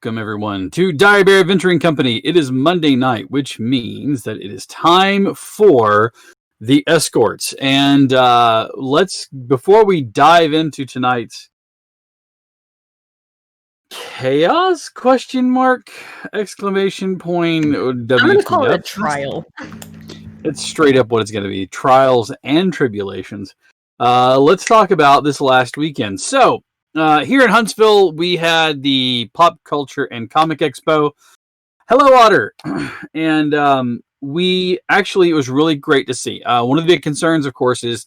Welcome, everyone, to Dire Bear Adventuring Company. It is Monday night, which means that it is time for the Escorts. And before we dive into tonight's chaos, question mark, exclamation point, I'm going to call it a trial. It's straight up what it's going to be, trials and tribulations. Let's talk about this last weekend. So, here in Huntsville, we had the Pop Culture and Comic Expo. Hello, Otter. And it was really great to see. One of the big concerns, of course, is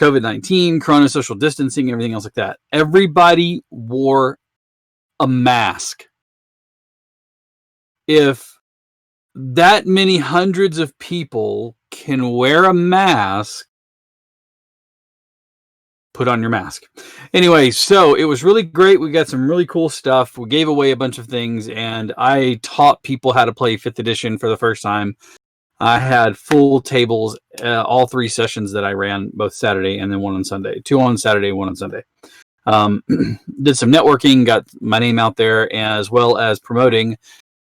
COVID-19, Corona, social distancing, everything else like that. Everybody wore a mask. If that many hundreds of people can wear a mask, put on your mask. Anyway, so it was really great. We got some really cool stuff. We gave away a bunch of things, and I taught people how to play 5th edition for the first time. I had full tables, all 3 sessions that I ran, both Saturday and then one on Sunday. 2 on Saturday, 1 on Sunday. Did some networking, got my name out there, as well as promoting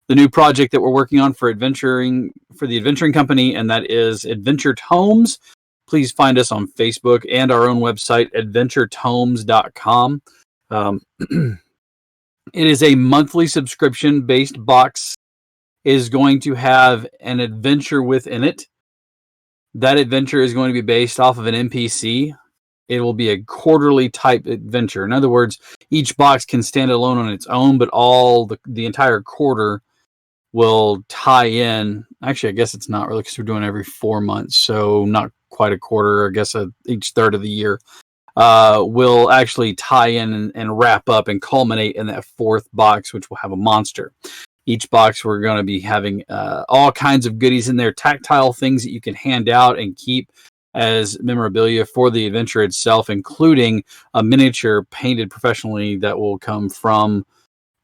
the new project that we're working on for the Adventuring Company, and that is Adventured Homes. Please find us on Facebook and our own website, adventuredhomes.com. It is a monthly subscription-based box. It is going to have an adventure within it. That adventure is going to be based off of an NPC. It will be a quarterly type adventure. In other words, each box can stand alone on its own, but all the entire quarter will tie in. Actually, I guess it's not really, because we're doing every 4 months, so not quite a quarter. I guess each third of the year will actually tie in and wrap up and culminate in that 4th box, which will have a monster. Each box, we're going to be having all kinds of goodies in there, tactile things that you can hand out and keep as memorabilia for the adventure itself, including a miniature painted professionally that will come from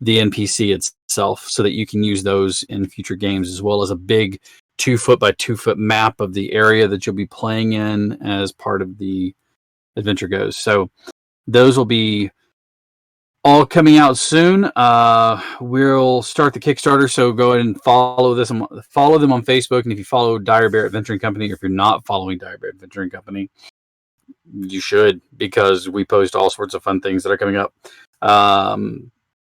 the NPC itself, so that you can use those in future games, as well as a big 2-foot by 2-foot map of the area that you'll be playing in as part of the adventure goes. So those will be all coming out soon. We'll start the Kickstarter, so go ahead and follow them on Facebook. And if you follow Dire Bear Adventuring Company, or if you're not following Dire Bear Adventuring Company, you should, because we post all sorts of fun things that are coming up.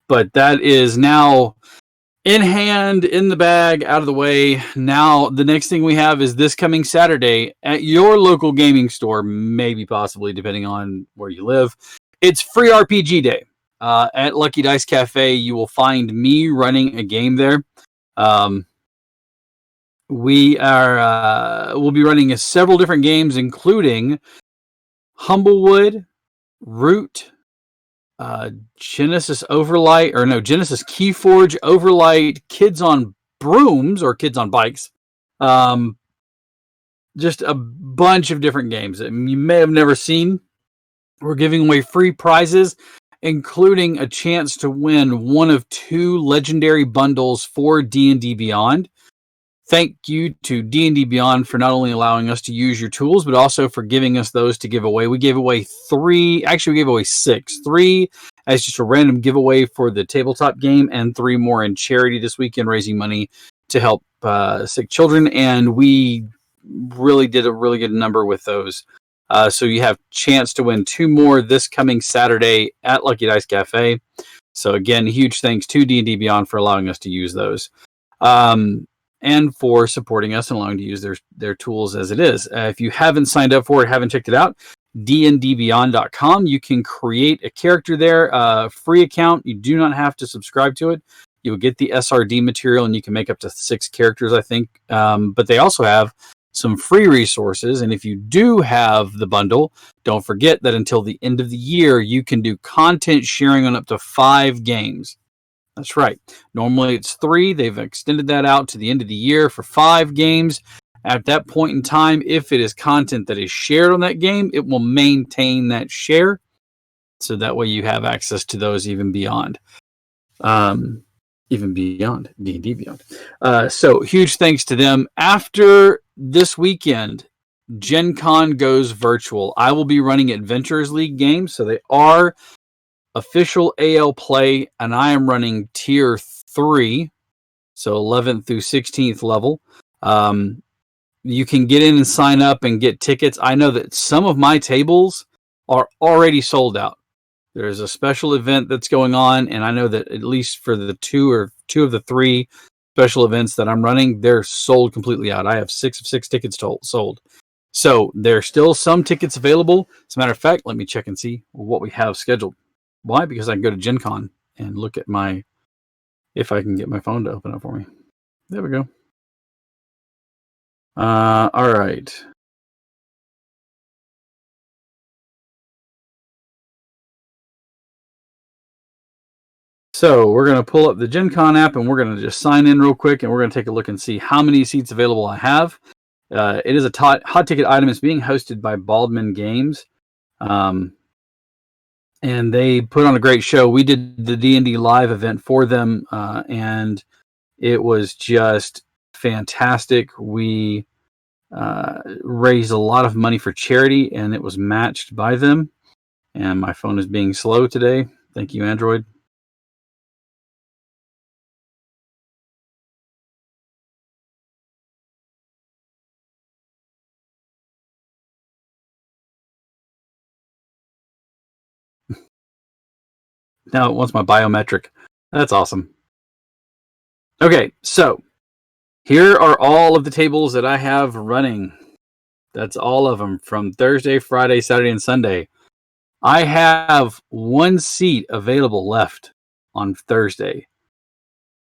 But that is now in hand, in the bag, out of the way. Now, the next thing we have is this coming Saturday at your local gaming store, maybe possibly, depending on where you live. It's Free RPG Day. At Lucky Dice Cafe, you will find me running a game there. We'll be running several different games, including Humblewood, Root, Genesis Keyforge, Overlight, Kids on Brooms or Kids on Bikes. Just a bunch of different games that you may have never seen. We're giving away free prizes, including a chance to win one of 2 legendary bundles for D&D Beyond. Thank you to D&D Beyond for not only allowing us to use your tools, but also for giving us those to give away. We gave away 3. Actually, we gave away 6. 3 as just a random giveaway for the tabletop game, and 3 more in charity this weekend, raising money to help sick children. And we really did a really good number with those. So you have a chance to win 2 more this coming Saturday at Lucky Dice Cafe. So again, huge thanks to D&D Beyond for allowing us to use those. And for supporting us and allowing to use their tools as it is. If you haven't signed up for it, haven't checked it out, dndbeyond.com. You can create a character there, free account. You do not have to subscribe to it. You will get the SRD material, and you can make up to 6 characters, I think. But they also have some free resources, and if you do have the bundle, don't forget that until the end of the year, you can do content sharing on up to 5 games. That's right. Normally it's 3. They've extended that out to the end of the year for 5 games. At that point in time, if it is content that is shared on that game, it will maintain that share. So that way you have access to those even beyond. Even beyond D&D Beyond. So huge thanks to them. After this weekend, Gen Con goes virtual. I will be running Adventurers League games, so they are official AL play, and I am running tier 3, so 11th through 16th level. You can get in and sign up and get tickets. I know that some of my tables are already sold out. There's a special event that's going on, and I know that at least for the two of the 3 special events that I'm running, they're sold completely out. I have 6 of 6 tickets sold. So there's still some tickets available. As a matter of fact, let me check and see what we have scheduled. Why? Because I can go to Gen Con and look at if I can get my phone to open up for me. There we go. All right. So we're going to pull up the Gen Con app, and we're going to just sign in real quick, and we're going to take a look and see how many seats available I have. It is a hot ticket item. It's being hosted by Baldman Games. And they put on a great show. We did the D&D live event for them, and it was just fantastic. We raised a lot of money for charity, and it was matched by them. And my phone is being slow today. Thank you, Android. Now it wants my biometric. That's awesome. Okay, so here are all of the tables that I have running. That's all of them from Thursday, Friday, Saturday, and Sunday. I have 1 seat available left on Thursday,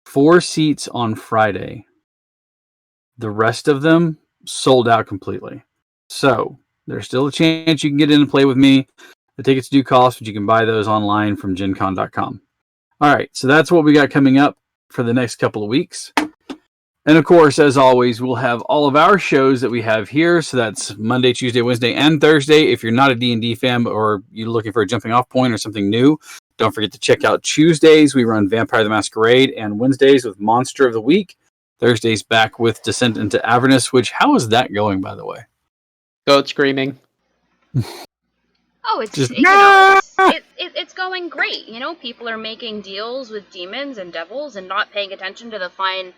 4 seats on Friday. The rest of them sold out completely. So there's still a chance you can get in and play with me. The tickets do cost, but you can buy those online from gencon.com. All right, so that's what we got coming up for the next couple of weeks. And of course, as always, we'll have all of our shows that we have here. So that's Monday, Tuesday, Wednesday, and Thursday. If you're not a D&D fan or you're looking for a jumping off point or something new, don't forget to check out Tuesdays. We run Vampire the Masquerade, and Wednesdays with Monster of the Week. Thursdays back with Descent into Avernus, which, how is that going, by the way? Goat screaming. Oh, it's going great. You know, people are making deals with demons and devils and not paying attention to the fine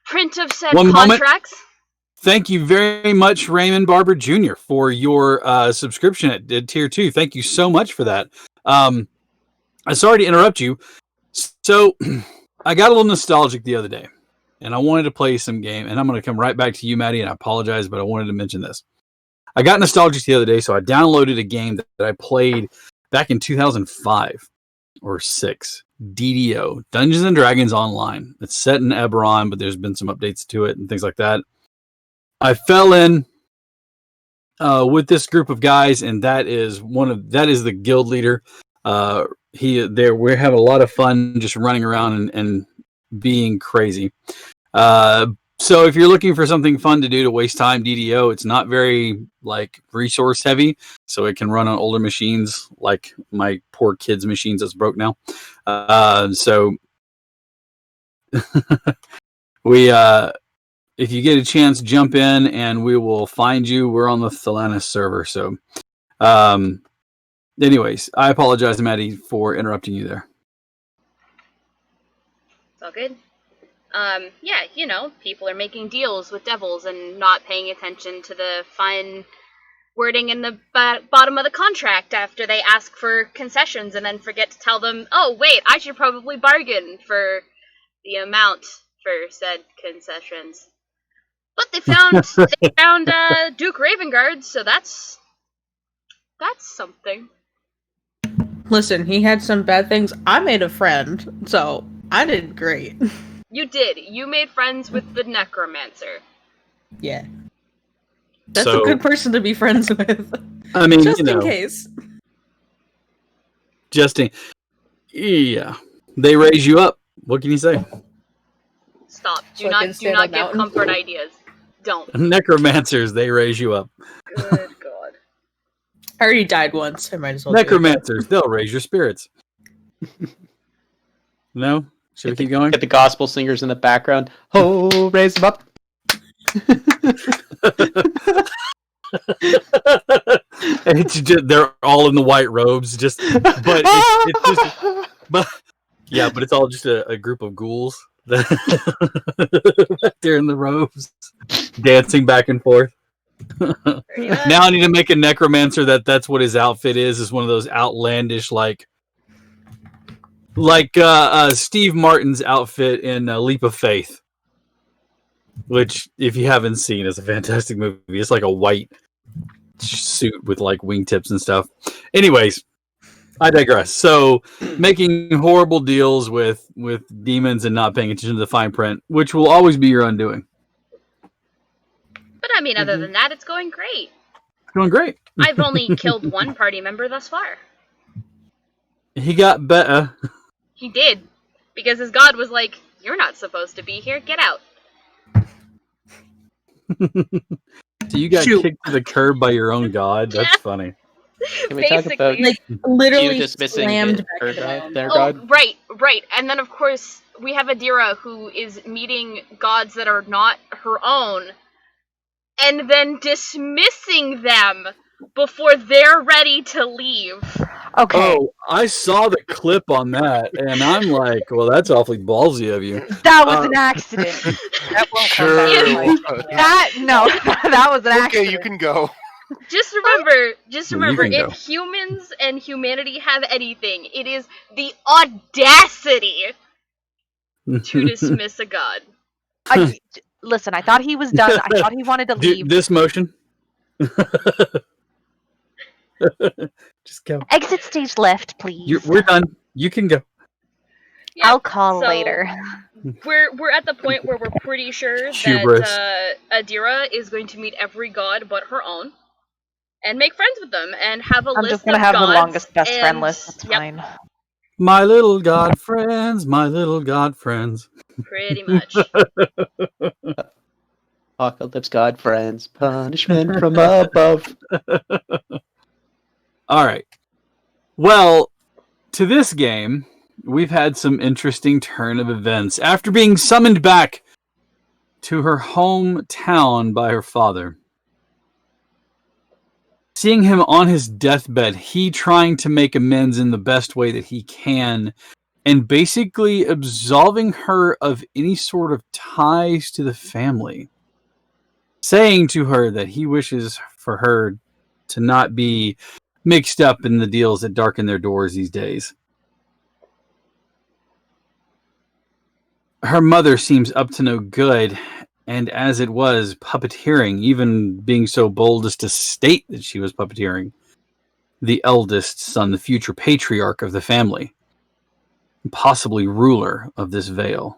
print of said contracts. Thank you very much, Raymond Barber Jr., for your subscription at Tier 2. Thank you so much for that. I'm sorry to interrupt you. So I got a little nostalgic the other day, and I wanted to play some game, and I'm going to come right back to you, Maddie, and I apologize, but I wanted to mention this. I got nostalgic the other day, so I downloaded a game that I played back in 2005 or 6, DDO, Dungeons and Dragons Online. It's set in Eberron, but there's been some updates to it and things like that. I fell in with this group of guys, and that is the guild leader. We're having a lot of fun just running around and being crazy. So if you're looking for something fun to do to waste time, DDO, it's not very resource heavy, so it can run on older machines like my poor kids' machines that's broke now. So if you get a chance, jump in and we will find you. We're on the Thelanis server. So anyways, I apologize, Maddie, for interrupting you there. It's all good. Yeah, you know, people are making deals with devils and not paying attention to the fine wording in the bottom of the contract after they ask for concessions and then forget to tell them, oh, wait, I should probably bargain for the amount for said concessions. But they found Duke Ravengard, so that's something. Listen, he had some bad things. I made a friend, so I did great. You did. You made friends with the Necromancer. Yeah. That's a good person to be friends with. I mean, just in case. Yeah. They raise you up. What can you say? Stop. Do not give comfort ideas. Don't. Necromancers, they raise you up. Good God. I already died once. I might as well. Necromancers, they'll raise your spirits. No? Should we keep going? Get the gospel singers in the background. Oh, raise them up. It's just, they're all in the white robes, but it's all just a group of ghouls that they're in the robes, dancing back and forth. Now I need to make a necromancer that's what his outfit is one of those outlandish like Steve Martin's outfit in Leap of Faith, which if you haven't seen is a fantastic movie. It's like a white suit with like wingtips and stuff. Anyways, I digress. So making horrible deals with demons and not paying attention to the fine print, which will always be your undoing. But I mean, other than that, it's going great. It's going great. I've only killed one party member thus far. He got better. He did. Because his god was like, you're not supposed to be here, get out. So you got kicked to the curb by your own god? That's funny. Can we talk about like literally you dismissing slammed her back god, down. their Oh, god? right. And then, of course, we have Adira, who is meeting gods that are not her own, and then dismissing them before they're ready to leave. Okay, Oh, I saw the clip on that, and I'm like, well, that's awfully ballsy of you. that was an accident. That won't Sure. That was an accident. Okay, you can go. Just remember, can go. if humans and humanity have anything, it is the audacity to dismiss a god. Listen, I thought he was done. I thought he wanted to leave. This motion. Just go. Exit stage left, please. We're done. You can go. Yeah, I'll call so later. We're at the point where we're pretty sure Hubris. that Adira is going to meet every god but her own, and make friends with them, and have a I'm list just gonna of have gods. the longest best and, friend list. That's yep, fine. My little god friends, my little god friends. pretty much. Apocalypse god friends, punishment from above. All right. Well, to this game, we've had some interesting turn of events. After being summoned back to her hometown by her father, seeing him on his deathbed, he trying to make amends in the best way that he can, and basically absolving her of any sort of ties to the family, saying to her that he wishes for her to not be mixed up in the deals that darken their doors these days. Her mother seems up to no good, and as it was, puppeteering, even being so bold as to state that she was puppeteering the eldest son, the future patriarch of the family, possibly ruler of this vale.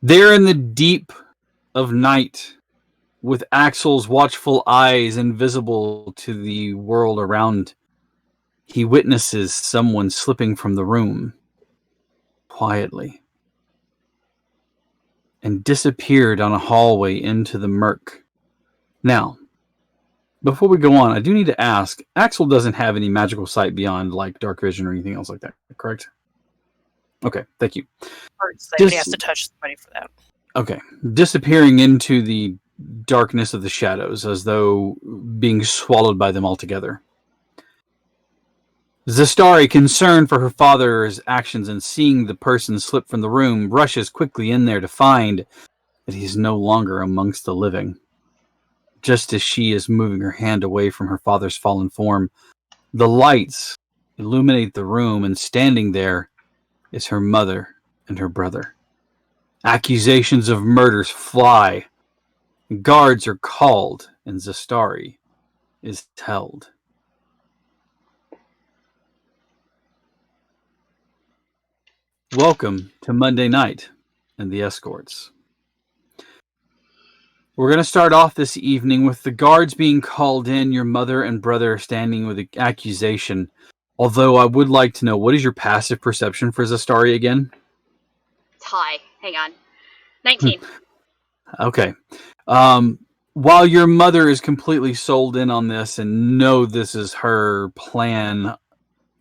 There in the deep of night, with Axel's watchful eyes invisible to the world around, he witnesses someone slipping from the room quietly and disappeared on a hallway into the murk. Now, before we go on, I do need to ask, Axel doesn't have any magical sight beyond like dark vision or anything else like that, correct? Okay, thank you. He has to touch somebody for that. Okay, disappearing into the darkness of the shadows as though being swallowed by them altogether. Zastari, concerned for her father's actions and seeing the person slip from the room, rushes quickly in there to find that he's no longer amongst the living. Just as she is moving her hand away from her father's fallen form, the lights illuminate the room, and standing there is her mother and her brother. Accusations of murders fly. Guards are called, and Zastari is held. Welcome to Monday night and the Escorts. We're going to start off this evening with the guards being called in, your mother and brother standing with the accusation. Although I would like to know, what is your passive perception for Zastari again? It's high. Hang on. 19. Okay. While your mother is completely sold in on this and know this is her plan,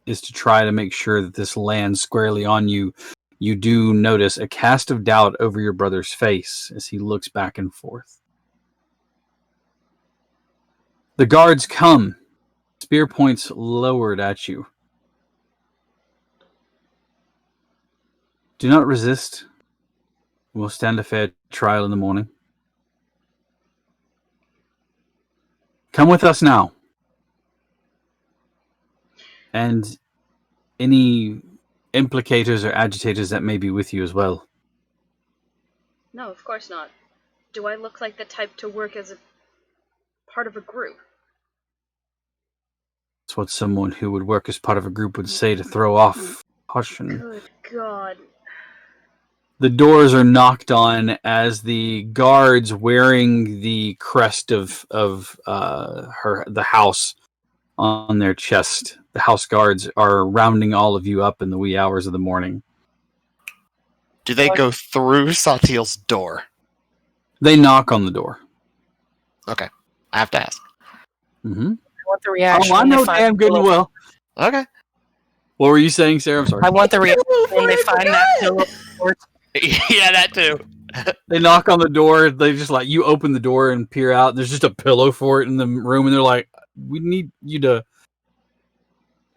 is to try to make sure that this lands squarely on you, you do notice a cast of doubt over your brother's face as he looks back and forth. The guards come, spear points lowered at you. Do not resist. We'll stand a fair trial in the morning. Come with us now. And any implicators or agitators that may be with you as well. No, of course not. Do I look like the type to work as a part of a group? That's what someone who would work as part of a group would say to throw off caution. Good God. The doors are knocked on as the guards wearing the crest of the house on their chest. The house guards are rounding all of you up in the wee hours of the morning. Do they go through Saltiel's door? They knock on the door. Okay. I have to ask. Mm-hmm. I want the reaction. Oh, I when they know find damn good and pillow. well. Okay. What were you saying, Sarah? I'm sorry. I want the reaction when they find that pillow. Yeah, that too. They knock on the door. They just like, you open the door and peer out. There's just a pillow for it in the room. And they're like, we need you to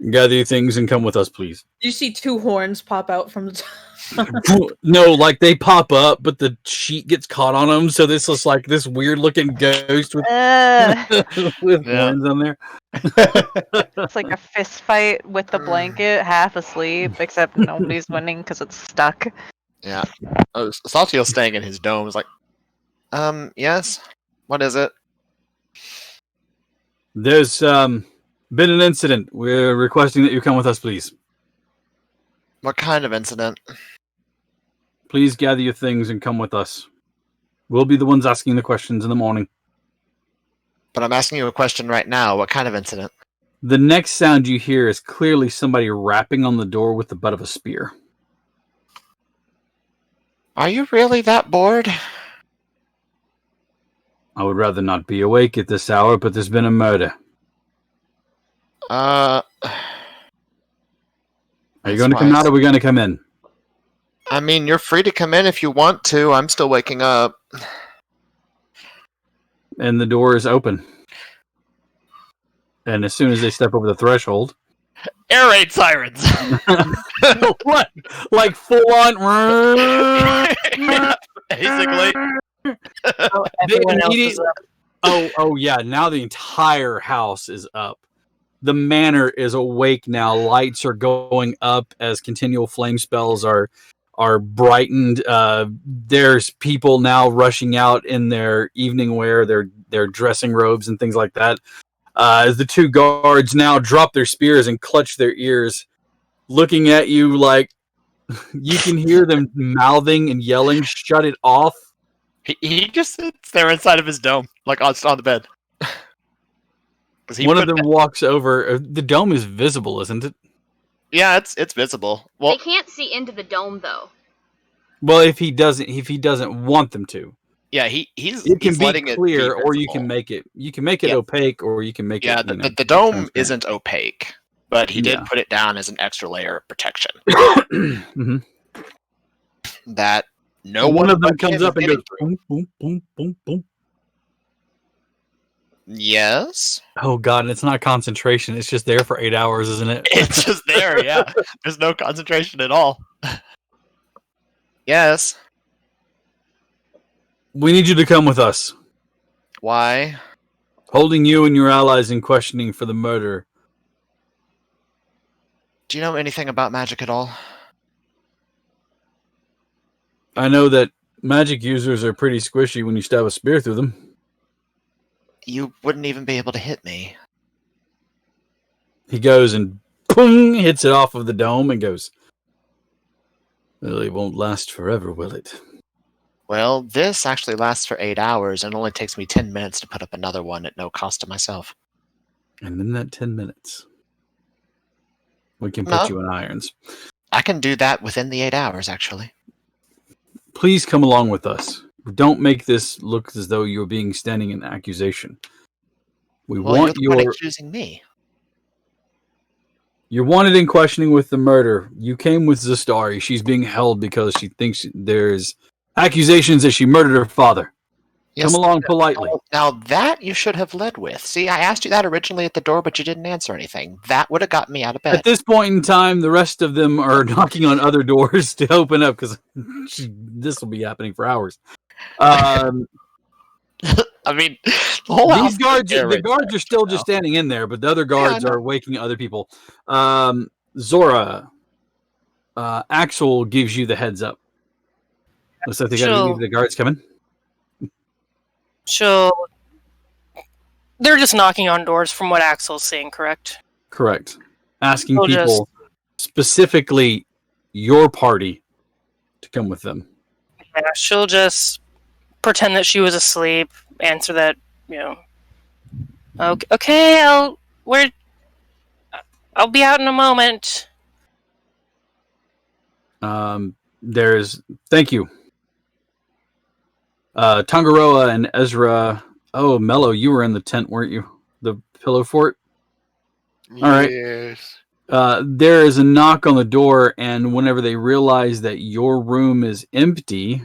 gather your things and come with us, please. You see two horns pop out from the top. No, like they pop up, but the sheet gets caught on them. So this is like this weird looking ghost with, with Yeah. horns on there. It's like a fist fight with the blanket, half asleep, except nobody's winning because it's stuck. Yeah. Oh, Saltiel's staying in his dome. Is like, yes? What is it? There's been an incident. We're requesting that you come with us, please. What kind of incident? Please gather your things and come with us. We'll be the ones asking the questions in the morning. But I'm asking you a question right now. What kind of incident? The next sound you hear is clearly somebody rapping on the door with the butt of a spear. Are you really that bored? I would rather not be awake at this hour, but there's been a murder. Are you going to come out or are we going to come in? I mean, you're free to come in if you want to. I'm still waking up. And the door is open. And as soon as they step over the threshold... Air raid sirens! What? Like full on... Yeah, basically. Oh, everyone else is up. Oh yeah, now the entire house is up. The manor is awake now. Lights are going up as continual flame spells are brightened. There's people now rushing out in their evening wear, their dressing robes and things like that. As the two guards now drop their spears and clutch their ears, looking at you like you can hear them mouthing and yelling, "Shut it off!" He just sits there inside of his dome, like on the bed. One of them walks over. The dome is visible, isn't it? Yeah, it's visible. Well, They can't see into the dome, though. Well, if he doesn't want them to, yeah, he's it can he's be letting clear, it be or you visible. can make it. You can make it Yeah. opaque, or you can make Yeah, it. the dome transparent. isn't opaque, but he did Yeah. put it down as an extra layer of protection. Mhm. That no One of them but comes his up and getting goes through. boom, boom, boom, boom, boom. Yes, Oh god, and it's not concentration. It's just there for 8 hours, isn't it? it's just there. Yeah, there's no concentration at all. Yes. We need you to come with us. Why? Holding you and your allies in questioning for the murder. Do you know anything about magic at all? I know that magic users are pretty squishy when you stab a spear through them. You wouldn't even be able to hit me. He goes and boom, hits it off of the dome and goes, well, it won't last forever, will it? Well, this actually lasts for 8 hours and only takes me 10 minutes to put up another one at no cost to myself. And in that 10 minutes, we can put No. you in irons. I can do that within the 8 hours, actually. Please come along with us. Don't make this look as though you're being standing in accusation. We Well, want you're the one your... accusing me. You're wanted in questioning with the murder. You came with Zastari. She's being held because she thinks there's accusations that she murdered her father. Yes. Come along politely. Now that you should have led with. See, I asked you that originally at the door, but you didn't answer anything. That would have got me out of bed. At this point in time, the rest of them are knocking on other doors to open up because this will be happening for hours. I mean, the whole These guards, the guards are still now. just standing in there, but the other guards I know. are waking other people. Zora, Axel gives you the heads up. Looks like they got the guards coming. So they're just knocking on doors from what Axel's saying, correct? Correct. Asking She'll people, specifically your party, to come with them. Yeah, she'll just pretend that she was asleep, answer that, okay, I'll be out in a moment. Thank you. Tangaroa and Ezra. Oh, Mello, you were in the tent, weren't you? The pillow fort? All right. Yes. There is a knock on the door, and whenever they realize that your room is empty,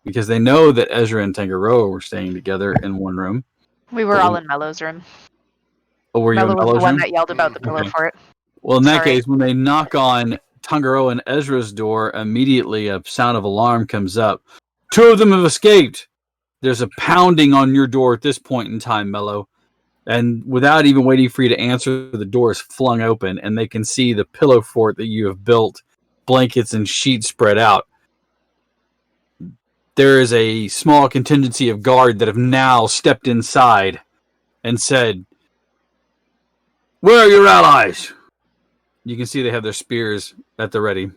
because they know that Ezra and Tangaroa were staying together in one room. We were all in Mello's room. Oh, were you in Mello was Mello's the one room? that yelled about the pillow Okay. fort. Well, in that Sorry. case, when they knock on Tangaroa and Ezra's door, immediately a sound of alarm comes up. 2 of them have escaped. There's a pounding on your door at this point in time, Mello. And without even waiting for you to answer, the door is flung open, and they can see the pillow fort that you have built, blankets and sheets spread out. There is a small contingency of guard that have now stepped inside and said, "Where are your allies?" You can see they have their spears at the ready.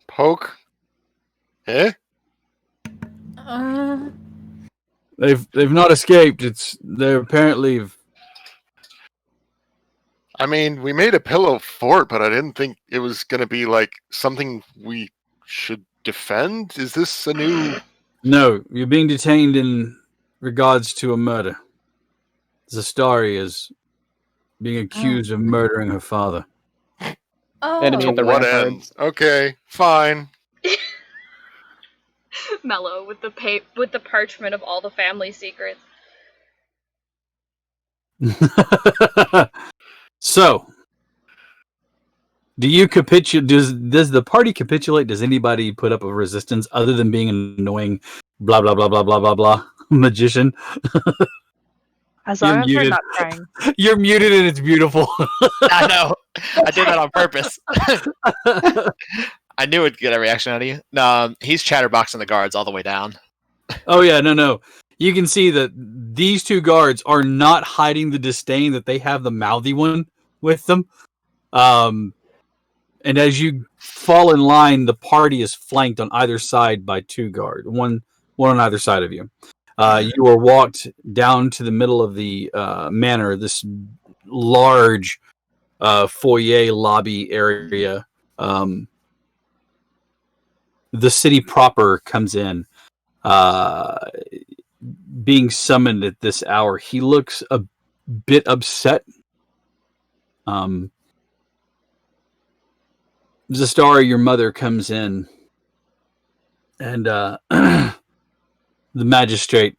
Poke. Eh? They've not escaped. They're apparently. I mean, we made a pillow fort, but I didn't think it was going to be like something we should defend. Is this a new? No, you're being detained in regards to a murder. Zastari is being accused of murdering her father. Oh, Enemy To of the what ramparts. end? Okay, fine. Mellow with the parchment of all the family secrets. So, do you capitulate? Does the party capitulate? Does anybody put up a resistance other than being an annoying blah blah blah blah blah blah blah magician? As You're long as we're muted. not crying. You're muted and it's beautiful. I know. I did that on purpose. I knew it'd get a reaction out of you. No, he's chatterboxing the guards all the way down. Oh yeah, no. You can see that these 2 guards are not hiding the disdain that they have the mouthy one with them. And as you fall in line, the party is flanked on either side by 2 guards, one on either side of you. You are walked down to the middle of the manor, this large foyer lobby area. The city proper comes in. Being summoned at this hour, he looks a bit upset. Zastari, your mother, comes in, and the magistrate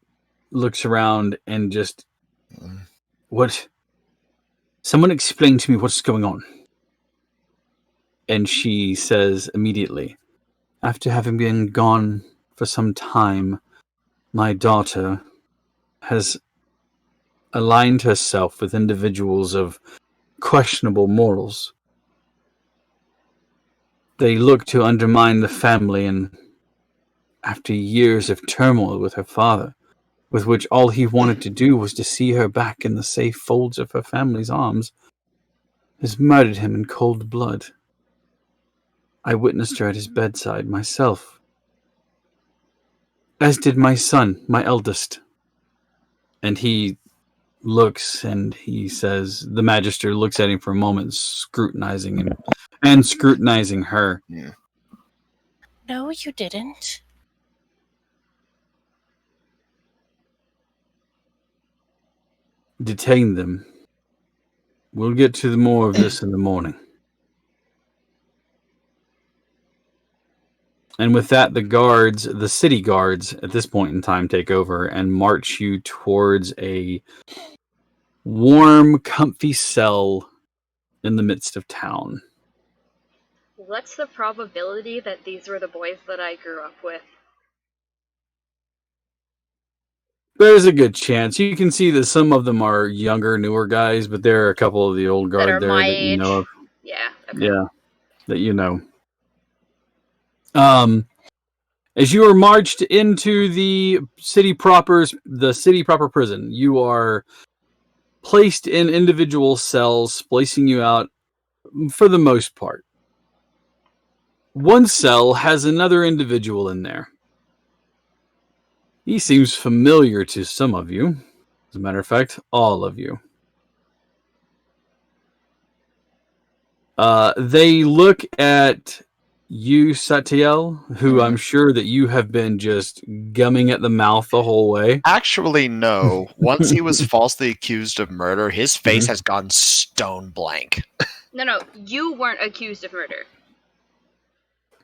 looks around and just, "What? Someone explain to me what's going on." And she says immediately, "After having been gone for some time, my daughter has aligned herself with individuals of questionable morals. They look to undermine the family, and after years of turmoil with her father, with which all he wanted to do was to see her back in the safe folds of her family's arms, has murdered him in cold blood. I witnessed her at his bedside myself, as did my son, my eldest." And he looks and he says, the magister looks at him for a moment, scrutinizing him and scrutinizing her. No, you didn't. Detain them. We'll get to more of this in the morning. And with that, the city guards, at this point in time, take over and march you towards a warm, comfy cell in the midst of town. What's the probability that these were the boys that I grew up with? There's a good chance. You can see that some of them are younger, newer guys, but there are a couple of the old guard That are there my that you age? know of. Yeah. Okay. Yeah, that you know. As you are marched into the city proper prison, you are placed in individual cells, splicing you out for the most part. One cell has another individual in there. He seems familiar to some of you. As a matter of fact, all of you. They look at you, Satiel, who I'm sure that you have been just gumming at the mouth the whole way. Actually, no. Once he was falsely accused of murder, his face has gone stone blank. No, you weren't accused of murder.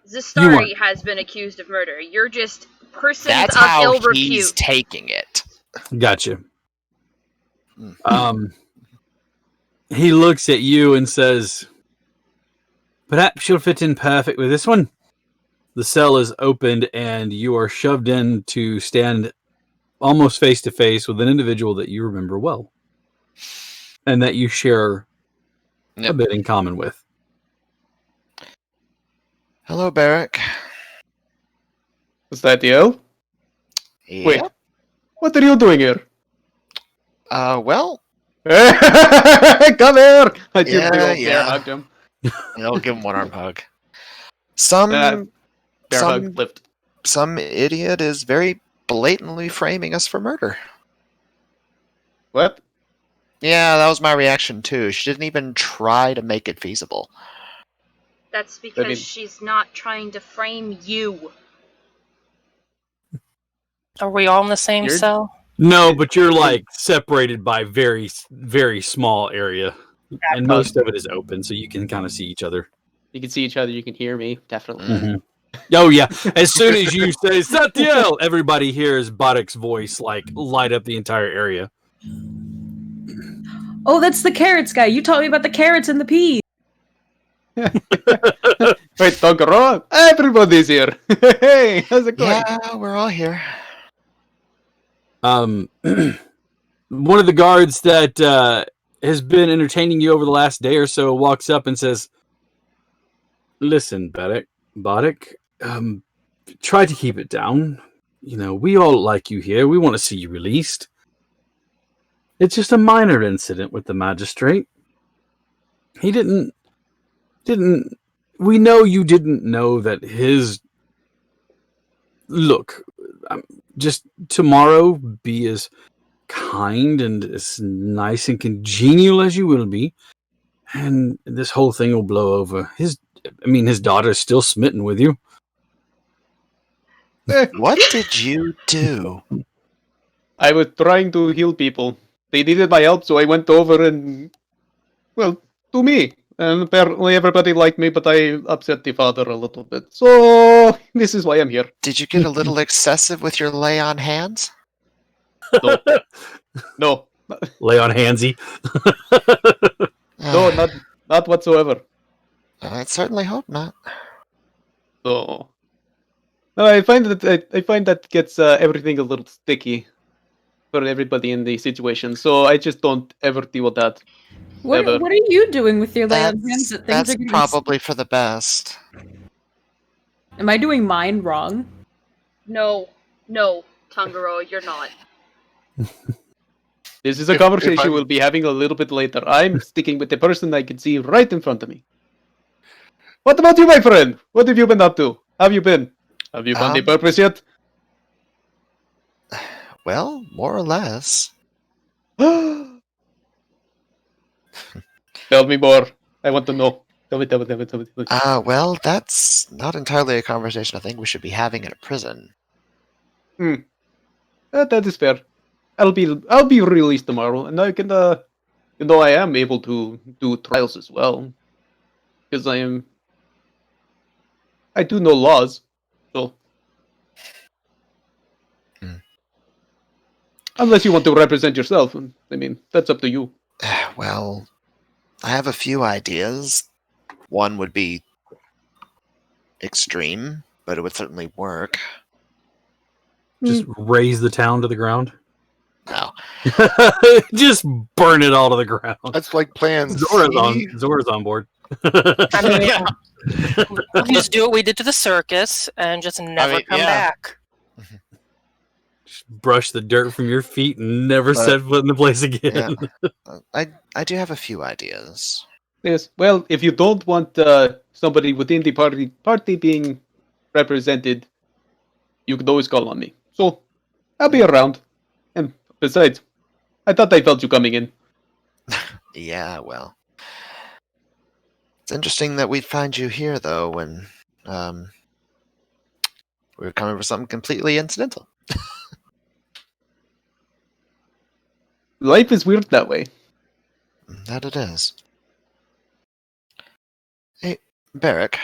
You Zastari weren't. has been accused of murder. You're just persons That's of how ill he's repute. taking it. Gotcha. He looks at you and says, "Perhaps you'll fit in perfect with this one." The cell is opened and you are shoved in to stand almost face to face with an individual that you remember well and that you share a bit in common with. Hello, Barrick. Was that you? Wait, Yep. what are you doing here? Well, Come here! I just Yeah, bear yeah. hugged him. I'll give him one arm hug. Some Bear hug lift. some idiot is very blatantly framing us for murder. What? Yeah, that was my reaction too. She didn't even try to make it feasible. That's because mean- she's not trying to frame you. Are we all in the same You're- cell? No, but you're like separated by very, very small area. And most of it is open, so you can kind of see each other. You can see each other, you can hear me, definitely. Mm-hmm. Oh, yeah. As soon as you say Satiel, everybody hears Bodik's voice like light up the entire area. Oh, that's the carrots guy. You taught me about the carrots and the peas. Wait, Togoro? Everybody's here! Hey, how's it going? Yeah, we're all here. One of the guards that has been entertaining you over the last day or so walks up and says, "Listen, Bodik, try to keep it down. You know, we all like you here. We want to see you released. It's just a minor incident with the magistrate. He didn't. We know you didn't know that his. Look, just tomorrow be as kind and as nice and congenial as you will be, and this whole thing will blow over. His daughter's still smitten with you." What did you do? I was trying to heal people. They needed my help, so I went over and, well, to me. And apparently everybody liked me, but I upset the father a little bit. So, this is why I'm here. Did you get a little excessive with your lay on hands? No. Lay on handsy. No, not whatsoever. I'd certainly hope not. So, no, I find that gets everything a little sticky for everybody in the situation. So I just don't ever deal with that. What Never. are you doing with your lay on hands that things That's are getting probably for the best. Am I doing mine wrong? No, Tangaro, you're not. This is a If conversation I'm- we'll be having a little bit later. I'm sticking with the person I can see right in front of me. What about you, my friend? What have you been up to? Have you been? Have you found the purpose yet? Well, more or less. Tell me more. I want to know. Tell me. Well, that's not entirely a conversation I think we should be having in a prison. That is fair. I'll be released tomorrow, and I can, I am able to do trials as well, because I do know laws. Unless you want to represent yourself. I mean, that's up to you. Well, I have a few ideas. One would be extreme, but it would certainly work. Just raise the town to the ground. No. Just burn it all to the ground. That's like plan Zora's C. Zora's on board. I mean, we can just do what we did to the circus and just never come back. Just brush the dirt from your feet and never set foot in the place again. Yeah. I do have a few ideas. Yes. Well, if you don't want somebody within the party being represented, you could always call on me. So, I'll be around. And besides, I thought I felt you coming in. Yeah, well. It's interesting that we'd find you here, though, when we were coming for something completely incidental. Life is weird that way. That it is. Hey, Barrick.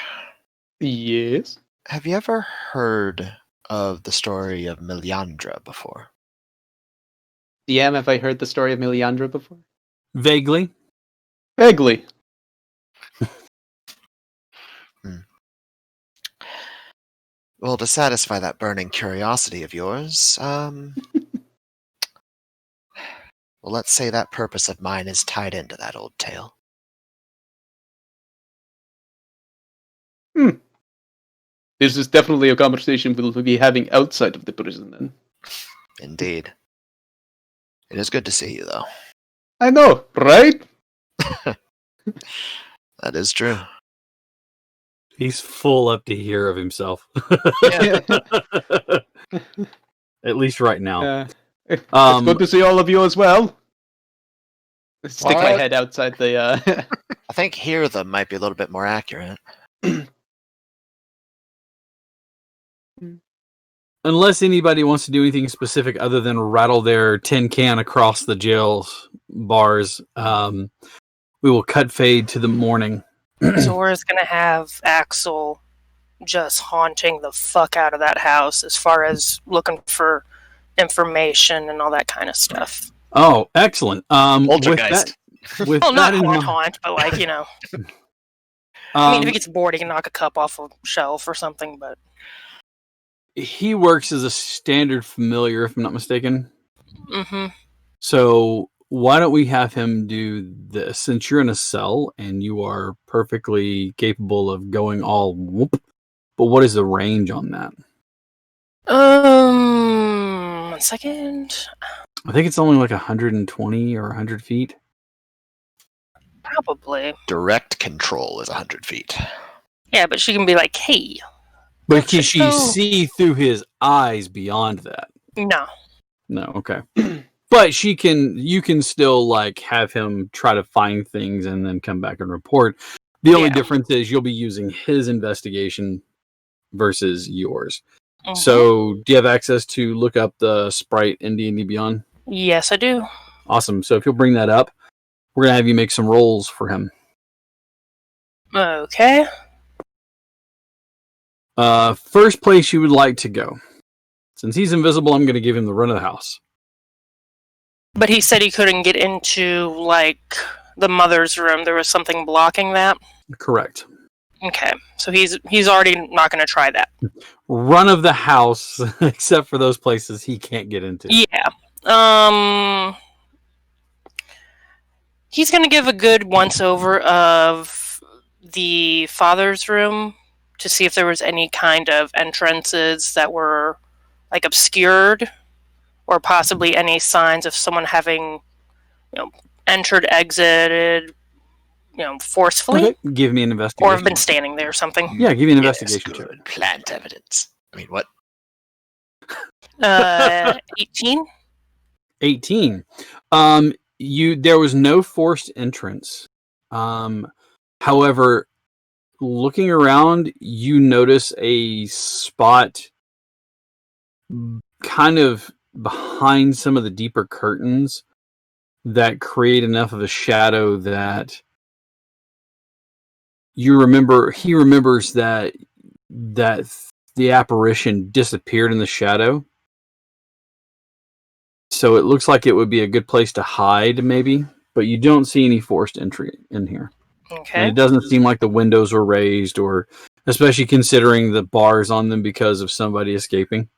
Yes? Have you ever heard of the story of Meliandra before? DM, have I heard the story of Meliandra before? Vaguely. Vaguely. Well, to satisfy that burning curiosity of yours, well, let's say that purpose of mine is tied into that old tale. This is definitely a conversation we'll be having outside of the prison, then. Indeed. It is good to see you, though. I know, right? That is true. He's full up to here of himself. At least right now. It's good to see all of you as well. Stick my What? head outside the... I think hear them might be a little bit more accurate. Unless anybody wants to do anything specific other than rattle their tin can across the jail's bars, we will cut fade to the morning. Zora's gonna have Axel just haunting the fuck out of that house as far as looking for information and all that kind of stuff. Oh, excellent. Poltergeist. With Well, not that in mind, haunt, but like, you know. I mean, if he gets bored, he can knock a cup off a shelf or something, but... he works as a standard familiar, if I'm not mistaken. Mm-hmm. So why don't we have him do this? Since you're in a cell and you are perfectly capable of going all whoop, but what is the range on that? 1 second. I think it's only like 120 or 100 feet. Probably. Direct control is 100 feet. Yeah, but she can be like, hey. But can she Oh. see through his eyes beyond that? No. No, okay. But you can still like have him try to find things and then come back and report. The only difference is you'll be using his investigation versus yours. Mhm. So do you have access to look up the sprite in D&D Beyond? Yes, I do. Awesome. So if you'll bring that up, we're going to have you make some rolls for him. Okay. First place you would like to go. Since he's invisible, I'm going to give him the run of the house. But he said he couldn't get into, like, the mother's room. There was something blocking that. Correct. Okay. So he's already not going to try that. Run of the house, except for those places he can't get into. Yeah. He's going to give a good once-over of the father's room to see if there was any kind of entrances that were, like, obscured, or possibly any signs of someone having, entered, exited, forcefully. Okay. Give me an investigation. Or have been standing there or something. Yeah, give me an investigation check. Good. Plant evidence. I mean, what? 18. 18. There was no forced entrance. However, looking around, you notice a spot kind of behind some of the deeper curtains that create enough of a shadow that he remembers that the apparition disappeared in the shadow. So it looks like it would be a good place to hide, maybe. But you don't see any forced entry in here. And Okay. it doesn't seem like the windows were raised, or especially considering the bars on them because of somebody escaping.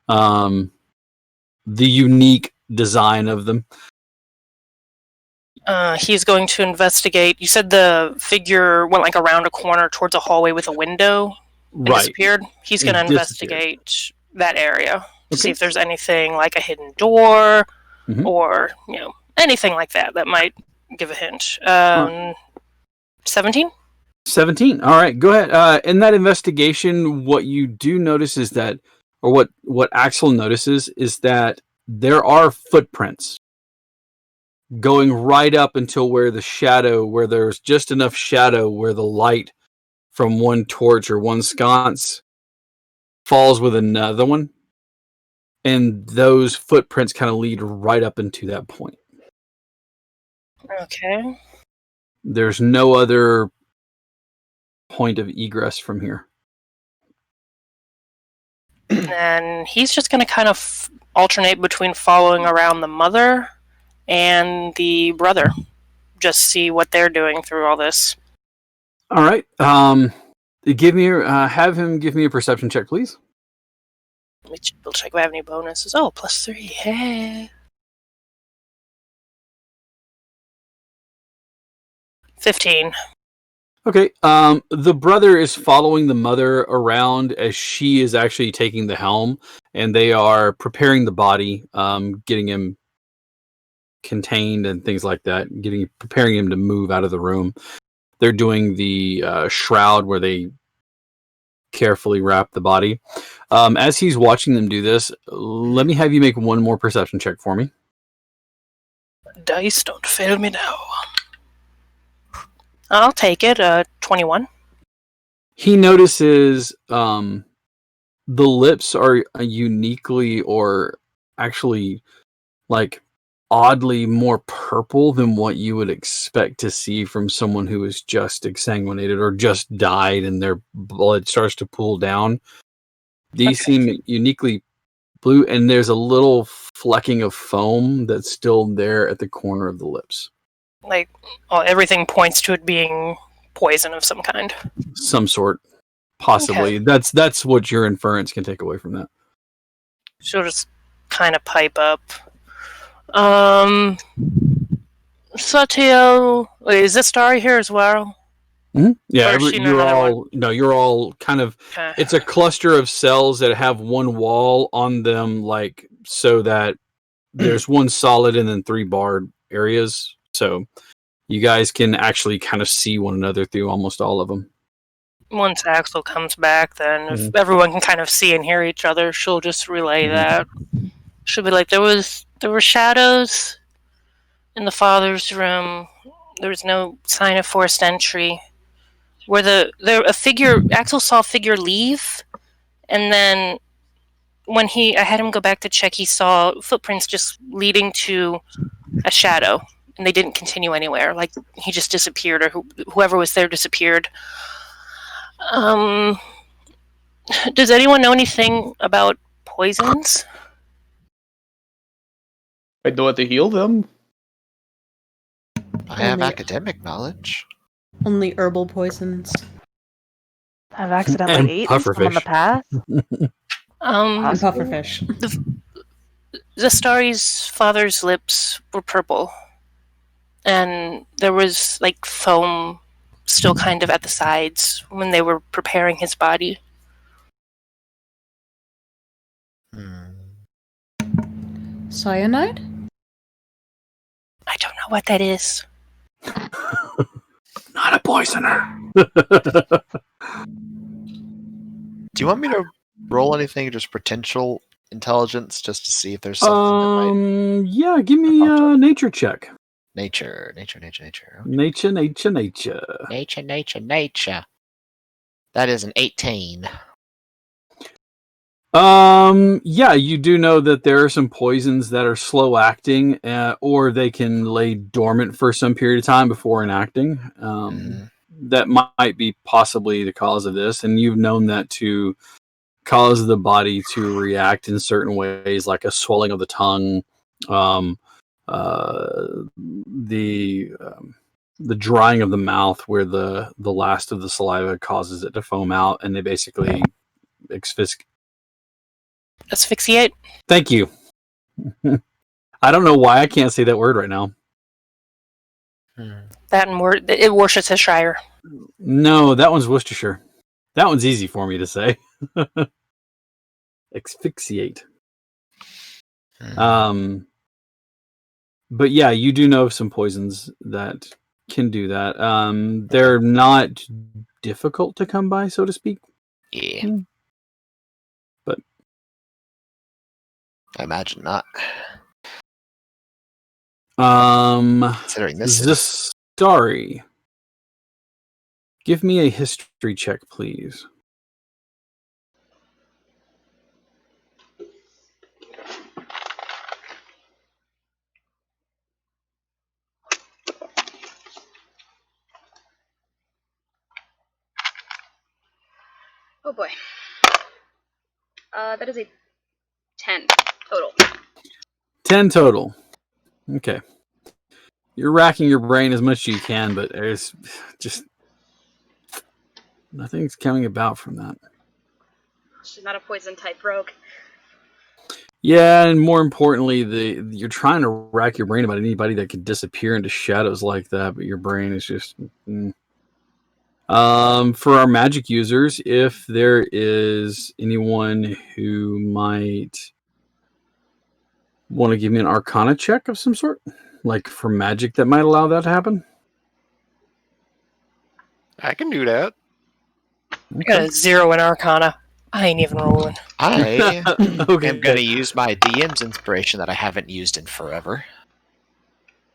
The unique design of them. He's going to investigate. You said the figure went like around a corner towards a hallway with a window and Right. disappeared. He's It going to disappeared. investigate that area to see Okay. if there's anything like a hidden door Mhm. or anything like that might give a hint. 17? 17. All right, go ahead. In that investigation, what you do notice is that, or what Axel notices is that there are footprints going right up until where there's just enough shadow where the light from one torch or one sconce falls with another one. And those footprints kind of lead right up into that point. Okay. There's no other point of egress from here. And he's just going to kind of alternate between following around the mother and the brother. Just see what they're doing through all this. All right. Have him give me a perception check, please. Let me double check if I have any bonuses. Oh, +3. Hey. 15. Okay. The brother is following the mother around as she is actually taking the helm, and they are preparing the body, getting him contained and things like that, preparing him to move out of the room. They're doing the shroud where they carefully wrap the body. As he's watching them do this, let me have you make one more perception check for me. Dice, don't fail me now. I'll take it. 21. He notices the lips are uniquely, or actually like oddly more purple than what you would expect to see from someone who is just exsanguinated or just died and their blood starts to pool down. These seem uniquely blue, and there's a little flecking of foam that's still there at the corner of the lips. Like, everything points to it being poison of some kind. Some sort, possibly. Okay. That's what your inference can take away from that. She'll just kind of pipe up. Satiel, wait, is this Starry here as well? Mm-hmm. Yeah, Or is she in you're another one? you're all kind of. Okay. It's a cluster of cells that have one wall on them, like so that there's one solid and then 3 barred areas. So you guys can actually kind of see one another through almost all of them. Once Axel comes back, then if everyone can kind of see and hear each other, she'll just relay that. She'll be like, there were shadows in the father's room. There was no sign of forced entry. Axel saw a figure leave, and then when I had him go back to check, he saw footprints just leading to a shadow, and they didn't continue anywhere. Like, he just disappeared, or whoever was there disappeared. Does anyone know anything about poisons? I know how to heal them. I have Only- academic knowledge. Only herbal poisons. I've And accidentally eaten some in the pufferfish. past. And pufferfish. Zastari's father's lips were purple, and there was like foam still kind of at the sides when they were preparing his body. Cyanide? I don't know what that is. Not a poisoner. Do you want me to roll anything, just potential intelligence, just to see if there's something that might... Yeah, give me a nature check. Nature. Nature. Nature. That is an 18. Yeah, you do know that there are some poisons that are slow acting, or they can lay dormant for some period of time before enacting. That might be possibly the cause of this, and you've known that to cause the body to react in certain ways, like a swelling of the tongue, um, the drying of the mouth, where the last of the saliva causes it to foam out, and they basically Asphyxiate. Thank you. I don't know why I can't say that word right now. That and Worcestershire. No, that one's Worcestershire. That one's easy for me to say. Asphyxiate. But yeah, you do know of some poisons that can do that. They're not difficult to come by, so to speak. Yeah. But I imagine not. Considering this Zastari, give me a history check, please. Oh boy. That is a 10 total. 10 total. Okay. You're racking your brain as much as you can, but there's just nothing's coming about from that. She's not a poison type rogue. Yeah, and more importantly, you're trying to rack your brain about anybody that could disappear into shadows like that, but your brain is just... For our magic users, if there is anyone who might want to give me an Arcana check of some sort, like for magic that might allow that to happen. I can do that. I got a 0 in Arcana. I ain't even rolling. I Okay. am going to use my DM's inspiration that I haven't used in forever.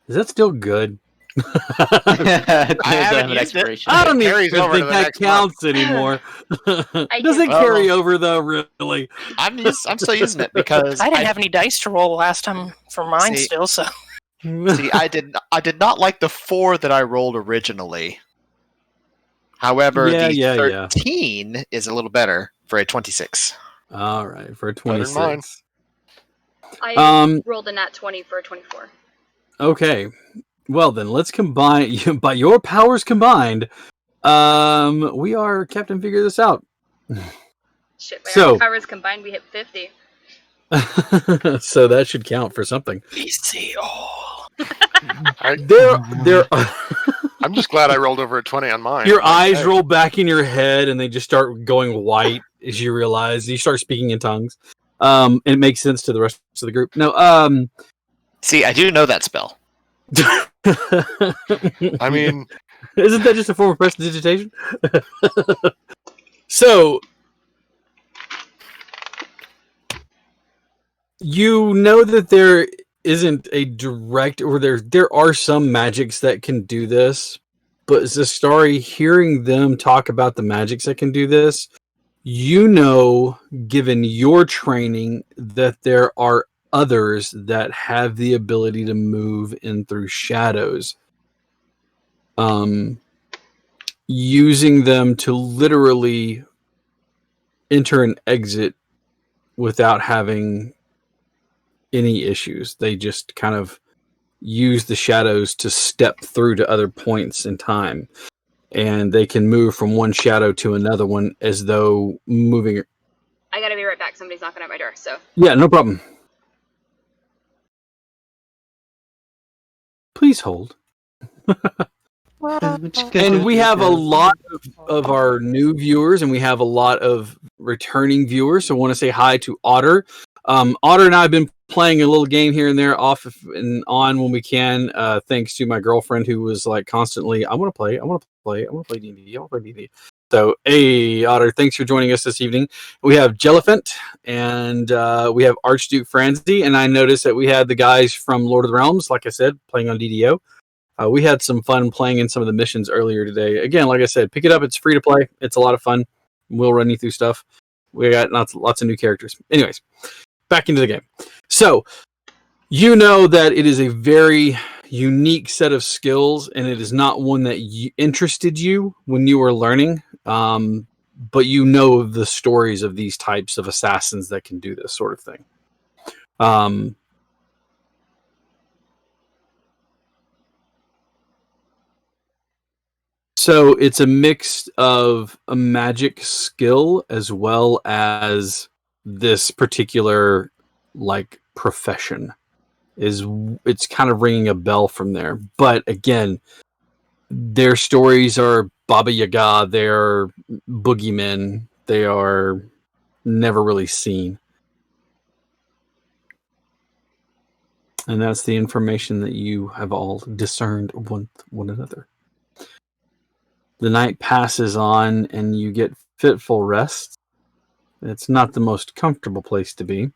Is that still good? I haven't used it. I don't even carries over to think the that next counts anymore. Does it Well, carry over though? Really? I'm still using it because I didn't have any dice to roll last time for mine See- still, so... see, I did not like the 4 that I rolled originally. However, Yeah, the 13 is a little better for a 26. All right, for a Better than mine. 26. I rolled a nat 20 for a 24. Okay. Well, then let's combine. By your powers combined, we are Captain Figure This Out. Shit, by So- our powers combined, we hit 50. So that should count for something. BC all. There. I'm just glad I rolled over a 20 on mine. Your Like, eyes hey, roll back in your head, and they just start going white as you realize you start speaking in tongues. And it makes sense to the rest of the group. No. See, I do know that spell. I mean, isn't that just a form of prestidigitation? So, you know that there isn't a direct, or there are some magics that can do this, but Zastari, hearing them talk about the magics that can do this, you know, given your training, that there are others that have the ability to move in through shadows, using them to literally enter and exit without having any issues. They just kind of use the shadows to step through to other points in time, and they can move from one shadow to another one as though moving. I gotta be right back. Somebody's knocking at my door, so. Yeah, no problem. Please hold. And we have a lot of our new viewers, and we have a lot of returning viewers. So I want to say hi to Otter. Otter and I have been playing a little game here and there, off and on when we can. Thanks to my girlfriend, who was like constantly, "I want to play D&D. I want to play D&D." So, hey, Otter, thanks for joining us this evening. We have Jelliphant, and we have Archduke Franzi, and I noticed that we had the guys from Lord of the Realms, like I said, playing on DDO. We had some fun playing in some of the missions earlier today. Again, like I said, pick it up. It's free to play. It's a lot of fun. We'll run you through stuff. We got lots of new characters. Anyways, back into the game. So, you know that it is a very unique set of skills, and it is not one that interested you when you were learning. But you know the stories of these types of assassins that can do this sort of thing. So it's a mix of a magic skill as well as this particular like profession. It's kind of ringing a bell from there. But again, their stories are Baba Yaga, they're boogeymen, they are never really seen. And that's the information that you have all discerned one another. The night passes on and you get fitful rest. It's not the most comfortable place to be.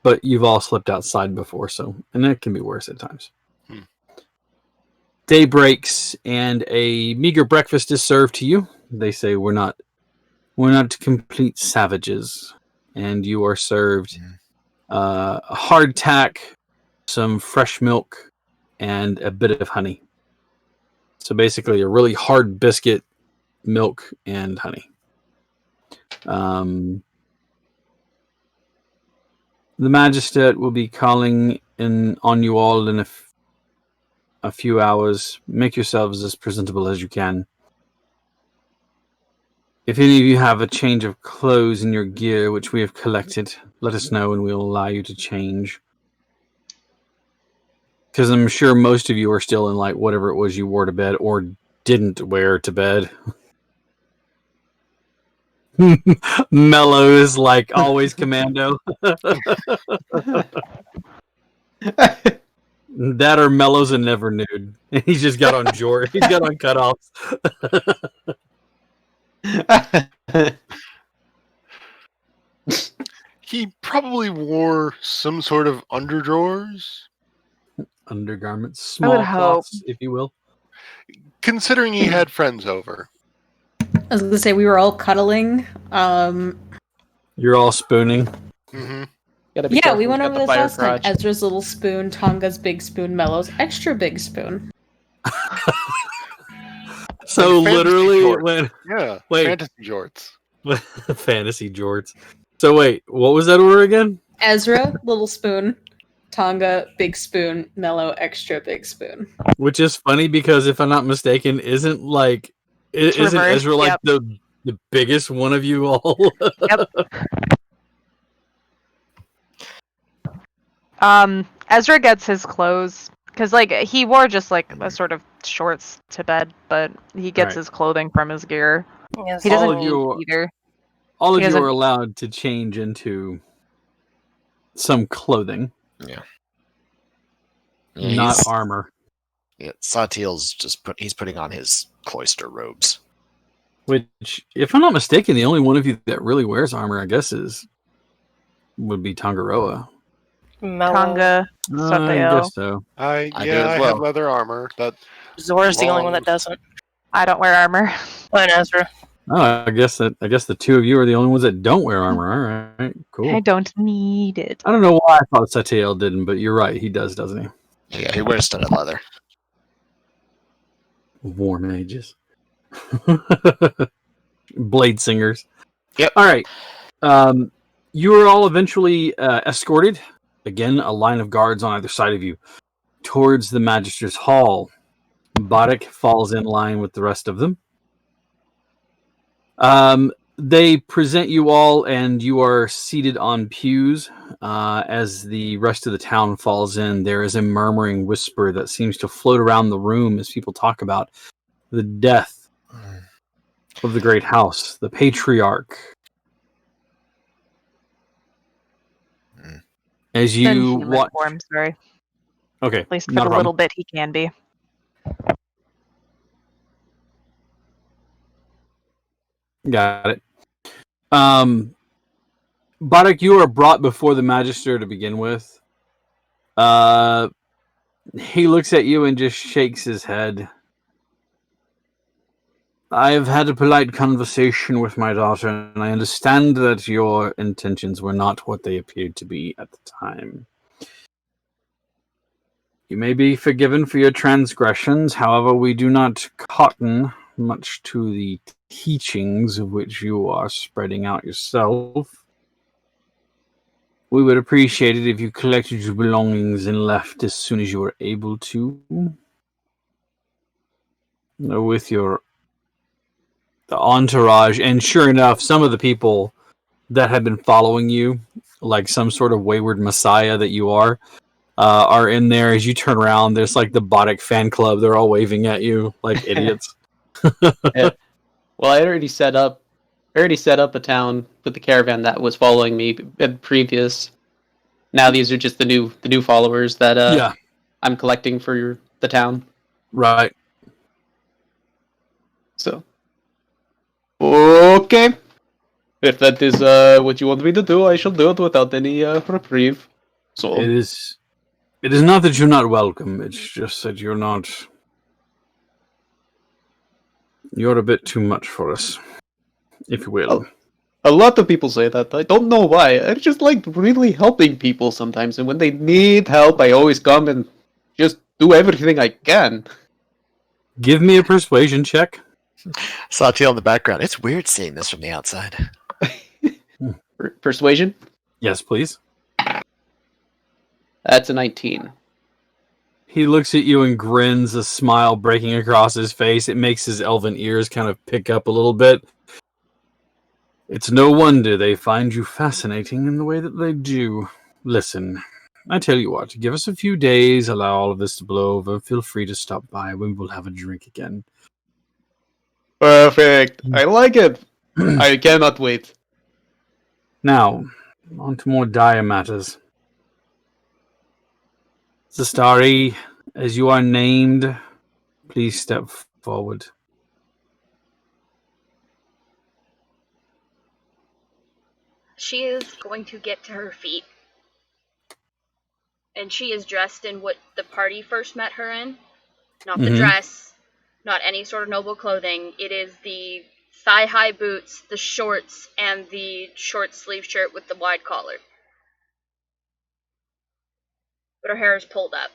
But you've all slept outside before, and it can be worse at times. Day breaks and a meager breakfast is served to you. They say we're not complete savages, and you are served a hardtack, some fresh milk, and a bit of honey. So basically, a really hard biscuit, milk, and honey. The magistrate will be calling in on you all in a few hours. Make yourselves as presentable as you can. If any of you have a change of clothes in your gear, which we have collected, let us know and we'll allow you to change. Because I'm sure most of you are still in like whatever it was you wore to bed or didn't wear to bed. Mellow is like always commando. That or Mellow's a never nude. He's just got on jorts. He's got on cutoffs. He probably wore some sort of underdrawers. Undergarments, small cloths, if you will. Considering he had friends over. I was going to say, we were all cuddling. You're all spooning. Mm-hmm. Yeah, we went over this last time. Ezra's little spoon, Tonga's big spoon, Mellow's extra big spoon. So like literally, fantasy jorts. Fantasy jorts. So wait, what was that order again? Ezra, little spoon. Tonga, big spoon. Mellow, extra big spoon. Which is funny because if I'm not mistaken, isn't Ezra like the biggest one of you all? Yep. Ezra gets his clothes because like he wore just like a sort of shorts to bed, but he gets his clothing from his gear. Yes. He doesn't eat either. All of you are allowed to change into some clothing. Yeah. Not armor. Yeah, Satiel's he's putting on his cloister robes. Which, if I'm not mistaken, the only one of you that really wears armor, I guess, would be Tangaroa. Tonga, I guess so. I have leather armor. Zora's the only one that doesn't. I don't wear armor. And Ezra. Oh, I guess the two of you are the only ones that don't wear armor. All right, cool. I don't need it. I don't know why I thought Satiel didn't, but you're right. He does, doesn't he? Yeah, he wears studded leather. War mages. Blade singers. Yep. All right. You are all eventually escorted. Again, a line of guards on either side of you towards the Magister's Hall. Bodek falls in line with the rest of them. They present you all, and you are seated on pews. As the rest of the town falls in, there is a murmuring whisper that seems to float around the room as people talk about the death of the great house, the patriarch. As you watch, sorry. Okay, at least for the little bit he can be. Got it. Bodek, you are brought before the Magister to begin with. He looks at you and just shakes his head. I have had a polite conversation with my daughter, and I understand that your intentions were not what they appeared to be at the time. You may be forgiven for your transgressions, however, we do not cotton much to the teachings of which you are spreading out yourself. We would appreciate it if you collected your belongings and left as soon as you were able to. with the entourage, and sure enough, some of the people that have been following you, like some sort of wayward messiah that you are in there. As you turn around, there's like the Boddick fan club. They're all waving at you like idiots. Yeah. Well, I already set up a town with the caravan that was following me previous. Now these are just the new followers that Yeah, I'm collecting for the town. right. So, okay. If that is what you want me to do, I shall do it without any reprieve. So, It is not that you're not welcome. It's just that you're a bit too much for us, if you will. a lot of people say that. I don't know why. I just like really helping people sometimes, and when they need help, I always come and just do everything I can. Give me a persuasion check. Sawteel in the background. It's weird seeing this from the outside. Persuasion? Yes, please. That's a 19. He looks at you and grins, a smile breaking across his face. It makes his elven ears kind of pick up a little bit. It's no wonder they find you fascinating in the way that they do. Listen, I tell you what, give us a few days, allow all of this to blow over. Feel free to stop by when we'll have a drink again. Perfect. I like it. I cannot wait. Now, on to more dire matters. Zastari, as you are named, please step forward. She is going to get to her feet. And she is dressed in what the party first met her in. Not the dress, not any sort of noble clothing. It is the thigh-high boots, the shorts, and the short-sleeve shirt with the wide collar. But her hair is pulled up.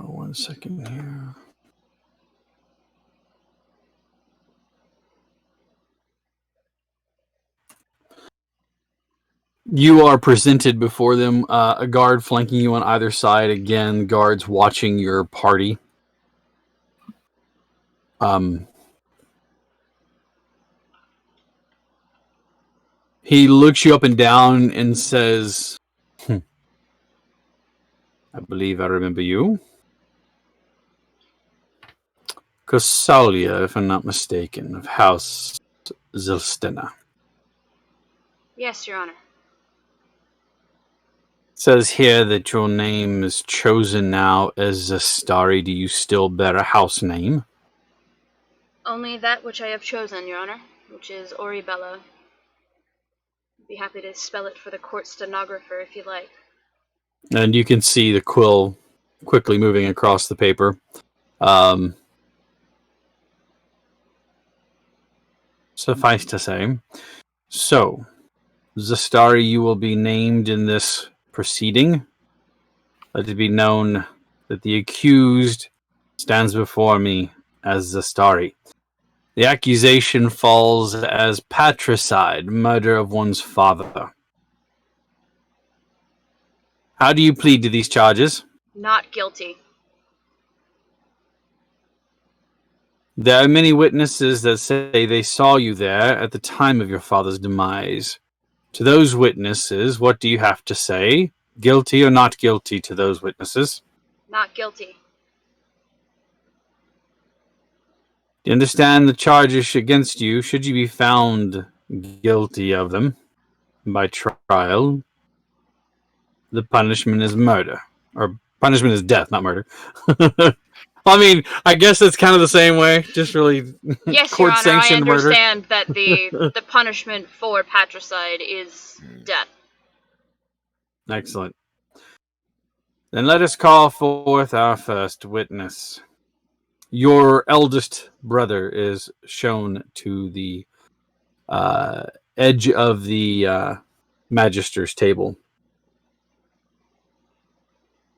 One second here. You are presented before them, a guard flanking you on either side. Again, guards watching your party. He looks you up and down and says, I believe I remember you. Kosalia, if I'm not mistaken, of House Zilstena. Yes, Your Honor. It says here that your name is chosen now as Zastari. Do you still bear a house name? Only that which I have chosen, Your Honor, which is Oribella. I'd be happy to spell it for the court stenographer if you like. And you can see the quill quickly moving across the paper. Suffice to say. So, Zastari, you will be named in this proceeding. Let it be known that the accused stands before me as Zastari. The accusation falls as patricide, murder of one's father. How do you plead to these charges? Not guilty. There are many witnesses that say they saw you there at the time of your father's demise. To those witnesses, what do you have to say? Guilty or not guilty to those witnesses? Not guilty. Do you understand the charges against you, should you be found guilty of them by trial? The punishment is murder. Or punishment is death, not murder. I mean, I guess it's kind of the same way. Just really Yes, Your Honor, I court-sanctioned murder. understand that the punishment for patricide is death. Excellent. Then let us call forth our first witness. Your eldest brother is shown to the edge of the magister's table.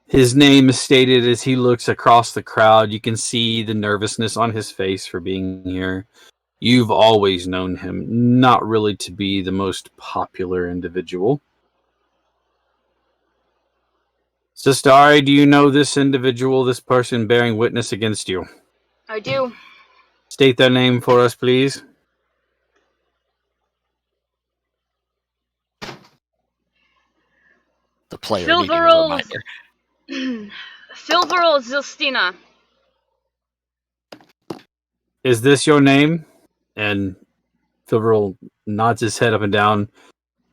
His name is stated as he looks across the crowd. You can see the nervousness on his face for being here. You've always known him not really to be the most popular individual. Sistari, do you know this individual, this person bearing witness against you? I do. State their name for us, please. The player needing a Filverol reminder. Filverol Zilstina. Is this your name? And Filverol nods his head up and down.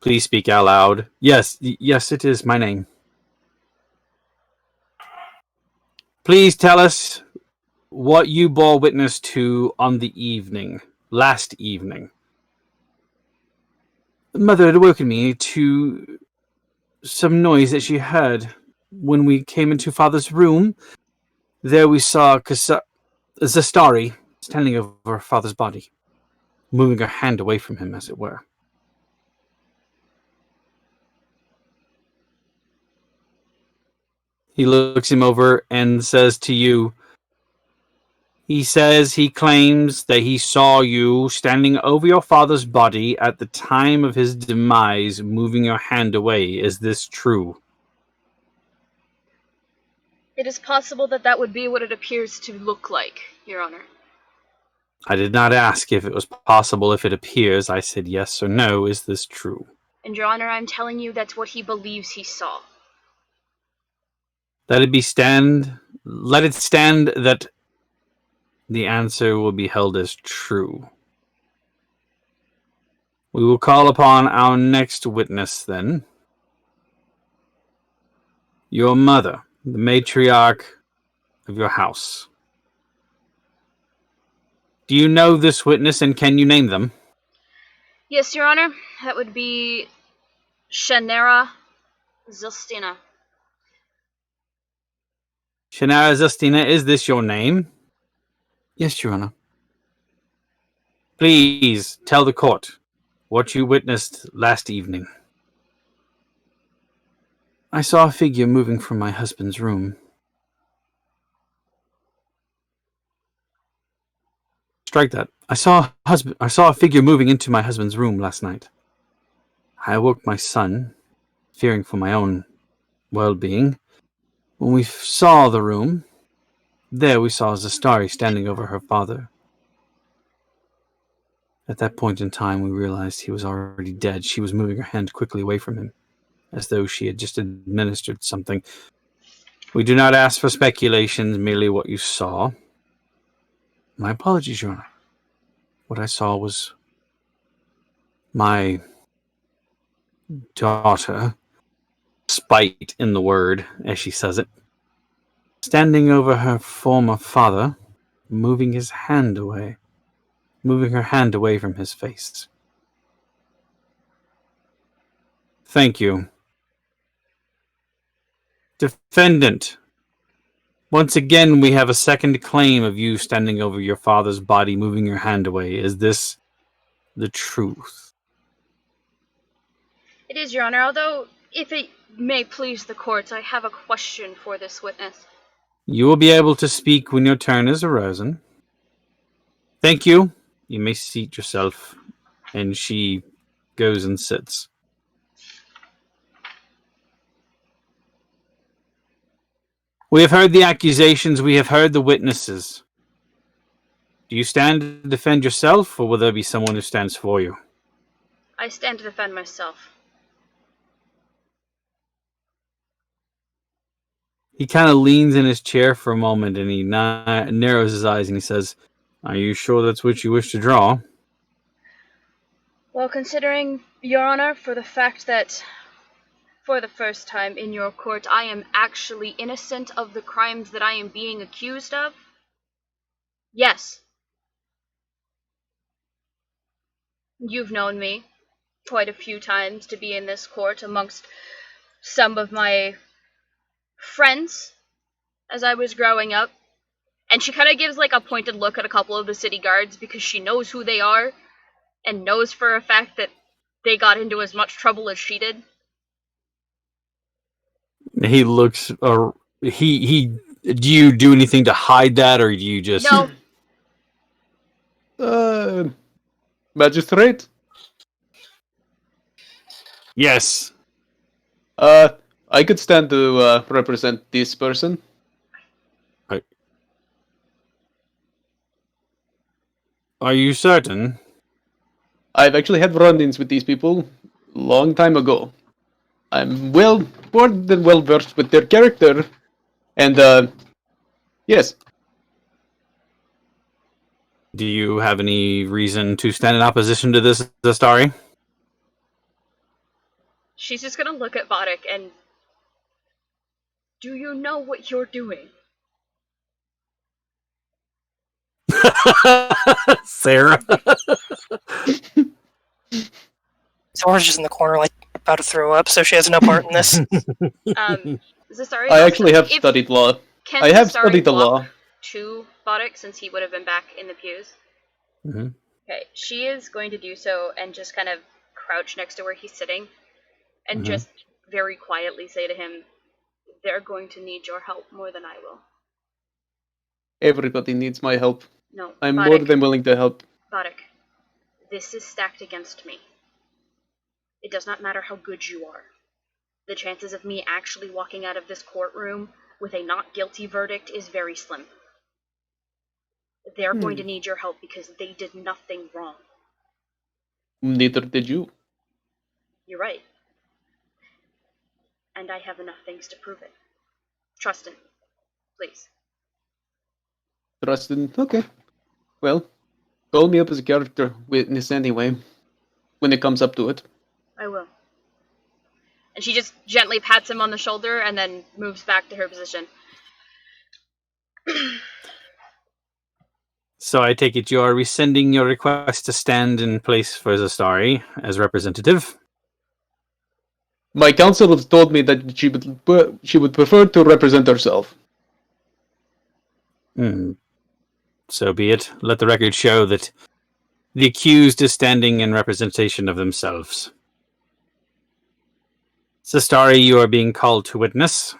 Please speak out loud. Yes, yes, it is my name. Please tell us what you bore witness to on the last evening. Mother had woken me to some noise that she heard. When we came into Father's room, there we saw Zastari standing over Father's body, moving her hand away from him, as it were. He looks him over and says to you, he says he claims that he saw you standing over your father's body at the time of his demise, moving your hand away. Is this true? It is possible that that would be what it appears to look like, Your Honor. I did not ask if it was possible if it appears. I said yes or no. Is this true? And Your Honor, I'm telling you that's what he believes he saw. Let it stand that the answer will be held as true. We will call upon our next witness then. Your mother, the matriarch of your house. Do you know this witness and can you name them? Yes, Your Honor. That would be Shanera Zilstina. Shanara Zustina, is this your name? Yes, Your Honor. Please tell the court what you witnessed last evening. I saw a figure moving from my husband's room. Strike that. I saw a figure moving into my husband's room last night. I awoke my son, fearing for my own well-being. When we saw the room, there we saw Zastari standing over her father. At that point in time, we realized he was already dead. She was moving her hand quickly away from him, as though she had just administered something. We do not ask for speculations, merely what you saw. My apologies, Your Honor. What I saw was my daughter, spite in the word as she says it, standing over her former father, moving her hand away from his face. Thank you. Defendant, once again we have a second claim of you standing over your father's body, moving your hand away. Is this the truth? It is, Your Honor, although, if it may please the court, I have a question for this witness. You will be able to speak when your turn is arisen. Thank you. You may seat yourself. And she goes and sits. We have heard the accusations. We have heard the witnesses. Do you stand to defend yourself, or will there be someone who stands for you? I stand to defend myself. He kind of leans in his chair for a moment, and he narrows his eyes, and he says, "Are you sure that's what you wish to draw?" Well, considering, Your Honor, for the fact that, for the first time in your court, I am actually innocent of the crimes that I am being accused of, yes. You've known me quite a few times to be in this court amongst some of my friends as I was growing up. And she kind of gives like a pointed look at a couple of the city guards because she knows who they are and knows for a fact that they got into as much trouble as she did. He looks. Do you do anything to hide that, or do you just? No. Magistrate? Yes. I could stand to represent this person. Are you certain? I've actually had run-ins with these people long time ago. I'm more than well versed with their character, and yes, Do you have any reason to stand in opposition to this, Zastari? She's just gonna look at Vodek and... Do you know what you're doing? Sarah. Zora's just in the corner, like, about to throw up, so she has no part in this. Zastari I actually have if- studied law. Can I have Zastari studied the walk law. to Vodek since he would have been back in the pews? Mm-hmm. Okay, she is going to do so and just kind of crouch next to where he's sitting and just very quietly say to him, they're going to need your help more than I will. Everybody needs my help. No, I'm more Vodek, than willing to help. Vodek, this is stacked against me. It does not matter how good you are. The chances of me actually walking out of this courtroom with a not guilty verdict is very slim. They're going to need your help because they did nothing wrong. Neither did you. You're right. And I have enough things to prove it. Trust in me, please. Trusted. Okay. Well, call me up as a character witness anyway, when it comes up to it. I will. And she just gently pats him on the shoulder and then moves back to her position. So I take it you are rescinding your request to stand in place for Zastari as representative? My counsel has told me that she would prefer to represent herself. So be it. Let the record show that the accused is standing in representation of themselves. Zastari, you are being called to witness.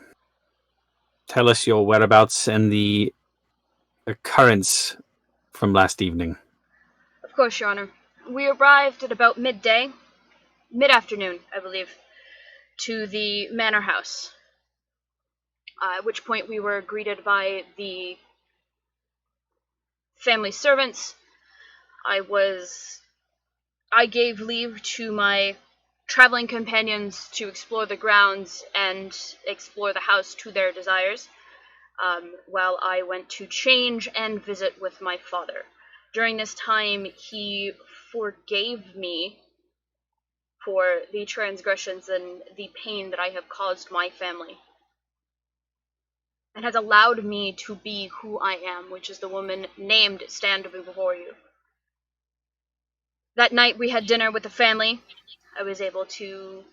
Tell us your whereabouts and the occurrence from last evening. Of course, Your Honor. We arrived at about mid-afternoon, I believe, to the manor house. At which point we were greeted by the family servants. I gave leave to my traveling companions to explore the grounds and explore the house to their desires, while I went to change and visit with my father. During this time, he forgave me for the transgressions and the pain that I have caused my family, and has allowed me to be who I am, which is the woman named standing before you. That night we had dinner with the family. I was able to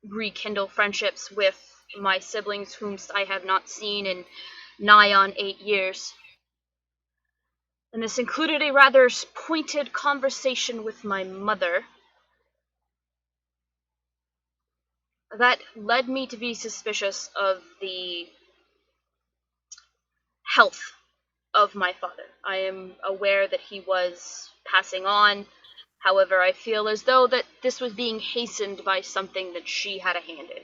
rekindle friendships with my siblings, whom I have not seen in nigh on 8 years. And this included a rather pointed conversation with my mother that led me to be suspicious of the health of my father. I am aware that he was passing on. However, I feel as though that this was being hastened by something that she had a hand in.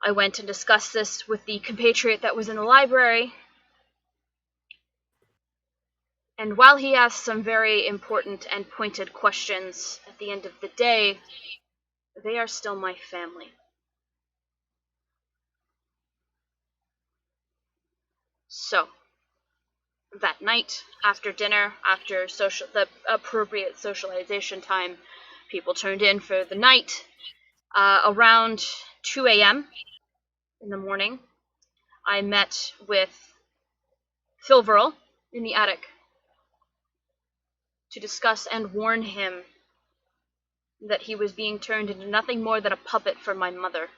I went and discussed this with the compatriot that was in the library, and while he asked some very important and pointed questions, at the end of the day, they are still my family. So, that night, after dinner, after the appropriate socialization time, people turned in for the night. Around 2 a.m. in the morning, I met with Filverl in the attic to discuss and warn him that he was being turned into nothing more than a puppet for my mother.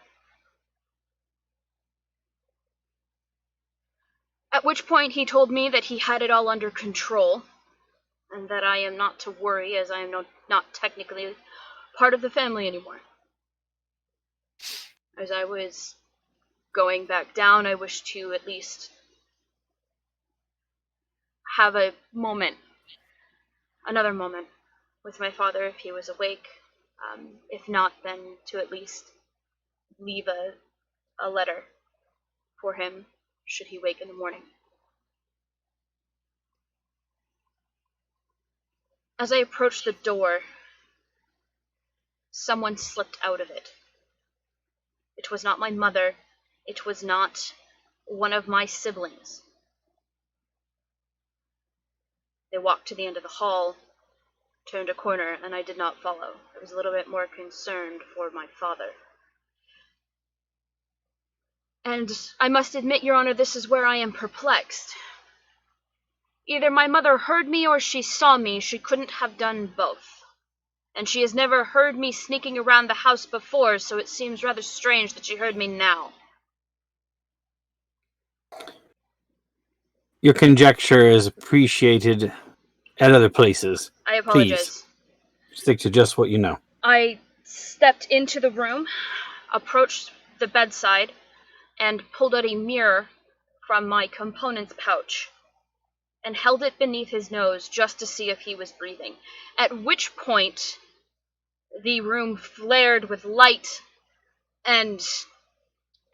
At which point he told me that he had it all under control, and that I am not to worry, as I am not technically part of the family anymore. As I was going back down, I wished to at least have another moment with my father if he was awake. If not, then to at least leave a letter for him should he wake in the morning. As I approached the door, someone slipped out of it. It was not my mother. It was not one of my siblings. They walked to the end of the hall, turned a corner, and I did not follow. I was a little bit more concerned for my father. And I must admit, Your Honor, this is where I am perplexed. Either my mother heard me or she saw me. She couldn't have done both. And she has never heard me sneaking around the house before, so it seems rather strange that she heard me now. Your conjecture is appreciated at other places. I apologize. Please, stick to just what you know. I stepped into the room, approached the bedside, and pulled out a mirror from my components pouch and held it beneath his nose just to see if he was breathing. At which point, the room flared with light, and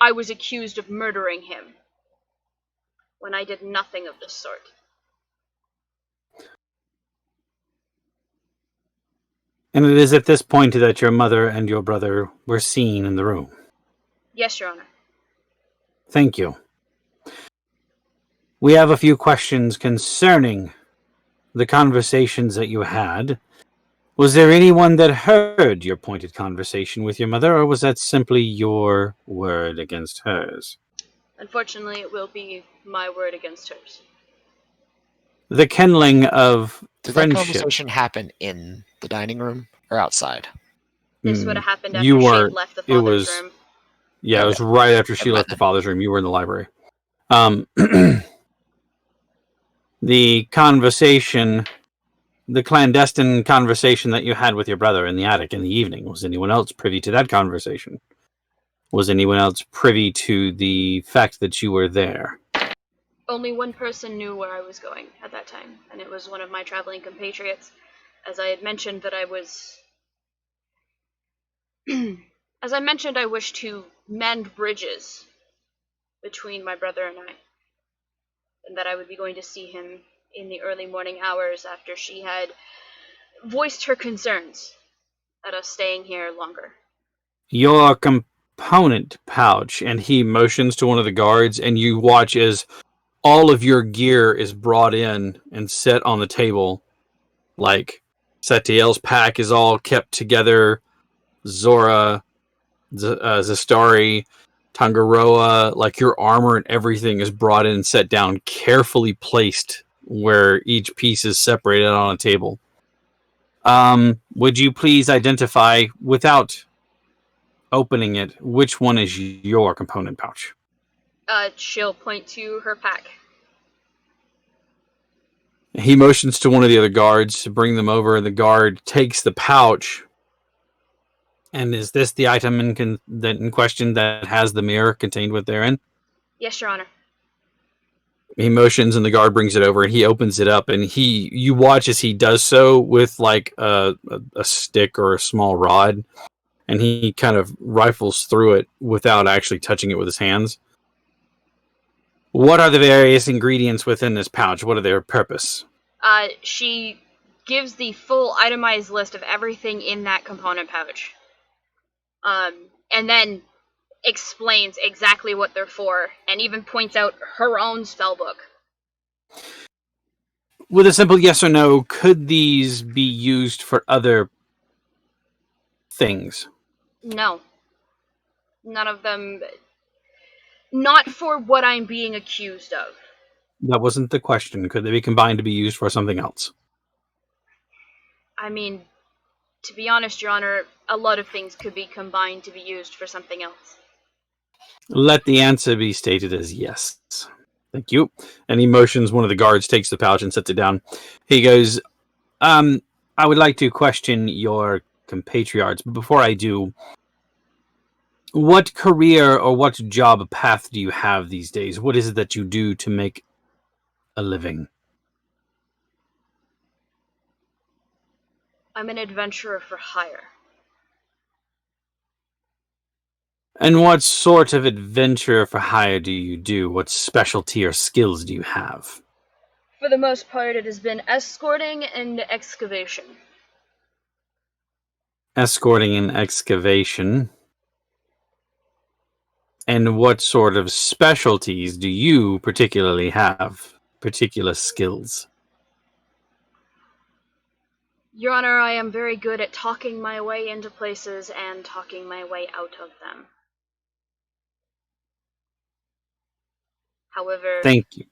I was accused of murdering him, when I did nothing of the sort. And it is at this point that your mother and your brother were seen in the room. Yes, Your Honor. Thank you. We have a few questions concerning the conversations that you had. Was there anyone that heard your pointed conversation with your mother, or was that simply your word against hers? Unfortunately, it will be my word against hers. The kindling of Did that friendship. conversation happen in the dining room or outside? This would have happened after You she were- had left the it father's was- room. Yeah, it was Okay. right after she Never left mind the father's room. You were in the library. The conversation, the clandestine conversation that you had with your brother in the attic in the evening, was anyone else privy to that conversation? Was anyone else privy to the fact that you were there? Only one person knew where I was going at that time, and it was one of my traveling compatriots. As I had mentioned that I was... As I mentioned, I wished to mend bridges between my brother and I, and that I would be going to see him in the early morning hours after she had voiced her concerns at us staying here longer. Your component pouch, and he motions to one of the guards, and you watch as all of your gear is brought in and set on the table. Like, Setiel's pack is all kept together. Zora, Zastari, Tangaroa, like your armor and everything is brought in and set down, carefully placed where each piece is separated on a table. Would you please identify, without opening it, which one is your component pouch? She'll point to her pack. He motions to one of the other guards to bring them over, and the guard takes the pouch. And is this the item in question that has the mirror contained with therein? Yes, Your Honor. He motions, and the guard brings it over, and he opens it up, and you watch as he does so with like a stick or a small rod, and he kind of rifles through it without actually touching it with his hands. What are the various ingredients within this pouch? What are their purpose? She gives the full itemized list of everything in that component pouch. And then explains exactly what they're for, and even points out her own spellbook. With a simple yes or no, could these be used for other things? No. None of them. Not for what I'm being accused of. That wasn't the question. Could they be combined to be used for something else? I mean, to be honest, Your Honor, a lot of things could be combined to be used for something else. Let the answer be stated as yes. Thank you. And he motions, one of the guards takes the pouch and sets it down. He goes, I would like to question your compatriots, but before I do, what career or what job path do you have these days? What is it that you do to make a living? I'm an adventurer for hire. And what sort of adventure for hire do you do? What specialty or skills do you have? For the most part, it has been escorting and excavation. Escorting and excavation. And what sort of specialties do you particularly have? Particular skills? Your Honor, I am very good at talking my way into places and talking my way out of them. However, Thank you.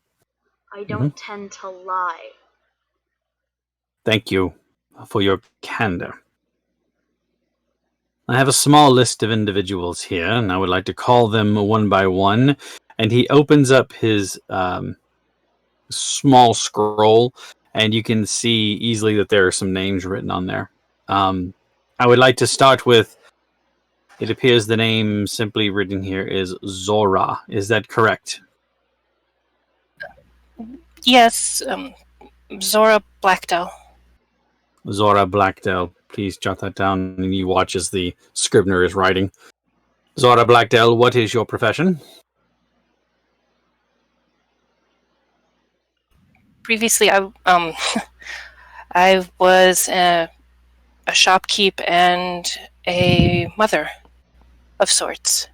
I don't tend to lie. Thank you for your candor. I have a small list of individuals here, and I would like to call them one by one. And he opens up his small scroll, and you can see easily that there are some names written on there. I would like to start with, it appears the name simply written here is Zora. Is that correct? Yes, Zora Blackdell. Zora Blackdell. Please jot that down, and you watch as the scrivener is writing. Zora Blackdell, what is your profession? Previously, I I was a shopkeep and a mother of sorts.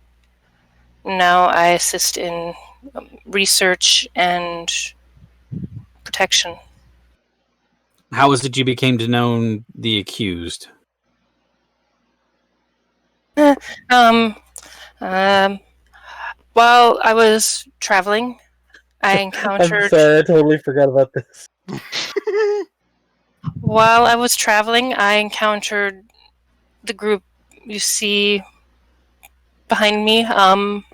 Now I assist in research and protection. How is it you became to know the accused? While I was traveling, I encountered... I'm sorry, I totally forgot about this. While I was traveling, I encountered the group you see behind me on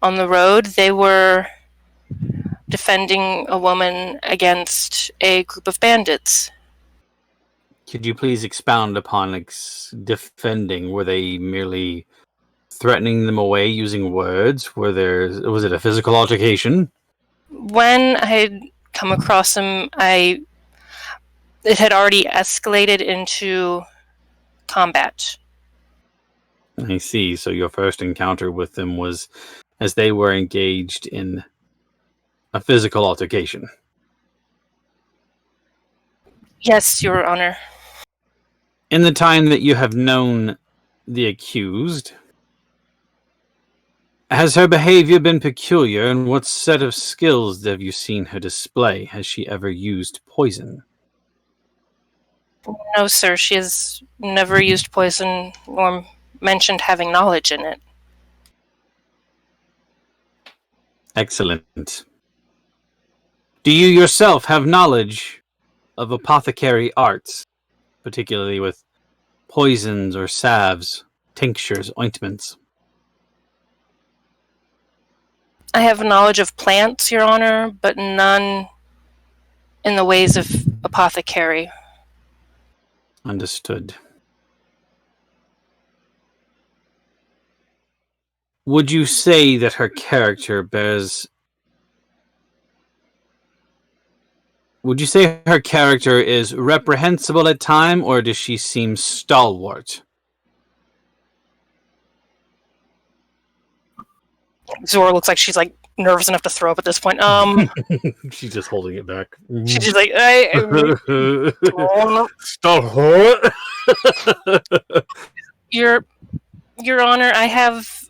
the road. They were defending a woman against a group of bandits. Could you please expound upon defending? Were they merely threatening them away using words? Was it a physical altercation? When I had come across them, it had already escalated into combat. I see. So your first encounter with them was as they were engaged in a physical altercation. Yes, Your Honor. In the time that you have known the accused, has her behavior been peculiar, and what set of skills have you seen her display? Has she ever used poison? No, sir. She has never used poison or mentioned having knowledge in it. Excellent. Do you yourself have knowledge of apothecary arts, particularly with poisons or salves, tinctures, ointments? I have knowledge of plants, Your Honor, but none in the ways of apothecary. Understood. Would you say that her character bears... Would you say her character is reprehensible at time, or does she seem stalwart? Zora looks like she's like nervous enough to throw up at this point. She's just holding it back. She's just like, Stalwart. Your Honor, I have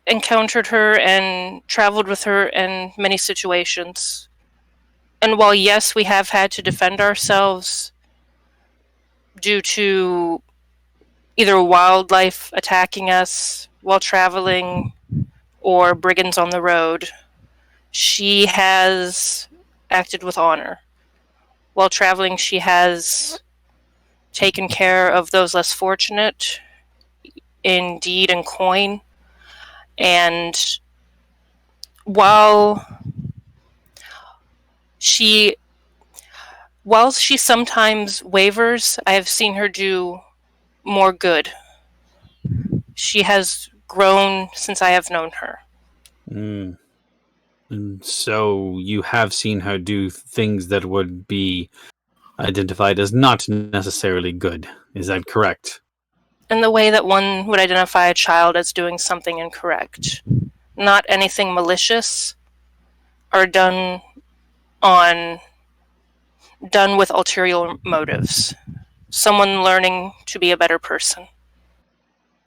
encountered her and traveled with her in many situations. And while, yes, we have had to defend ourselves due to either wildlife attacking us while traveling or brigands on the road, she has acted with honor. While traveling, she has taken care of those less fortunate in deed and coin. And while she sometimes wavers, I have seen her do more good. She has grown since I have known her. And so you have seen her do things that would be identified as not necessarily good. Is that correct? in the way that one would identify a child as doing something incorrect. Not anything malicious or done with ulterior motives. Someone learning to be a better person.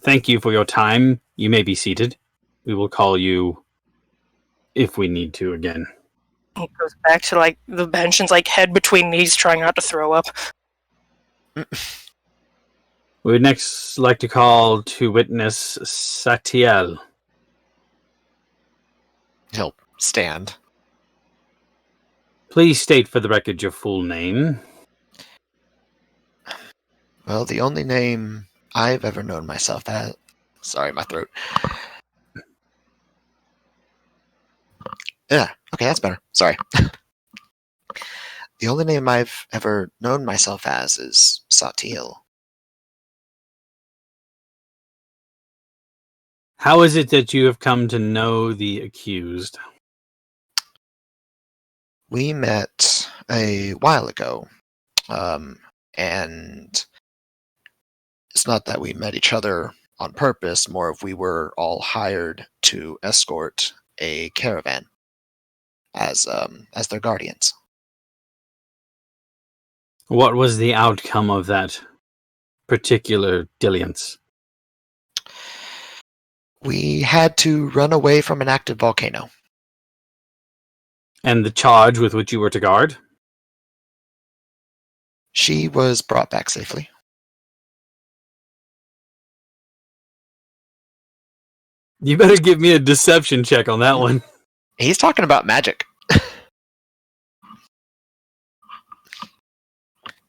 Thank you for your time. You may be seated. We will call you if we need to again. He goes back to like the bench and's like head between knees trying not to throw up. We would next like to call to witness Satiel. He'll stand. Please state for the record your full name. Well, the only name I've ever known myself as... Sorry, my throat. Yeah, okay, that's better. Sorry. The only name I've ever known myself as is Satiel. How is it that you have come to know the accused? We met a while ago, and it's not that we met each other on purpose, more of we were all hired to escort a caravan as their guardians. What was the outcome of that particular diligence? We had to run away from an active volcano. And the charge with which you were to guard? She was brought back safely. You better give me a deception check on that one. He's talking about magic.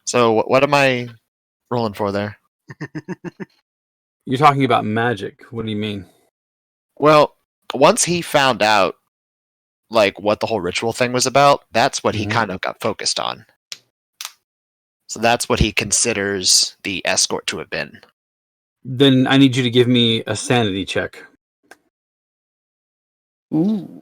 So what am I rolling for there? You're talking about magic. What do you mean? Well, once he found out like what the whole ritual thing was about, that's what he kind of got focused on. So that's what he considers the escort to have been. Then I need you to give me a sanity check. Ooh.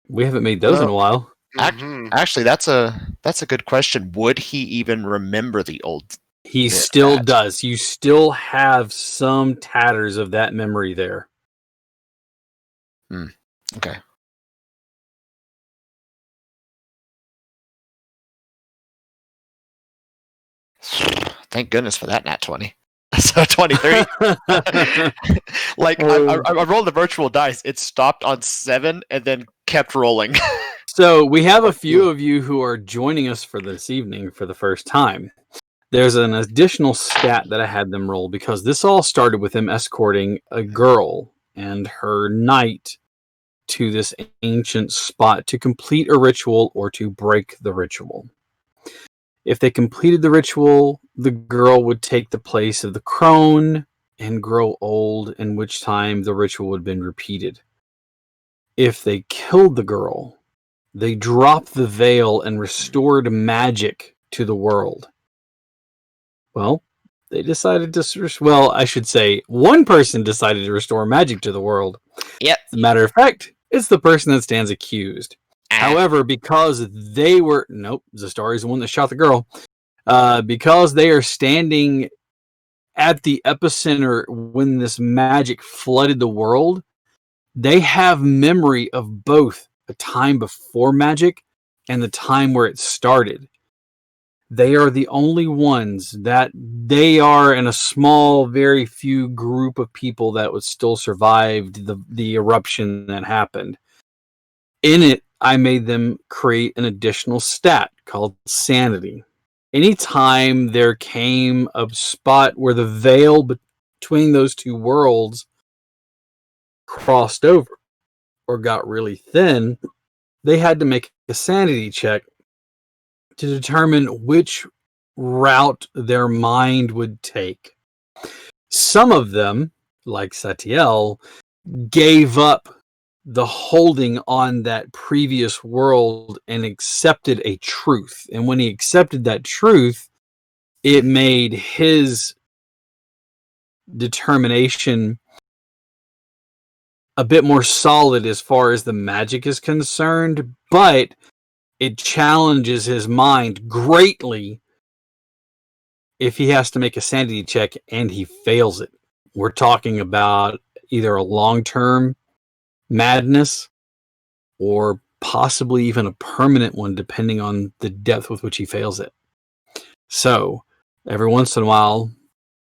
We haven't made those in a while. Actually, that's a good question. Would he even remember the old? He still does. You still have some tatters of that memory there. Okay. Thank goodness for that nat 20. So 23. Like I rolled the virtual dice. It stopped on 7 and then kept rolling. So we have a few of you who are joining us for this evening for the first time. There's an additional stat that I had them roll because this all started with them escorting a girl and her knight to this ancient spot to complete a ritual or to break the ritual. If they completed the ritual, the girl would take the place of the crone and grow old, in which time the ritual would have been repeated. If they killed the girl, they dropped the veil and restored magic to the world. Well, they decided to... Well, I should say, one person decided to restore magic to the world. Yep. As a matter of fact, it's the person that stands accused. However, because they were... Nope, Zastari is the one that shot the girl. Because they are standing at the epicenter when this magic flooded the world, they have memory of both the time before magic and the time where it started. They are the only ones that they are in a small, very few group of people that would still survived the eruption that happened. In it, I made them create an additional stat called sanity. Anytime there came a spot where the veil between those two worlds crossed over or got really thin, they had to make a sanity check to determine which route their mind would take. Some of them, like Satiel, gave up the holding on that previous world and accepted a truth. And when he accepted that truth, it made his determination a bit more solid as far as the magic is concerned, but it challenges his mind greatly if he has to make a sanity check and he fails it. we're talking about either a long-term madness or possibly even a permanent one, depending on the depth with which he fails it. So every once in a while,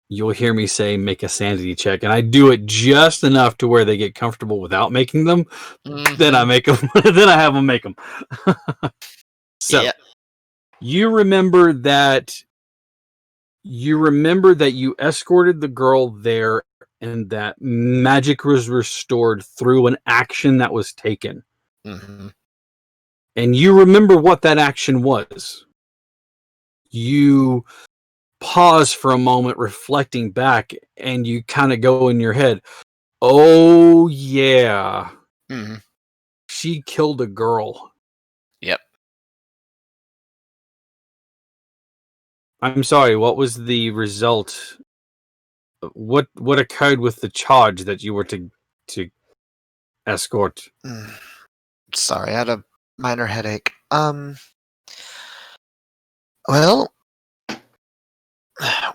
you'll hear me say, make a sanity check, and I do it just enough to where they get comfortable without making them. Then I make them. Then I have them make them. So Yeah. you remember that you escorted the girl there, and that magic was restored through an action that was taken. Mm-hmm. And you remember what that action was. You pause for a moment, reflecting back, and you kind of go in your head, oh yeah, Mm-hmm. she killed a girl. Yep. I'm sorry, what was the result? What occurred with the charge that you were to escort? Sorry, I had a minor headache. Well,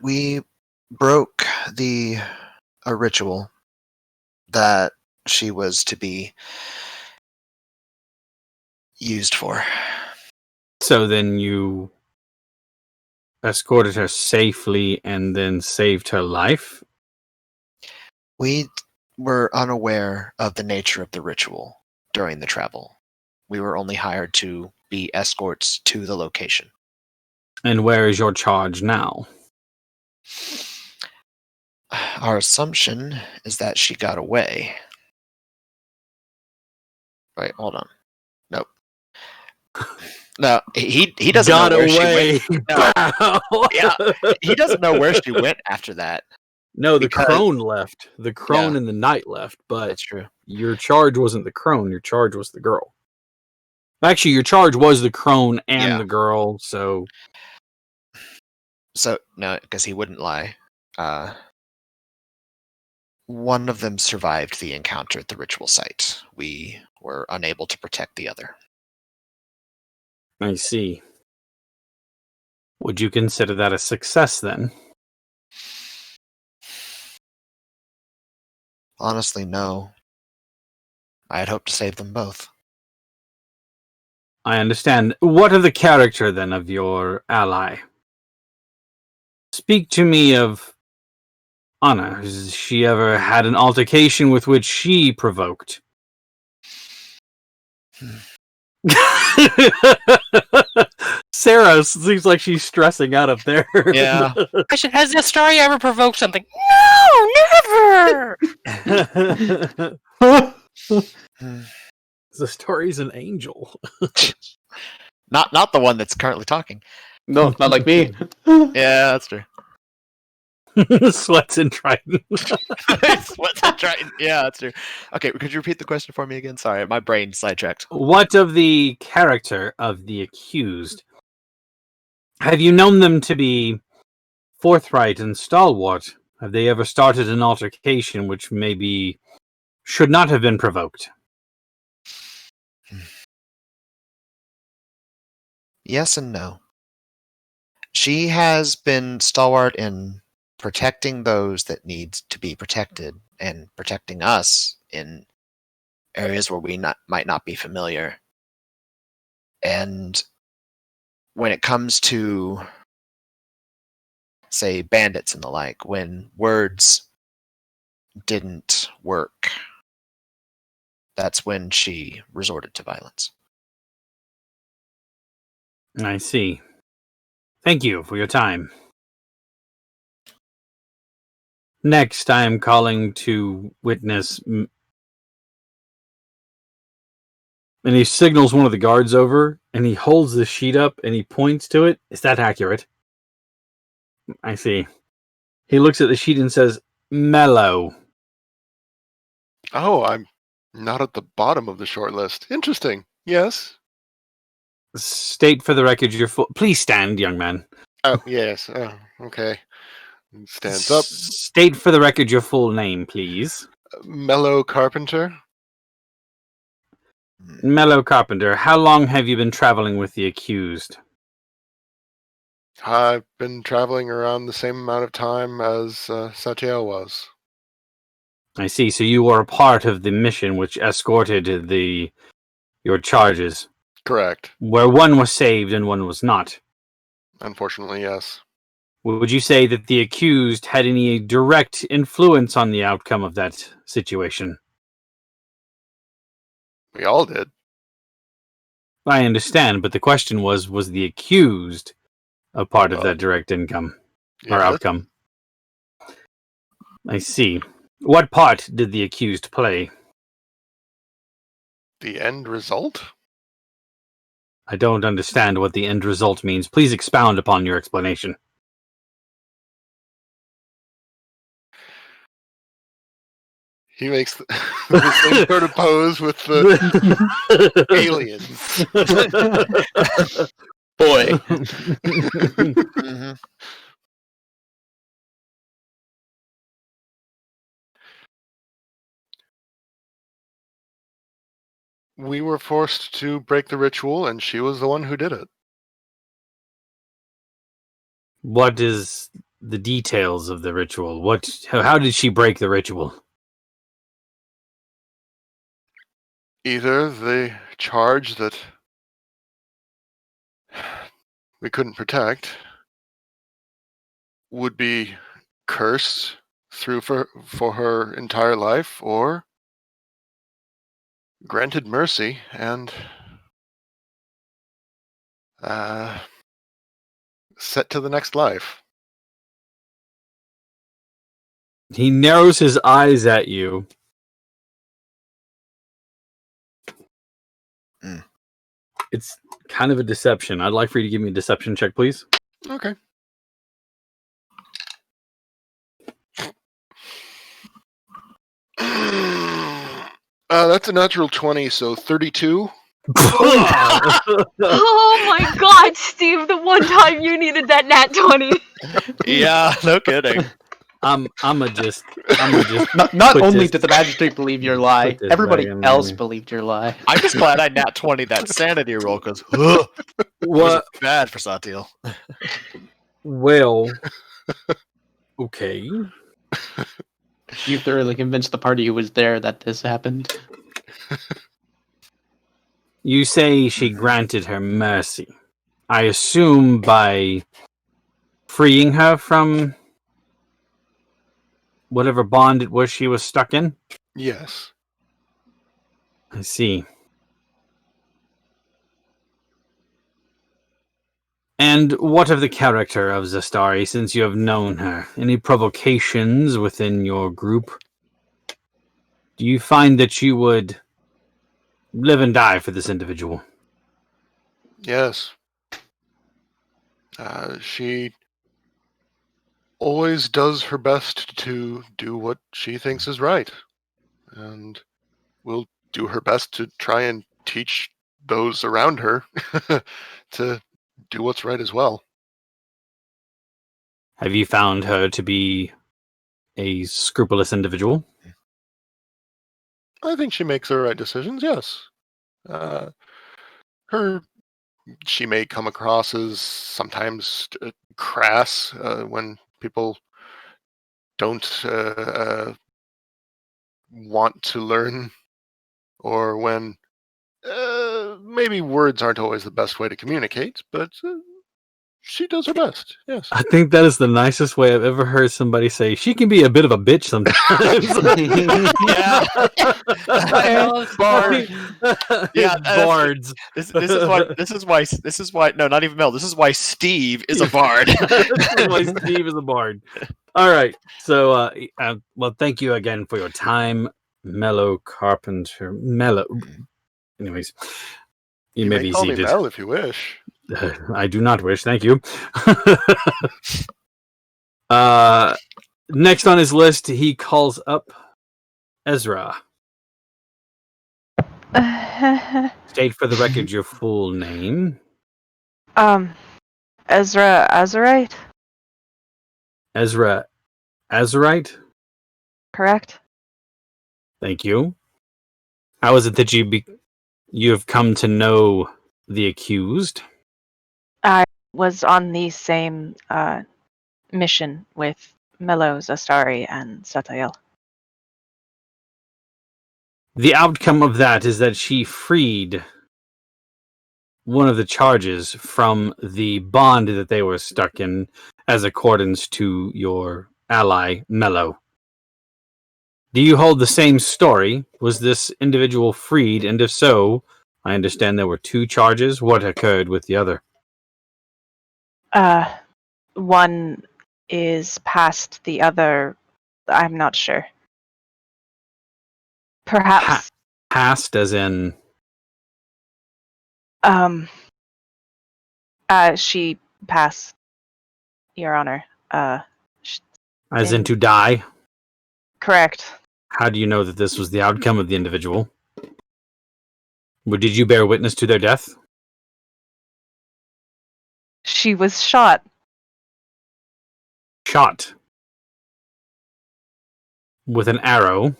we broke a ritual that she was to be used for. So then you escorted her safely and then saved her life? We were unaware of the nature of the ritual during the travel. We were only hired to be escorts to the location. And where is your charge now? Our assumption is that she got away. Wait, hold on. Nope. No, he doesn't Got know where away. she went. No. Yeah, he doesn't know where she went after that. No, the Because- crone left. The crone Yeah. and the knight left, but That's true. your charge wasn't the crone. Your charge was the girl. Actually, your charge was the crone and Yeah. the girl, so... So, no, because he wouldn't lie. One of them survived the encounter at the ritual site. We were unable to protect the other. I see. Would you consider that a success, then? Honestly, no. I had hoped to save them both. I understand. What of the character, then, of your ally? Speak to me of Anna. Has she ever had an altercation with which she provoked? Sarah seems like she's stressing out up there. Yeah. Question: has Astoria ever provoked something? No, never. The story's an angel. Not the one that's currently talking. No, not like me. Yeah, that's true. Sweats and Triton. What's that trying? Yeah, that's true. Okay, could you repeat the question for me again? Sorry, my brain sidetracked. What of the character of the accused? Have you known them to be forthright and stalwart? Have they ever started an altercation which maybe should not have been provoked? Yes and no. She has been stalwart in protecting those that need to be protected and protecting us in areas where we might not be familiar. And when it comes to, say, bandits and the like, when words didn't work, that's when she resorted to violence. I see. Thank you for your time. Next, I am calling to witness... And he signals one of the guards over, and he holds the sheet up, and he points to it. Is that accurate? I see. He looks at the sheet and says, Mellow. Oh, I'm not at the bottom of the short list. Interesting. Yes. State for the record your full... Please stand, young man. Oh, yes. Oh, okay. Stands up. State for the record your full name, please. Mellow Carpenter. Mellow Carpenter, how long have you been traveling with the accused? I've been traveling around the same amount of time as Satiel was. I see. So you were a part of the mission which escorted your charges, Correct. where one was saved and one was not. Unfortunately, yes. Would you say that the accused had any direct influence on the outcome of that situation? We all did. I understand, but the question was the accused a part of that direct income or Yes. outcome? I see. What part did the accused play? The end result? I don't understand what the end result means. Please expound upon your explanation. He makes the same sort of pose with the aliens. Boy. Mhm. We were forced to break the ritual, and she was the one who did it. What is the details of the ritual? How did she break the ritual? Either the charge that we couldn't protect would be cursed through for her entire life, or granted mercy and set to the next life. He narrows his eyes at you. Mm. It's kind of a deception. I'd like for you to give me a deception check, please. Okay. That's a natural 20, so 32. Oh my god, Steve, the one time you needed that nat 20. Yeah, no kidding. I'm just Not put only this- did the magistrate believe your lie, put this everybody back in else there. believed your lie. I'm just glad I nat 20 that sanity roll because what? bad for Satiel. Well, okay. You thoroughly convinced the party who was there that this happened. You say she granted her mercy. I assume by freeing her from whatever bond it was she was stuck in? Yes. I see. And what of the character of Zastari, since you have known her? Any provocations within your group? Do you find that you would live and die for this individual? Yes. She always does her best to do what she thinks is right, and will do her best to try and teach those around her to do what's right as well. Have you found her to be a scrupulous individual? I think she makes the right decisions, yes. She may come across as sometimes crass when people don't want to learn, or when maybe words aren't always the best way to communicate, but she does her best, yes. I think that is the nicest way I've ever heard somebody say. She can be a bit of a bitch sometimes. Yeah. Bard. Yeah, bards. This is why no, not even Mel. This is why Steve is a bard. This is why Steve is a bard. All right. So, well, thank you again for your time, Mellow Carpenter. Mellow. Anyways, you may may be call me seated. Mel if you wish. I do not wish. Thank you. Next on his list, he calls up Ezra. State for the record your full name. Ezra Azurite, Ezra Azurite. correct? Thank you. How is it that you have come to know the accused? Was on the same mission with Melo, Zastari, and Satael. The outcome of that is that she freed one of the charges from the bond that they were stuck in, as accordance to your ally, Mello. Do you hold the same story? Was this individual freed? And if so, I understand there were 2 charges. What occurred with the other? One is past, the other, I'm not sure. Perhaps. Past, as in. She passed, Your Honor. As in to die? Correct. How do you know that this was the outcome of the individual? Did you bear witness to their death? She was shot. Shot. With an arrow.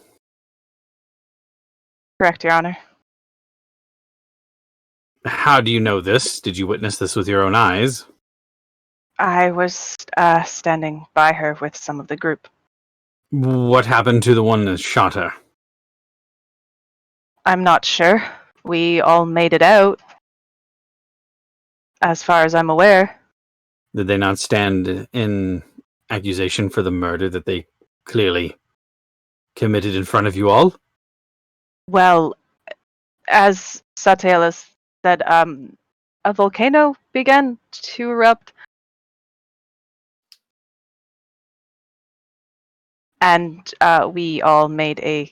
Correct, Your Honor. How do you know this? Did you witness this with your own eyes? I was standing by her with some of the group. What happened to the one that shot her? I'm not sure. We all made it out, as far as I'm aware. Did they not stand in accusation for the murder that they clearly committed in front of you all? Well, as Sataelis said, a volcano began to erupt. And we all made a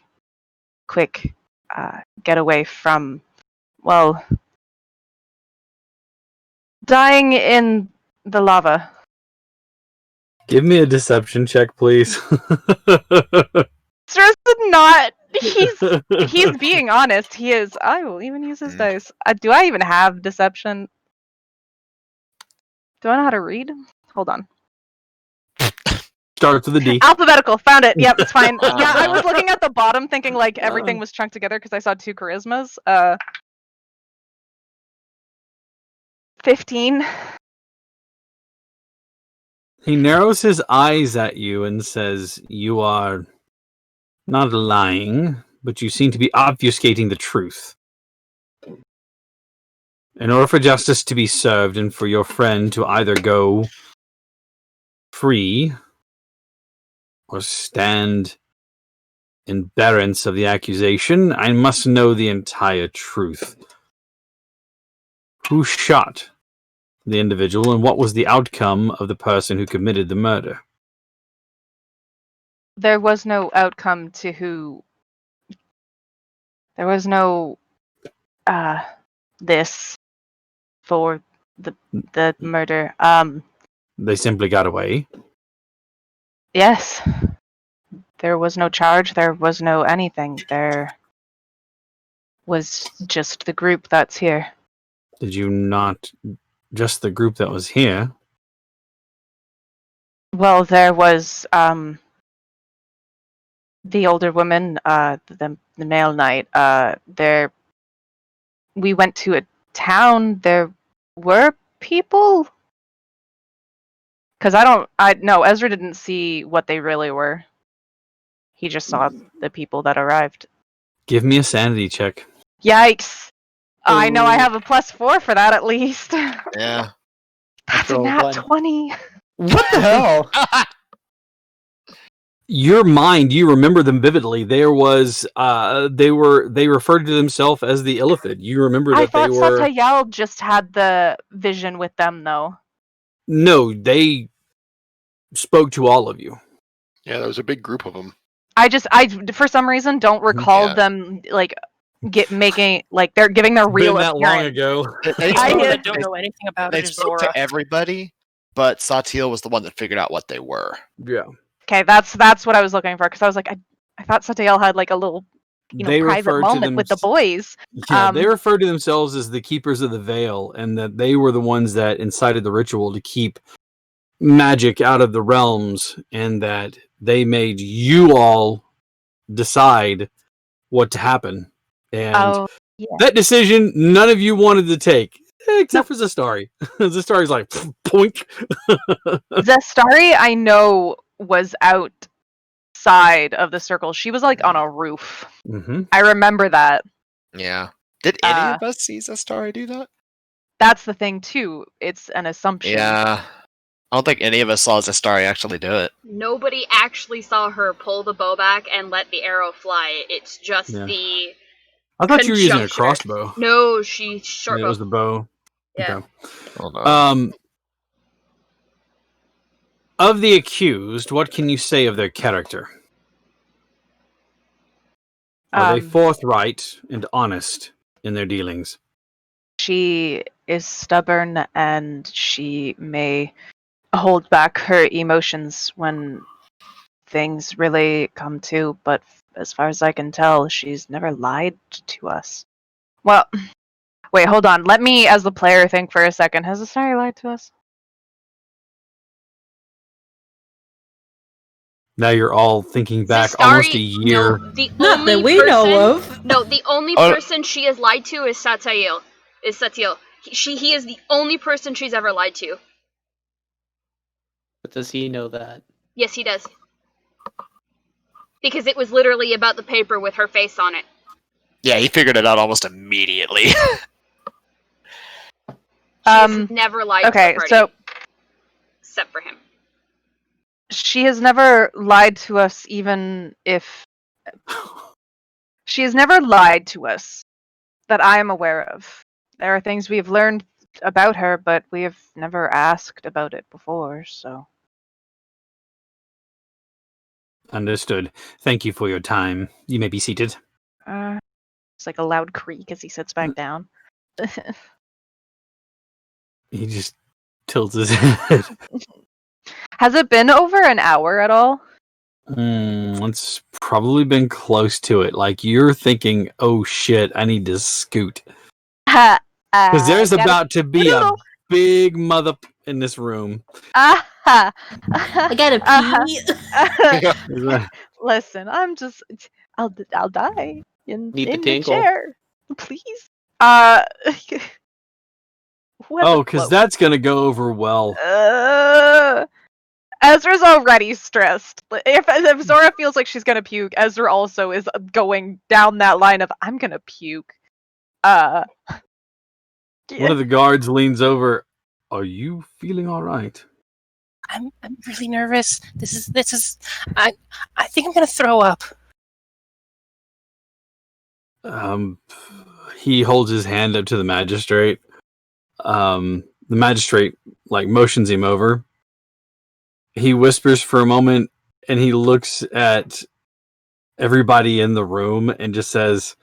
quick getaway from, well, dying in the lava. Give me a deception check, please. Stress is not. He's being honest. He is. I will even use his dice. Do I even have deception? Do I know how to read? Hold on. Starts with a D. Alphabetical. Found it. Yep, it's fine. Yeah, I was looking at the bottom thinking like everything was chunked together because I saw 2 charismas. 15. He narrows his eyes at you and says, "You are not lying, but you seem to be obfuscating the truth. In order for justice to be served and for your friend to either go free or stand in bearance of the accusation, I must know the entire truth. Who shot the individual, and what was the outcome of the person who committed the murder?" There was no outcome to who. There was no this for the murder. They simply got away. Yes. There was no charge, there was no anything. There was just the group that's here. Did you not just the group that was here? Well, there was the older woman, the male knight. There, we went to a town. There were people. Because no, Ezra didn't see what they really were. He just saw the people that arrived. Give me a sanity check. Yikes! I know I have a +4 for that at least. Yeah. That's a Natural nat one. 20. What the hell? Your mind, you remember them vividly. There was, they referred to themselves as the Illithid. You remember that I thought they were. Satayal just had the vision with them, though. No, they spoke to all of you. Yeah, there was a big group of them. I for some reason don't recall Yeah. them like making like they're giving their real Been that long appearance. ago. They I spoke, hear- I don't know anything about they it. Is spoke Zora. to everybody, but Satil was the one that figured out what they were. Yeah. Okay, that's what I was looking for because I was like I thought Satayal had like a little They private referred to moment them. with the boys. Yeah, they referred to themselves as the Keepers of the Veil, and that they were the ones that incited the ritual to keep magic out of the realms, and that they made you all decide what to happen. And Oh, yeah. that decision, none of you wanted to take, except for Zastari. Zastari's like, poink. Zastari, I know, was out side of the circle. She was like on a roof. Mm-hmm. I remember that. Yeah. Did any of us see Zestari do that? That's the thing too. It's an assumption. Yeah. I don't think any of us saw Zestari actually do it. Nobody actually saw her pull the bow back and let the arrow fly. It's just Yeah. the. I thought you were using a Conjuncture. crossbow. No, she short It bow. was the bow. Yeah. Okay. Hold on. Of the accused, what can you say of their character? Are they forthright and honest in their dealings? She is stubborn and she may hold back her emotions when things really come to, but as far as I can tell, she's never lied to us. Well, wait, hold on. Let me, as the player, think for a second. Has Zestari lied to us? Now you're all thinking back almost a year. No, the Not only that we person, know of. No, the only person she has lied to is Satiel. He is the only person she's ever lied to. But does he know that? Yes, he does. Because it was literally about the paper with her face on it. Yeah, he figured it out almost immediately. She's never lied to the party. So except for him. she has never lied to us, even if she has never lied to us that I am aware of. There are things we have learned about her, but we have never asked about it before, so. Understood. Thank you for your time. You may be seated. It's like a loud creak as he sits back down. He just tilts his head. Has it been over an hour at all? It's probably been close to it. Like, you're thinking, oh shit, I need to scoot. Because there's about to be a big mother in this room. I gotta pee. Listen, I'll die in Need the the tinkle. chair, please. Because that's gonna go over well. Ezra's already stressed. If Zora feels like she's gonna puke, Ezra also is going down that line of I'm gonna puke. One of the guards leans over. Are you feeling all right? I'm really nervous. This is I think I'm gonna throw up. He holds his hand up to the magistrate. The magistrate motions him over. He whispers for a moment and he looks at everybody in the room and just says,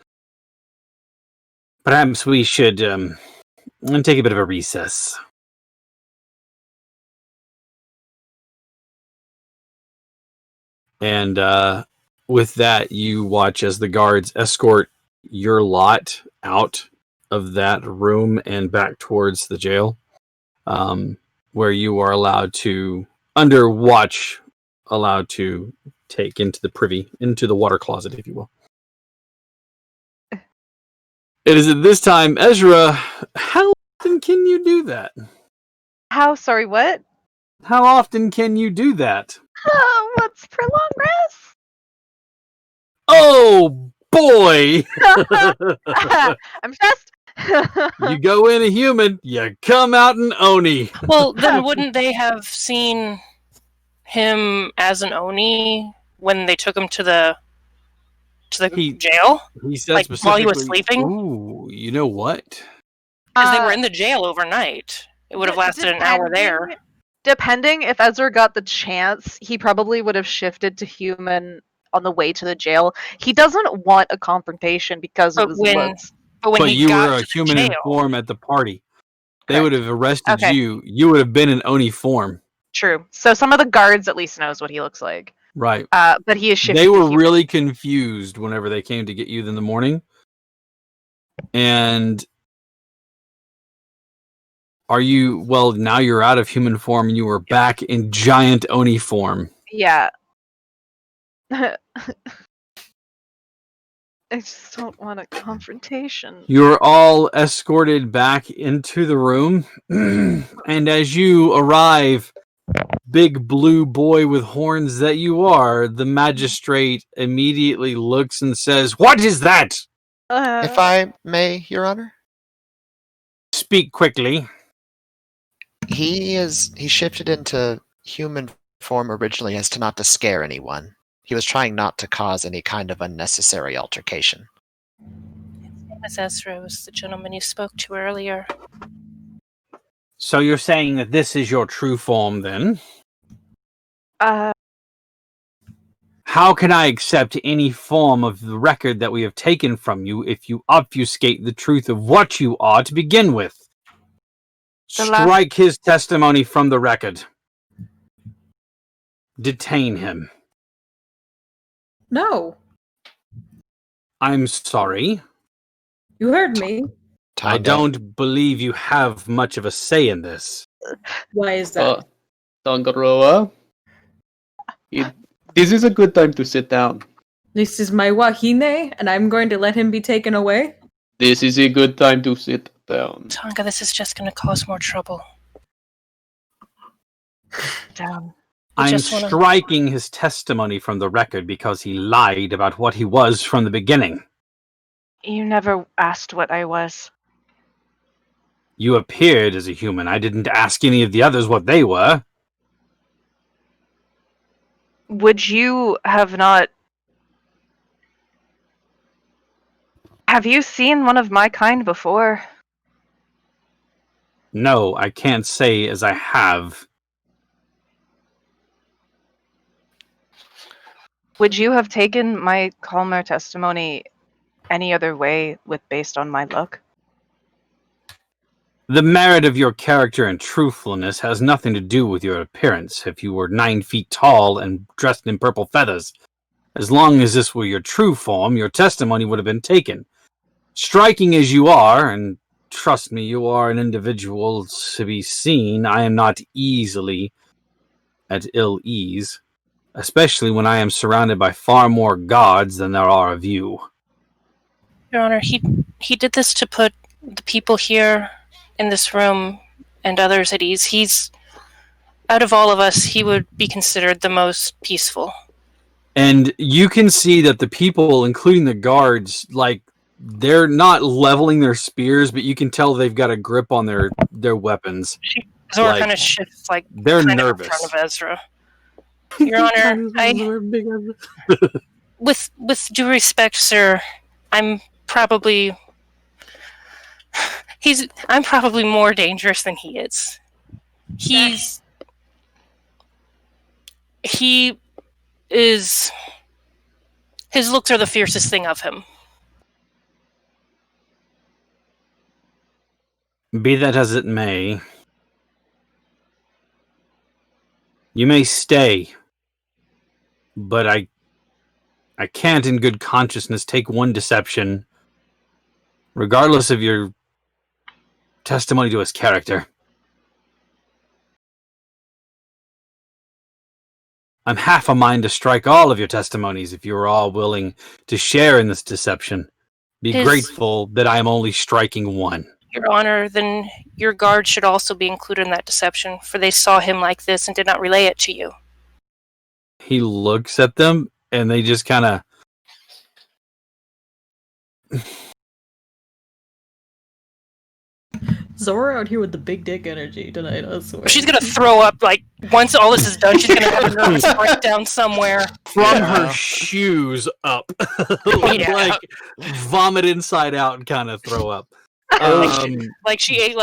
perhaps we should take a bit of a recess. And with that, you watch as the guards escort your lot out of that room and back towards the jail, where you are allowed to, under watch, allowed to take into the privy, into the water closet, if you will. It is at this time, Ezra, how often can you do that? Sorry, what? How often can you do that? What's for long rest? Oh, boy! I'm stressed. You go in a human, you come out an Oni. Well, then wouldn't they have seen him as an Oni when they took him to the jail? He said while he was sleeping? Ooh, you know what? Because they were in the jail overnight. It would have lasted an hour there. Depending if Ezra got the chance, he probably would have shifted to human on the way to the jail. He doesn't want a confrontation because of his looks. But you were a human in form at the party. They Correct. would have arrested Okay. you. You would have been in Oni form. True. So some of the guards at least knows what he looks like. Right. But he is shifted. They to were human. really confused whenever they came to get you in the morning. And now you're out of human form and you are back in giant Oni form. Yeah. I just don't want a confrontation. You're all escorted back into the room. And as you arrive, big blue boy with horns that you are, the magistrate immediately looks and says, "What is that? If I may, Your Honor? Speak quickly." He shifted into human form originally as to not to scare anyone. He was trying not to cause any kind of unnecessary altercation. Miss Ezra was the gentleman you spoke to earlier. So you're saying that this is your true form, then? How can I accept any form of the record that we have taken from you if you obfuscate the truth of what you are to begin with? Strike his testimony from the record. Detain him. No. I'm sorry. You heard me. I don't believe you have much of a say in this. Why is that? Tangaroa, this is a good time to sit down. This is my wahine, and I'm going to let him be taken away? This is a good time to sit down. Tonga, this is just going to cause more trouble. Down. I'm striking his testimony from the record because he lied about what he was from the beginning. You never asked what I was. You appeared as a human. I didn't ask any of the others what they were. Would you have not... Have you seen one of my kind before? No, I can't say as I have. Would you have taken my calmer testimony any other way based on my look? The merit of your character and truthfulness has nothing to do with your appearance. If you were 9 feet tall and dressed in purple feathers, as long as this were your true form, your testimony would have been taken. Striking as you are, and trust me, you are an individual to be seen, I am not easily at ill ease, especially when I am surrounded by far more gods than there are of you. Your Honor, he did this to put the people here in this room and others at ease. Out of all of us, he would be considered the most peaceful. And you can see that the people, including the guards, they're not leveling their spears, but you can tell they've got a grip on their weapons. Zora kind of shifts, they're kind nervous. of in front of Ezra. Your Honor, with due respect, sir, I'm probably more dangerous than he is. His looks are the fiercest thing of him. Be that as it may, you may stay, but I can't in good consciousness take one deception, regardless of your testimony to his character. I'm half a mind to strike all of your testimonies if you are all willing to share in this deception. Be grateful that I am only striking one. Your Honor, then your guard should also be included in that deception, for they saw him like this and did not relay it to you. He looks at them, and they just kind of... Zora out here with the big dick energy tonight, I swear. She's gonna throw up, once all this is done, she's gonna have a nervous breakdown somewhere. From her shoes up. Vomit inside out and kind of throw up. She ate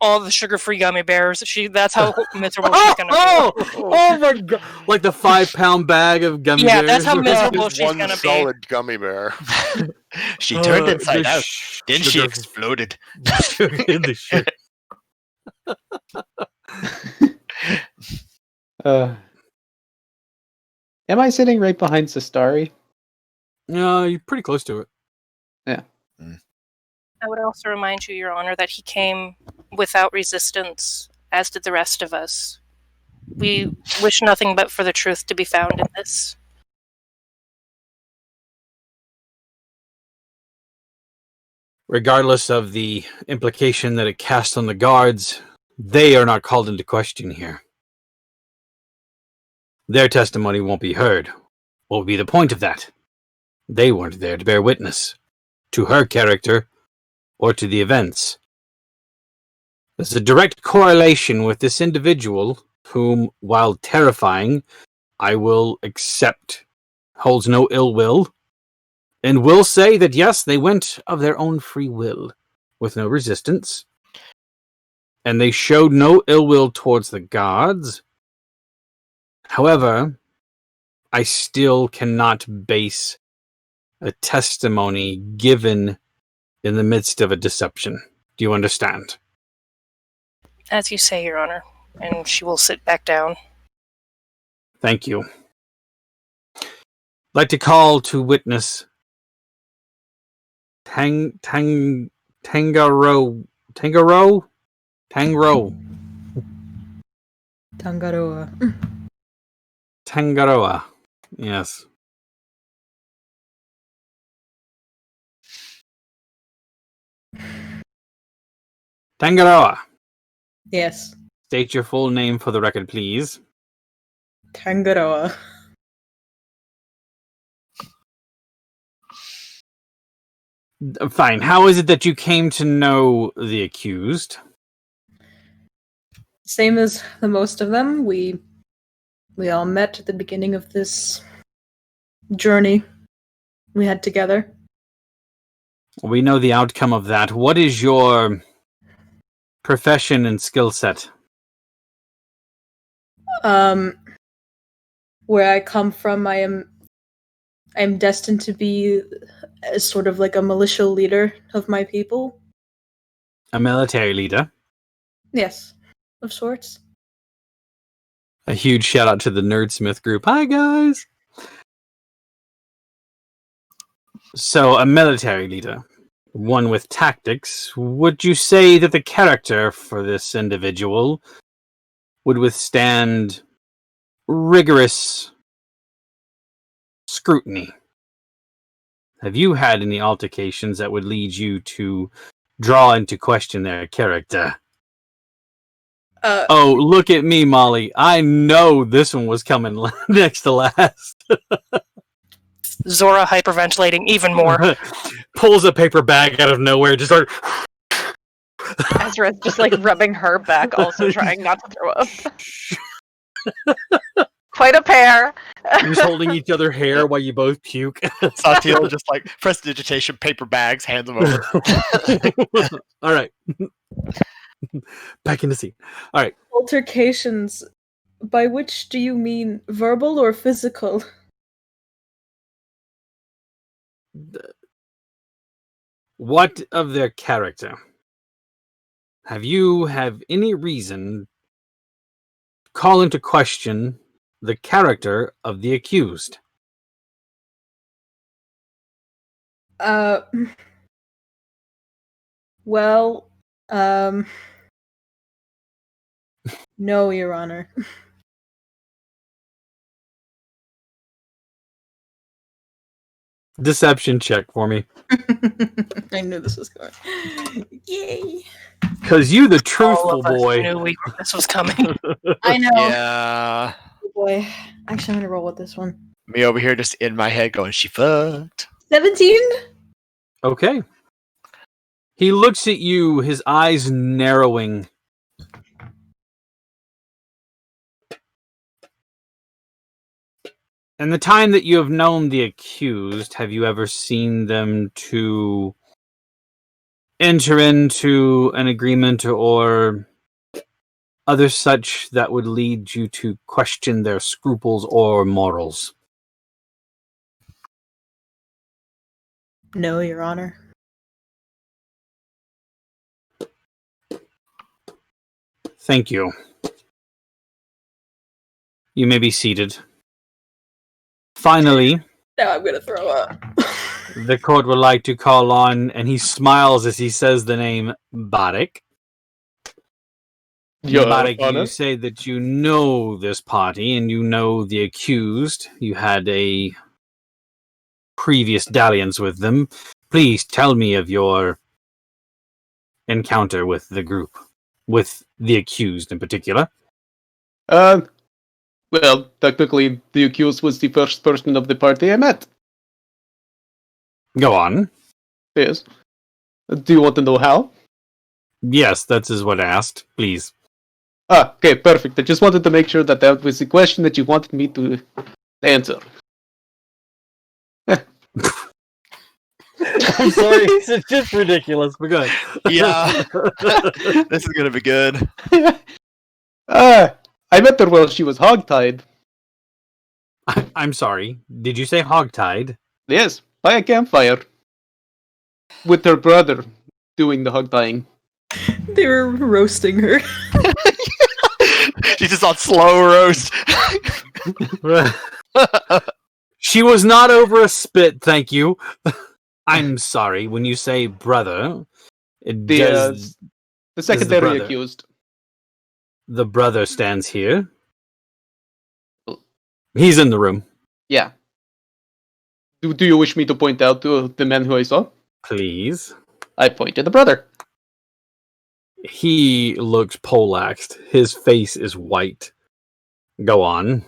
all the sugar-free gummy bears. That's how miserable she's gonna be. Oh my god! Like the 5-pound bag of gummy bears. Yeah, that's how miserable she's one gonna be. solid gummy bear. She turned inside out. Then she exploded. In the shit. Am I sitting right behind Sistari? No, you're pretty close to it. Yeah. I would also remind you, Your Honor, that he came without resistance, as did the rest of us. We wish nothing but for the truth to be found in this. Regardless of the implication that it cast on the guards, they are not called into question here. their testimony won't be heard. What would be the point of that? They weren't there to bear witness to her character or to the events. There's a direct correlation with this individual whom, while terrifying, I will accept holds no ill will, and will say that yes, they went of their own free will, with no resistance, and they showed no ill will towards the gods. However, I still cannot base a testimony given in the midst of a deception. Do you understand? As you say, Your Honor. And she will sit back down. Thank you. I'd like to call to witness Tangro. Tangaroa. Yes. Tangaroa. Yes. State your full name for the record, please. Tangaroa. Fine. How is it that you came to know the accused? Same as the most of them. We all met at the beginning of this journey we had together. We know the outcome of that. What is your profession and skill set? Where I come from, I'm destined to be sort of like a militia leader of my people. A military leader. Yes, of sorts. A huge shout out to the Nerdsmith group. Hi, guys! So, a military leader. One with tactics. Would you say that the character for this individual would withstand rigorous scrutiny? Have you had any altercations that would lead you to draw into question their character? Oh, look at me, Molly. I know this one was coming next to last. Zora hyperventilating even more. Pulls a paper bag out of nowhere, just sort of... Ezra's just like rubbing her back, also trying not to throw up. Quite a pair. You're just holding each other hair while you both puke. Satiel just like prestidigitation, paper bags, hands them over. All right. Back in the scene. All right. Altercations. By which do you mean verbal or physical? What of their character? Have you any reason to call into question the character of the accused? Well, no, Your Honor. Deception check for me. I knew this was going. Yay! Because you, the All truthful of us boy. knew this was coming. I know. Yeah. Oh boy. Actually, I'm gonna roll with this one. Me over here just in my head going, she fucked. 17? Okay. He looks at you, his eyes narrowing. In the time that you have known the accused, have you ever seen them to enter into an agreement or other such that would lead you to question their scruples or morals? No, Your Honor. Thank you. You may be seated. Finally, Now I'm gonna throw up. the court would like to call on, and he smiles as he says the name Barik. Your Barik, Honor. you say that you know this party and you know the accused. You had a previous dalliance with them. Please tell me of your encounter with the group, with the accused in particular. Well, technically, the accused was the first person of the party I met. Go on. Yes. Do you want to know how? Yes, that is what I asked. Please. Ah, okay, perfect. I just wanted to make sure that that was the question that you wanted me to answer. I'm sorry, it's just ridiculous, but good. Yeah. This is gonna be good. I met her while she was hogtied. I'm sorry. Did you say hogtied? Yes, by a campfire. With her brother doing the hogtying. They were roasting her. She's just on slow roast. She was not over a spit, thank you. I'm sorry. When you say brother, it does The secondary brother. accused. The brother stands here. He's in the room. Yeah. Do you wish me to point out to the men who I saw? Please. I point to the brother. He looks poleaxed. His face is white. Go on.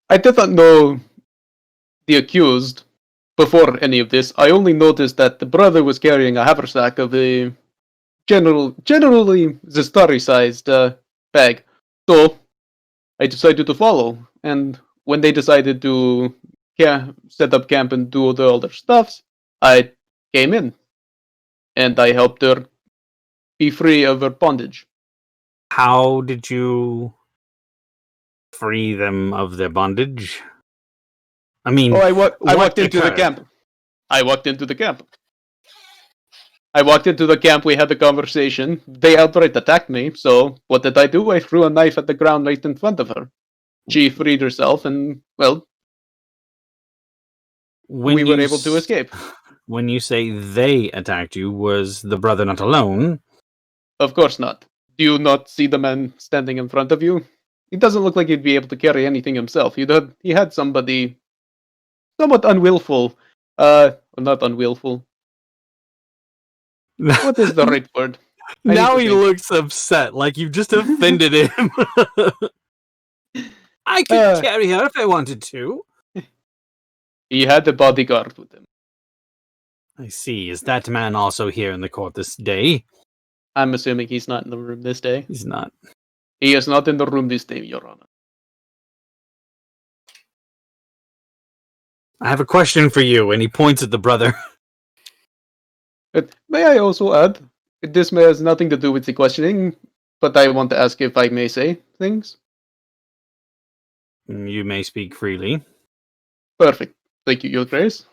I did not know the accused before any of this. I only noticed that the brother was carrying a haversack of a generally Zestari-sized bag. So I decided to follow. And when they decided to set up camp and do all the other stuffs, I came in. And I helped her be free of her bondage. How did you free them of their bondage? I mean, I walked into the occurred? camp. I walked into the camp. We had a conversation. They outright attacked me, so what did I do? I threw a knife at the ground right in front of her. She freed herself, and, well, we were able to escape. When you say they attacked you, was the brother not alone? Of course not. Do you not see the man standing in front of you? He doesn't look like he'd be able to carry anything himself. He had somebody somewhat unwillful. Not unwillful. What is the right word? Now he looks upset, like you've just offended him. I could carry her if I wanted to. He had a bodyguard with him. I see. Is that man also here in the court this day? I'm assuming he's not in the room this day. He's not. He is not in the room this day, Your Honor. I have a question for you, and he points at the brother. But may I also add, this has nothing to do with the questioning, but I want to ask if I may say things. You may speak freely. Perfect. Thank you, Your Grace.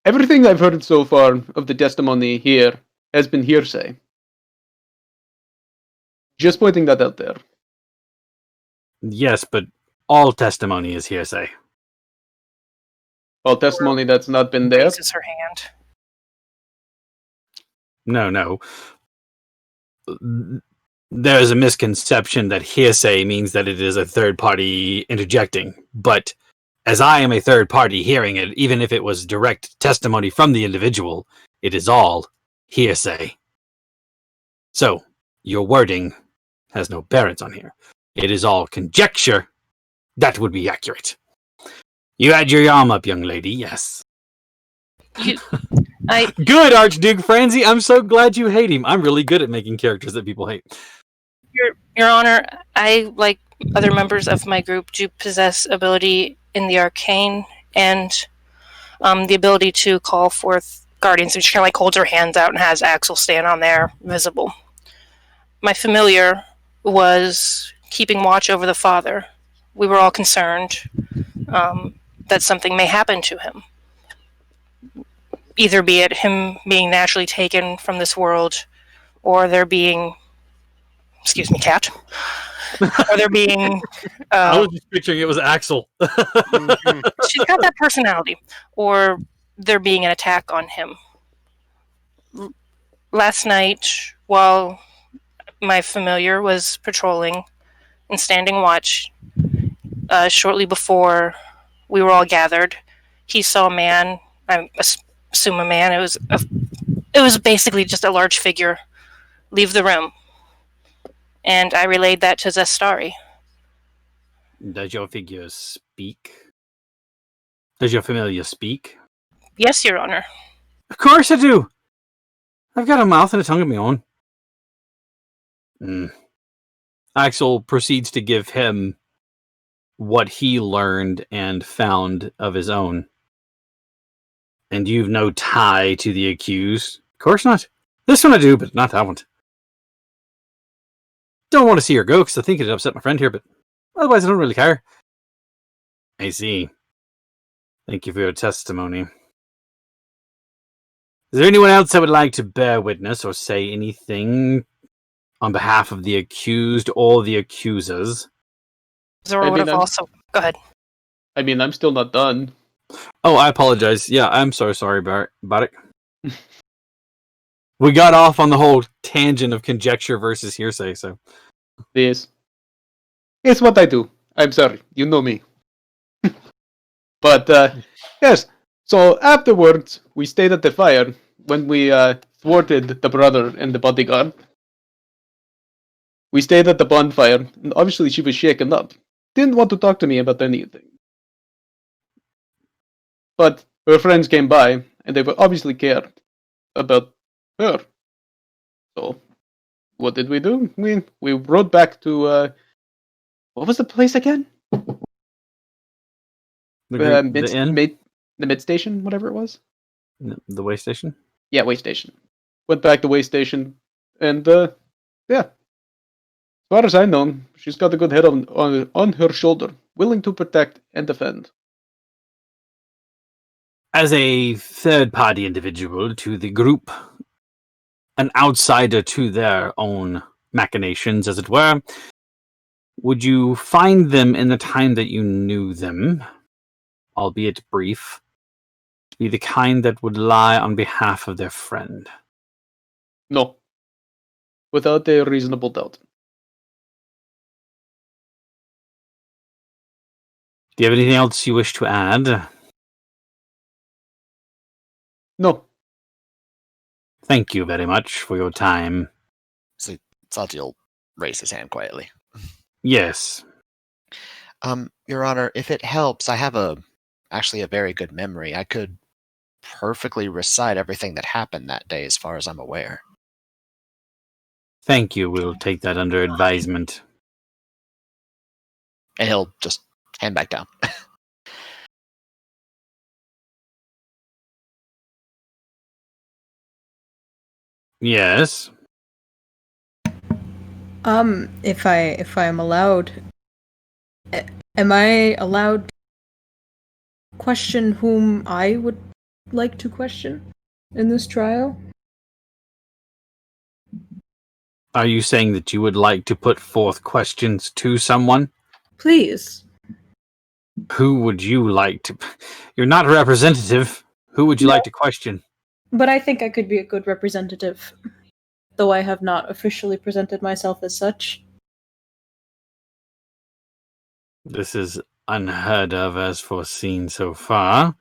Everything I've heard so far of the testimony here has been hearsay. Just pointing that out there. Yes, but all testimony is hearsay. All testimony that's not been there. Raises her hand. No. There is a misconception that hearsay means that it is a third party interjecting. But as I am a third party hearing it, even if it was direct testimony from the individual, it is all hearsay. So, your wording has no bearance on here. It is all conjecture. That would be accurate. You had your arm up, young lady, yes. Good, Archduke Franzi. I'm so glad you hate him. I'm really good at making characters that people hate. Your Honor, I, like other members of my group, do possess ability in the arcane and the ability to call forth guardians. She kind of like holds her hands out and has Axel stand on there, visible. My familiar was keeping watch over the father. We were all concerned that something may happen to him. Either be it him being naturally taken from this world, or there being, excuse me, cat, or there being... I was just picturing it was Axel. She's got that personality. Or there being an attack on him. Last night, while my familiar was patrolling and standing watch, shortly before we were all gathered, he saw a man, I assume a man, it was basically just a large figure, leave the room. And I relayed that to Zestari. Does your figure speak? Does your familiar speak? Yes, Your Honor. Of course I do! I've got a mouth and a tongue of my own. Axel proceeds to give him what he learned and found of his own. And you've no tie to the accused? Of course not. This one I do, but not that one. Don't want to see her go, because I think it'd upset my friend here, but otherwise I don't really care. I see. Thank you for your testimony. Is there anyone else that would like to bear witness or say anything on behalf of the accused or the accusers? Zora would have also... Go ahead. I mean, I'm still not done. Oh, I apologize. Yeah, I'm so sorry about it. We got off on the whole tangent of conjecture versus hearsay, so... This. It's what I do. I'm sorry. You know me. But, yes. So, afterwards, we stayed at the fire when we thwarted the brother and the bodyguard. We stayed at the bonfire, and obviously she was shaken up. Didn't want to talk to me about anything. But her friends came by, and they obviously cared about her. So, what did we do? We rode back to, what was the place again? The inn? The mid station, whatever it was. The way station? Yeah, way station. Went back to way station, and yeah. As far as I know, she's got a good head on her shoulder, willing to protect and defend. As a third-party individual to the group, an outsider to their own machinations, as it were, would you find them in the time that you knew them, albeit brief, to be the kind that would lie on behalf of their friend? No. Without a reasonable doubt. Do you have anything else you wish to add? No. Thank you very much for your time. So Satiel raise his hand quietly. Yes. Your Honor, if it helps, I have actually a very good memory. I could perfectly recite everything that happened that day as far as I'm aware. Thank you. We'll take that under advisement. And he'll just hand back down. Yes. If I am allowed, am I allowed to question whom I would like to question in this trial? Are you saying that you would like to put forth questions to someone? Please. Who would you like to... You're not a representative. Who would you like to question? But I think I could be a good representative, though I have not officially presented myself as such. This is unheard of as foreseen so far.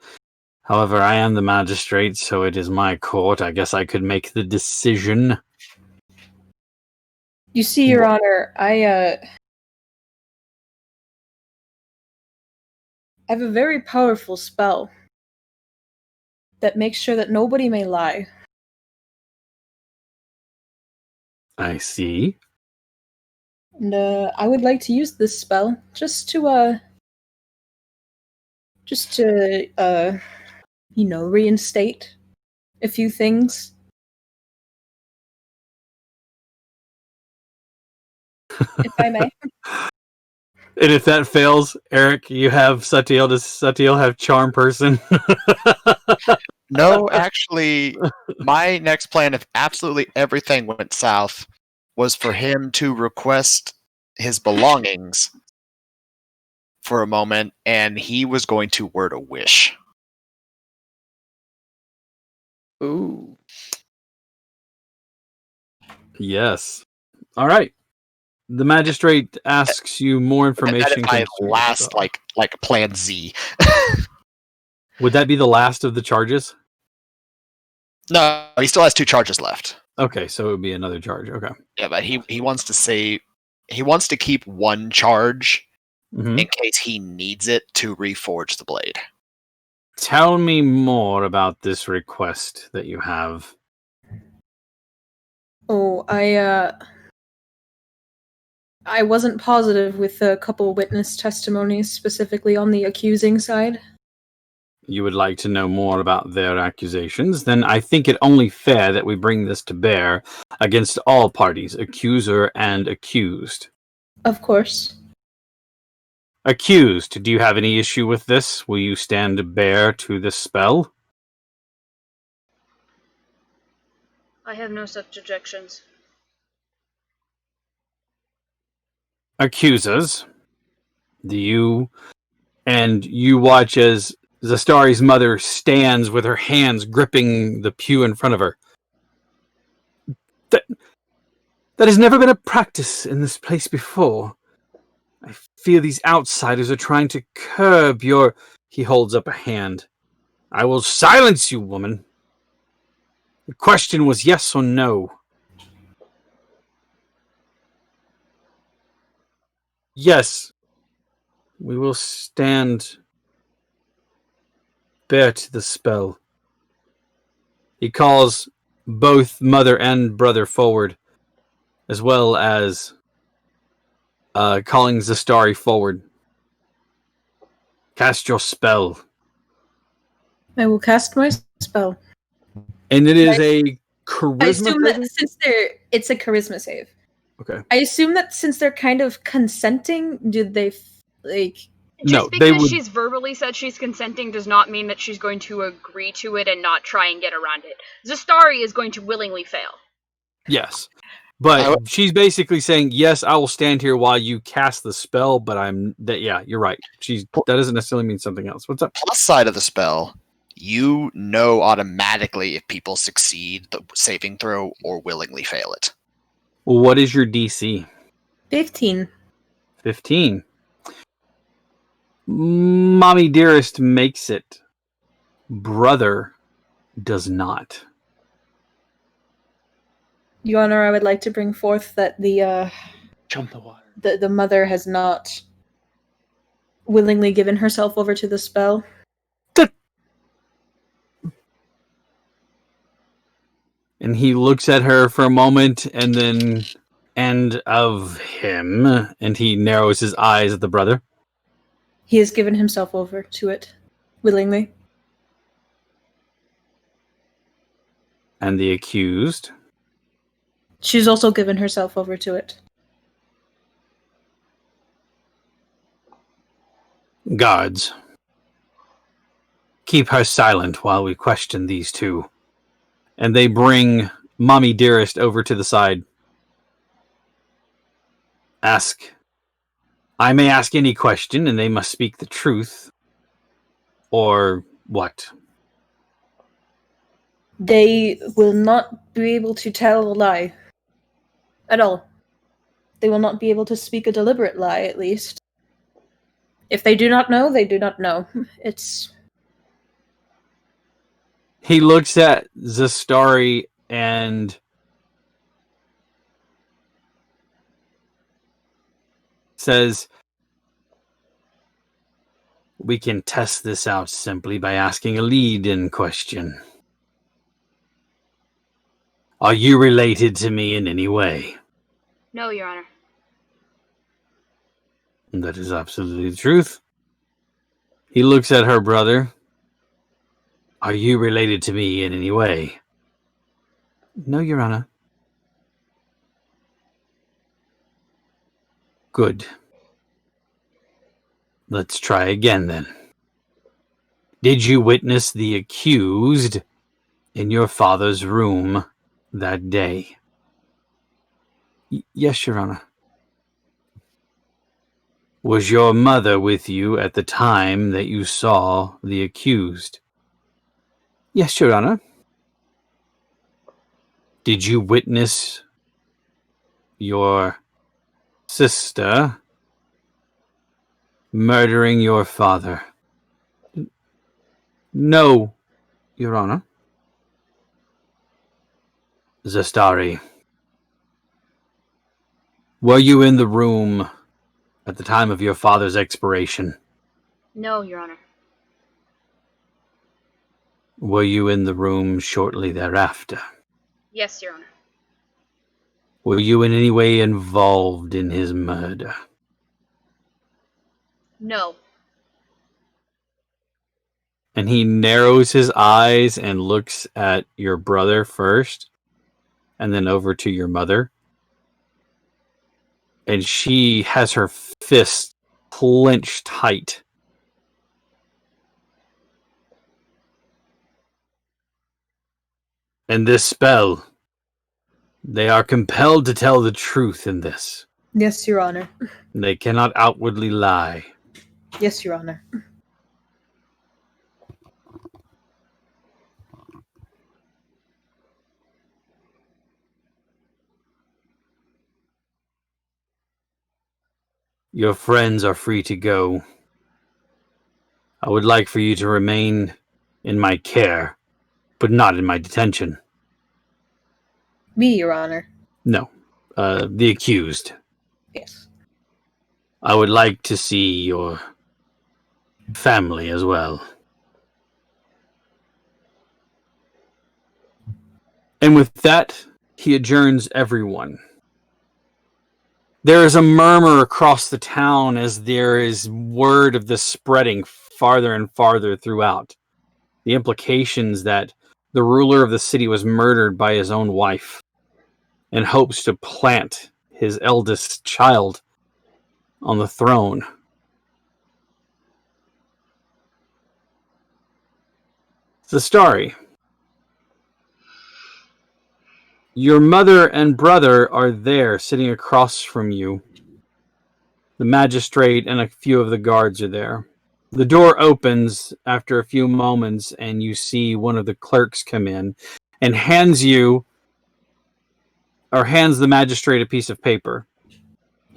However, I am the magistrate, so it is my court. I guess I could make the decision. You see, Your Honor, I have a very powerful spell that makes sure that nobody may lie. I see. And I would like to use this spell just to reinstate a few things. If I may. And if that fails, Eric, you have Satiel. Does Satiel have Charm Person? No, actually, my next plan, if absolutely everything went south, was for him to request his belongings for a moment, and he was going to word a wish. Ooh. Yes. All right. The magistrate asks you more information. That is my last, like Plan Z. Would that be the last of the charges? No, he still has 2 charges left. Okay, so it would be another charge. Okay. Yeah, but he wants to say he wants to keep one charge Mhm. in case he needs it to reforge the blade. Tell me more about this request that you have. Oh, I wasn't positive with a couple witness testimonies, specifically on the accusing side. You would like to know more about their accusations, then I think it only fair that we bring this to bear against all parties, accuser and accused. Of course. Accused, do you have any issue with this? Will you stand bear to this spell? I have no such objections. Accusers, do you... And you watch as Zastari's mother stands with her hands gripping the pew in front of her. That has never been a practice in this place before. I fear these outsiders are trying to curb your... He holds up a hand. I will silence you, woman. The question was yes or no. Yes. We will stand bear to the spell. He calls both mother and brother forward, as well as calling Zastari forward. Cast your spell. I will cast my spell. And it is a I charisma assume saving? that since it's a charisma save. Okay. I assume that since they're kind of consenting, did they No, Just they because would... she's verbally said she's consenting does not mean that she's going to agree to it and not try and get around it. Zastari is going to willingly fail. Yes. But she's basically saying, yes, I will stand here while you cast the spell, but yeah, you're right. That doesn't necessarily mean something else. What's up? Plus side of the spell, you know automatically if people succeed the saving throw or willingly fail it. What is your DC? 15? 15. Mommy Dearest makes it. Brother does not. Your Honor, I would like to bring forth that Jump the water. the mother has not willingly given herself over to the spell. And he looks at her for a moment, and then end of him, and he narrows his eyes at the brother. He has given himself over to it willingly. And the accused. She's also given herself over to it. Guards, keep her silent while we question these two. And they bring Mommy Dearest over to the side. I may ask any question, and they must speak the truth. Or what? They will not be able to tell a lie. At all. They will not be able to speak a deliberate lie, at least. If they do not know, they do not know. He looks at Zastari and says, we can test this out simply by asking a lead-in question. Are you related to me in any way? No, Your Honor. That is absolutely the truth. He looks at her brother. Are you related to me in any way? No, Your Honor. Good. Let's try again then. Did you witness the accused in your father's room that day? Yes, Your Honor. Was your mother with you at the time that you saw the accused? Yes, Your Honor. Did you witness your sister murdering your father? No, Your Honor. Zastari, Were you in the room at the time of your father's expiration? No, Your Honor. Were you in the room shortly thereafter? Yes, Your Honor. Were you in any way involved in his murder? No. And he narrows his eyes and looks at your brother first, and then over to your mother. And she has her fist clenched tight. And this spell, they are compelled to tell the truth in this. Yes, Your Honor. They cannot outwardly lie. Yes, Your Honor. Your friends are free to go. I would like for you to remain in my care, but not in my detention. Me, Your Honor. No, the accused. Yes. I would like to see your family as well. And with that, he adjourns everyone. There is a murmur across the town as there is word of this spreading farther and farther throughout. The implications that the ruler of the city was murdered by his own wife and hopes to plant his eldest child on the throne. Zastari, your mother and brother are there, sitting across from you. The magistrate and a few of the guards are there. The door opens after a few moments, and you see one of the clerks come in and hands the magistrate a piece of paper.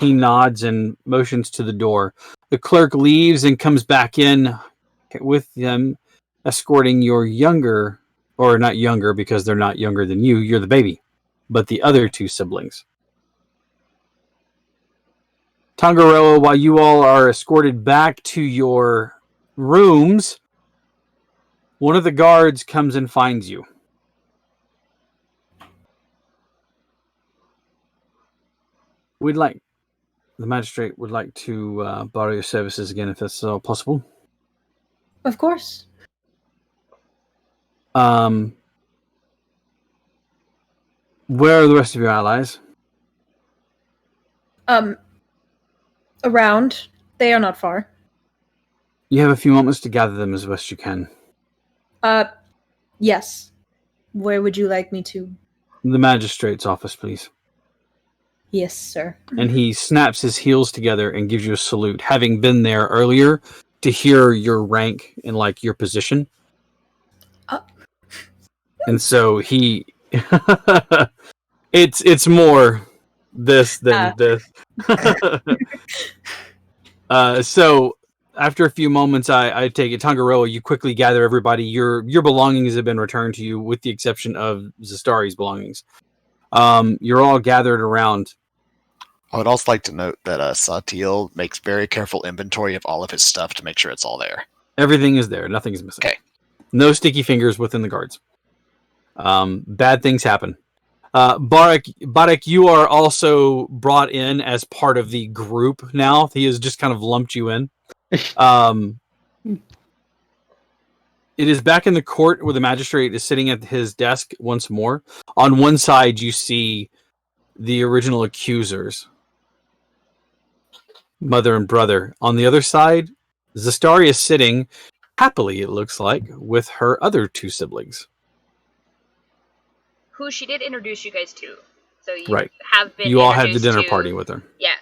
He nods and motions to the door. The clerk leaves and comes back in with them, escorting your younger, or not younger because they're not younger than you, you're the baby, but the other two siblings. Tangaroa, while you all are escorted back to your rooms, one of the guards comes and finds you. The magistrate would like to borrow your services again if that's possible. Of course. Where are the rest of your allies? Around. They are not far. You have a few moments to gather them as best you can. Yes. Where would you like me to? The magistrate's office, please. Yes, sir. And he snaps his heels together and gives you a salute, having been there earlier to hear your rank and your position. And so he it's more this than this. So after a few moments, I take it, Tangaroa, you quickly gather everybody. Your belongings have been returned to you, with the exception of Zastari's belongings. You're all gathered around. I would also like to note that Satil makes very careful inventory of all of his stuff to make sure it's all there. Everything is there. Nothing is missing. Okay. No sticky fingers within the guards. Bad things happen. Barak, you are also brought in as part of the group now. He has just kind of lumped you in. It is back in the court where the magistrate is sitting at his desk once more. On one side, you see the original accusers, mother and brother. On the other side, Zastari is sitting happily, it looks like, with her other two siblings. Who she did introduce you guys to. So you Right. have been. You all had the introduced dinner to- party with her. Yeah,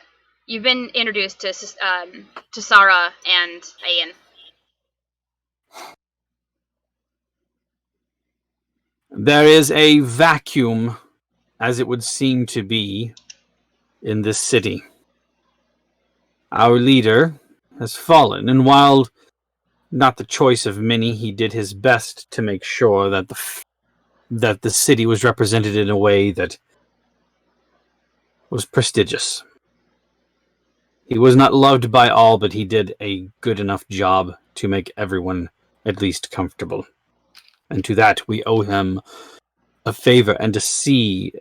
you've been introduced to Sarah and Ian. There is a vacuum, as it would seem to be, in this city. Our leader has fallen, and while not the choice of many, he did his best to make sure that the city was represented in a way that was prestigious. He was not loved by all, but he did a good enough job to make everyone at least comfortable. And to that, we owe him a favor, and to see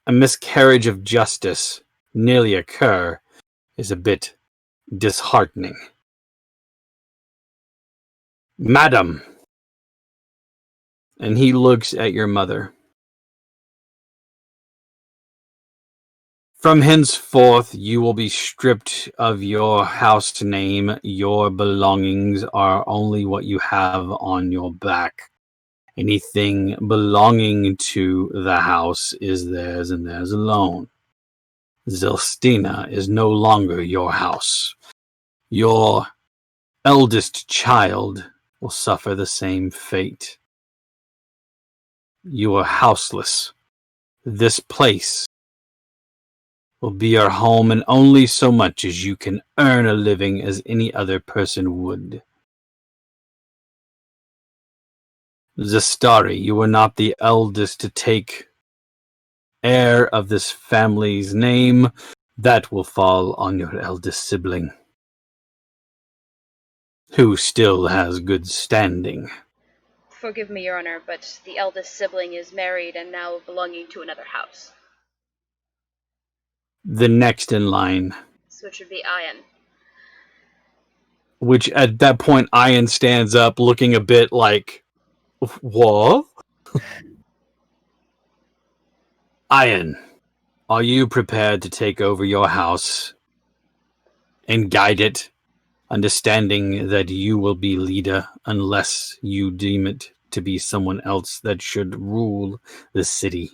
a miscarriage of justice nearly occur is a bit disheartening. Madam, and he looks at your mother. From henceforth, you will be stripped of your house name. Your belongings are only what you have on your back. Anything belonging to the house is theirs and theirs alone. Zelstina is no longer your house. Your eldest child will suffer the same fate. You are houseless. This place will be your home, and only so much as you can earn a living as any other person would. Zastari, you are not the eldest to take heir of this family's name. That will fall on your eldest sibling, who still has good standing. Forgive me, Your Honor, but the eldest sibling is married and now belonging to another house. The next in line, Which would be Ian. which at that point Ian stands up looking a bit like, what? Ian, are you prepared to take over your house and guide it, understanding that you will be leader unless you deem it to be someone else that should rule the city?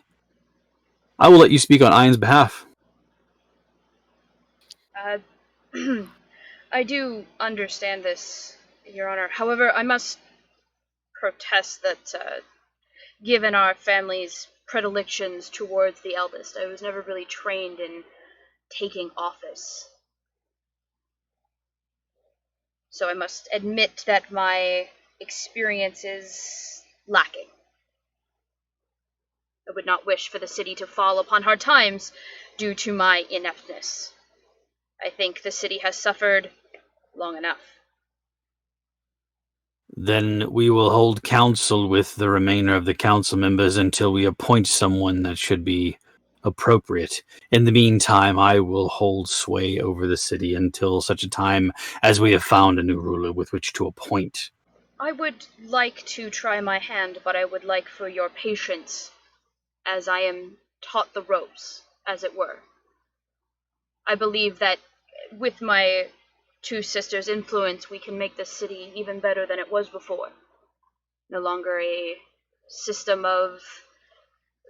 I will let you speak on Ian's behalf. I do understand this, Your Honor. However, I must protest that, given our family's predilections towards the eldest, I was never really trained in taking office. So I must admit that my experience is lacking. I would not wish for the city to fall upon hard times due to my ineptness. I think the city has suffered long enough. Then we will hold council with the remainder of the council members until we appoint someone that should be appropriate. In the meantime, I will hold sway over the city until such a time as we have found a new ruler with which to appoint. I would like to try my hand, but I would like for your patience, as I am taught the ropes, as it were. I believe that with my two sisters' influence, we can make this city even better than it was before. No longer a system of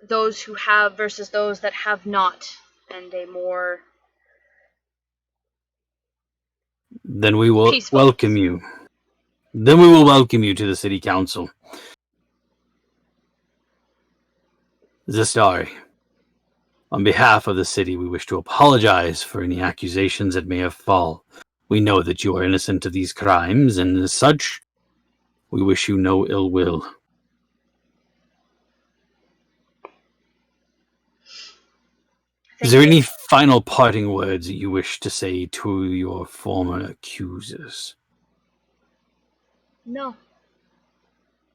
those who have versus those that have not, and a more Then we will peaceful. welcome you. Then we will welcome you to the city council. Zastari, on behalf of the city, we wish to apologize for any accusations that may have fallen. We know that you are innocent of these crimes, and as such, we wish you no ill will. Is there any final parting words that you wish to say to your former accusers? No.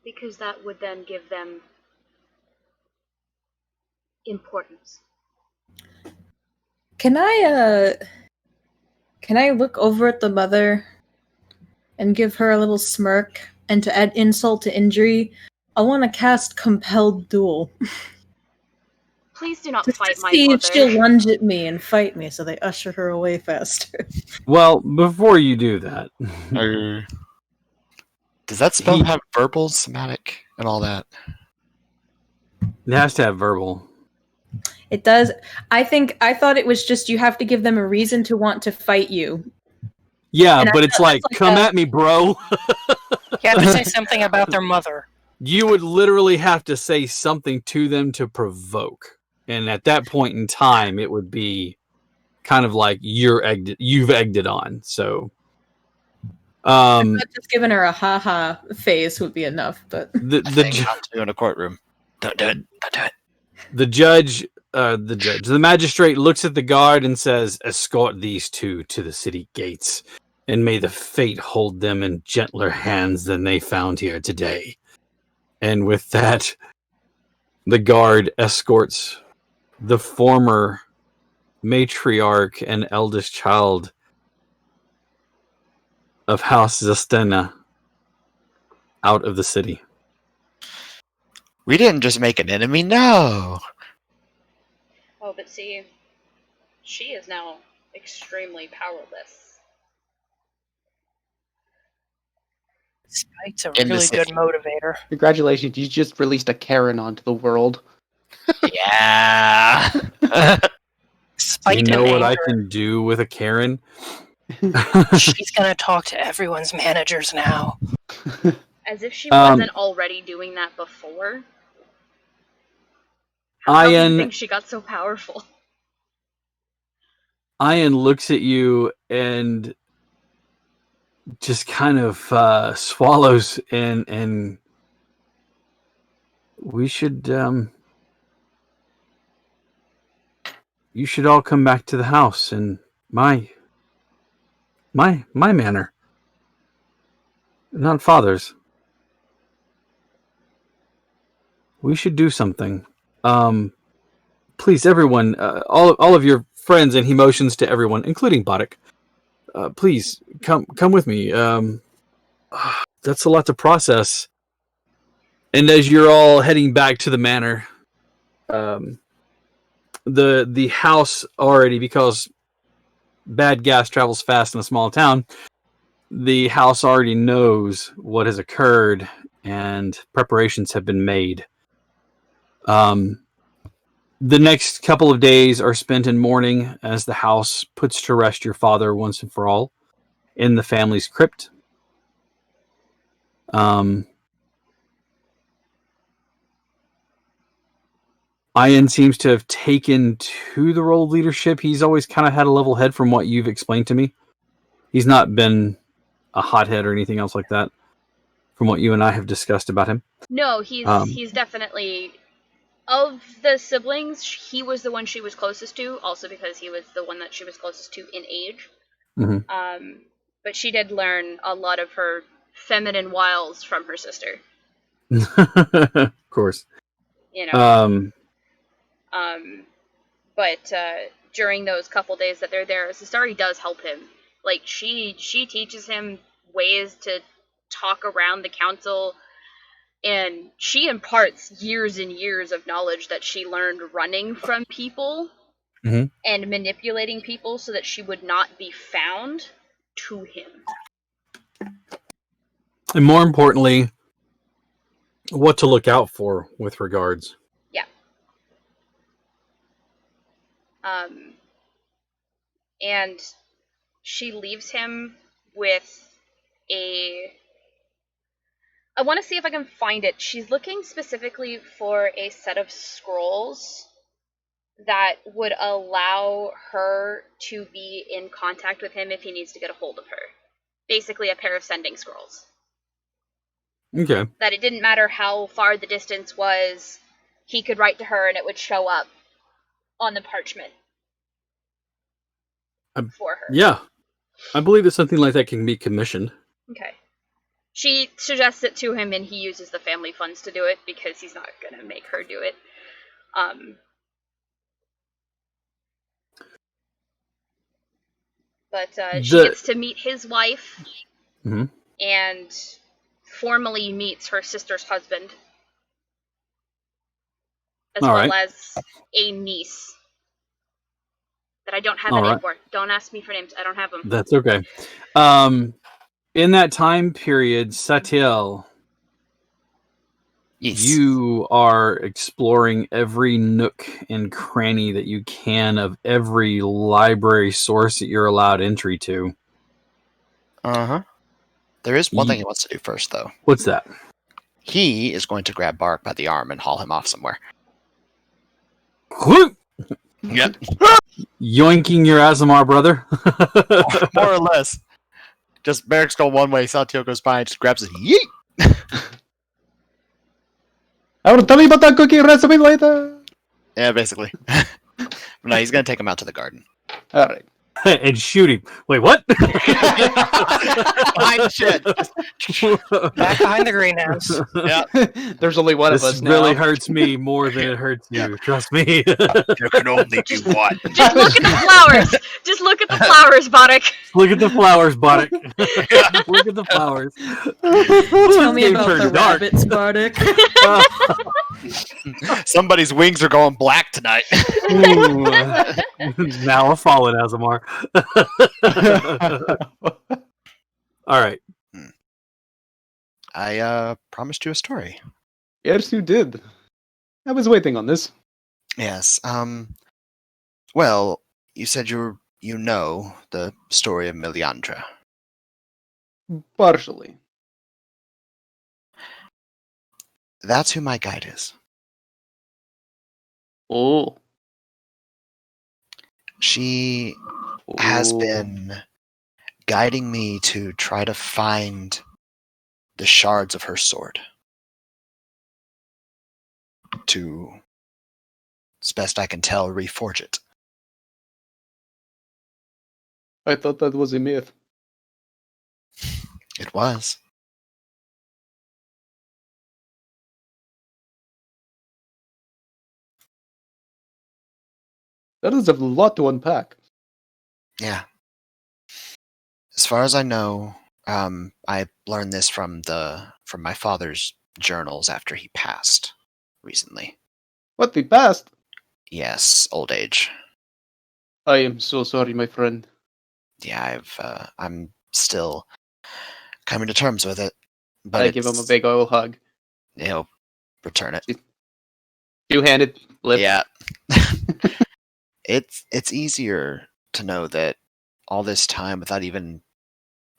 Because that would then give them importance. Can I look over at the mother and give her a little smirk, and to add insult to injury, I want to cast Compelled Duel. Please do not Just fight to my see mother. if she'll lunge at me and fight me, so they usher her away faster. Well, before you do that, Does that spell have verbal, somatic, and all that? it has to have verbal. It does. I thought it was just you have to give them a reason to want to fight you. Yeah, And but it's like, come at me, bro. You have to say something about their mother. You would literally have to say something to them to provoke. And at that point in time, it would be kind of like you've egged it on. So Just giving her a ha-ha face would be enough, but the Not to do in a courtroom. Don't do it. Don't do it. The judge the judge. The magistrate looks at the guard and says, "Escort these two to the city gates, and may the fate hold them in gentler hands than they found here today." And with that, the guard escorts the former matriarch and eldest child of House Zastena out of the city. We didn't just make an enemy, no. Oh, but see, she is now extremely powerless. Spite's a In the really good city. motivator. Congratulations, you just released a Karen onto the world. Yeah. Spite You know and what I anger. can do with a Karen? She's gonna talk to everyone's managers now. As if she wasn't already doing that before. How do you Ian think she got so powerful? Ian looks at you and just kind of swallows and we should you should all come back to the house in my manor, not father's. We should do something. Please, everyone, all of your friends, and he motions to everyone, including Bodek. Please come with me. That's a lot to process. And as you're all heading back to the manor, the house already, because bad gas travels fast in a small town, the house already knows what has occurred and preparations have been made. The next couple of days are spent in mourning as the house puts to rest your father once and for all in the family's crypt. Ian seems to have taken to the role of leadership. He's always kind of had a level head from what you've explained to me. He's not been a hothead or anything else like that from what you and I have discussed about him. No, he's definitely, of the siblings, he was the one she was closest to, also because he was the one that she was closest to in age. Mm-hmm. But she did learn a lot of her feminine wiles from her sister. Of course. You know. But during those couple days that they're there, Sestari does help him. Like, she teaches him ways to talk around the council, and she imparts years and years of knowledge that she learned running from people and manipulating people so that she would not be found to him. And more importantly, what to look out for with regards. Yeah. And she leaves him with a... I want to see if I can find it. She's looking specifically for a set of scrolls that would allow her to be in contact with him if he needs to get a hold of her. Basically a pair of sending scrolls. Okay. That it didn't matter how far the distance was, he could write to her and it would show up on the parchment for her. Yeah. I believe that something like that can be commissioned. Okay. She suggests it to him and he uses the family funds to do it because he's not going to make her do it. But she gets to meet his wife and formally meets her sister's husband. As well as a niece that I don't have a name for. Don't ask me for names. I don't have them. That's okay. In that time period, Satiel, Yes. you are exploring every nook and cranny that you can of every library source that you're allowed entry to. Uh-huh. There is one thing he wants to do first, though. What's that? He is going to grab Bark by the arm and haul him off somewhere. Yep. Yoinking your Azamar brother. More or less. Just Barrick's go one way, Satio goes by and just grabs it. Yeet! I will tell you about that cooking recipe later. Yeah, basically. No, he's gonna take him out to the garden. All right. And shoot him. Wait, what? Behind shit. Back behind the greenhouse. Yeah. There's only one of This us now. really hurts me more than it hurts you. Trust me. There can only be one. Just look at the flowers. Just look at the flowers, Boddick. Look at the flowers, Boddick. Look at the flowers. Tell me Game about turned the dark. rabbits, Bardic. Somebody's wings are going black tonight. Ooh. Now a fallen Azamar. All right. I promised you a story. Yes, you did. I was waiting on this. Yes. Well, you said you know the story of Meliandra. Partially. That's who my guide is. Oh. She has Oh. been guiding me to try to find the shards of her sword. To, as best I can tell, reforge it. I thought that was a myth. It was. That is a lot to unpack. Yeah. As far as I know, I learned this from my father's journals after he passed recently. What, the past? Yes, old age. I am so sorry, my friend. Yeah, I'm still coming to terms with it. But I give him a big old hug. He'll return it. Two-handed lip. Yeah. It's easier to know that all this time without even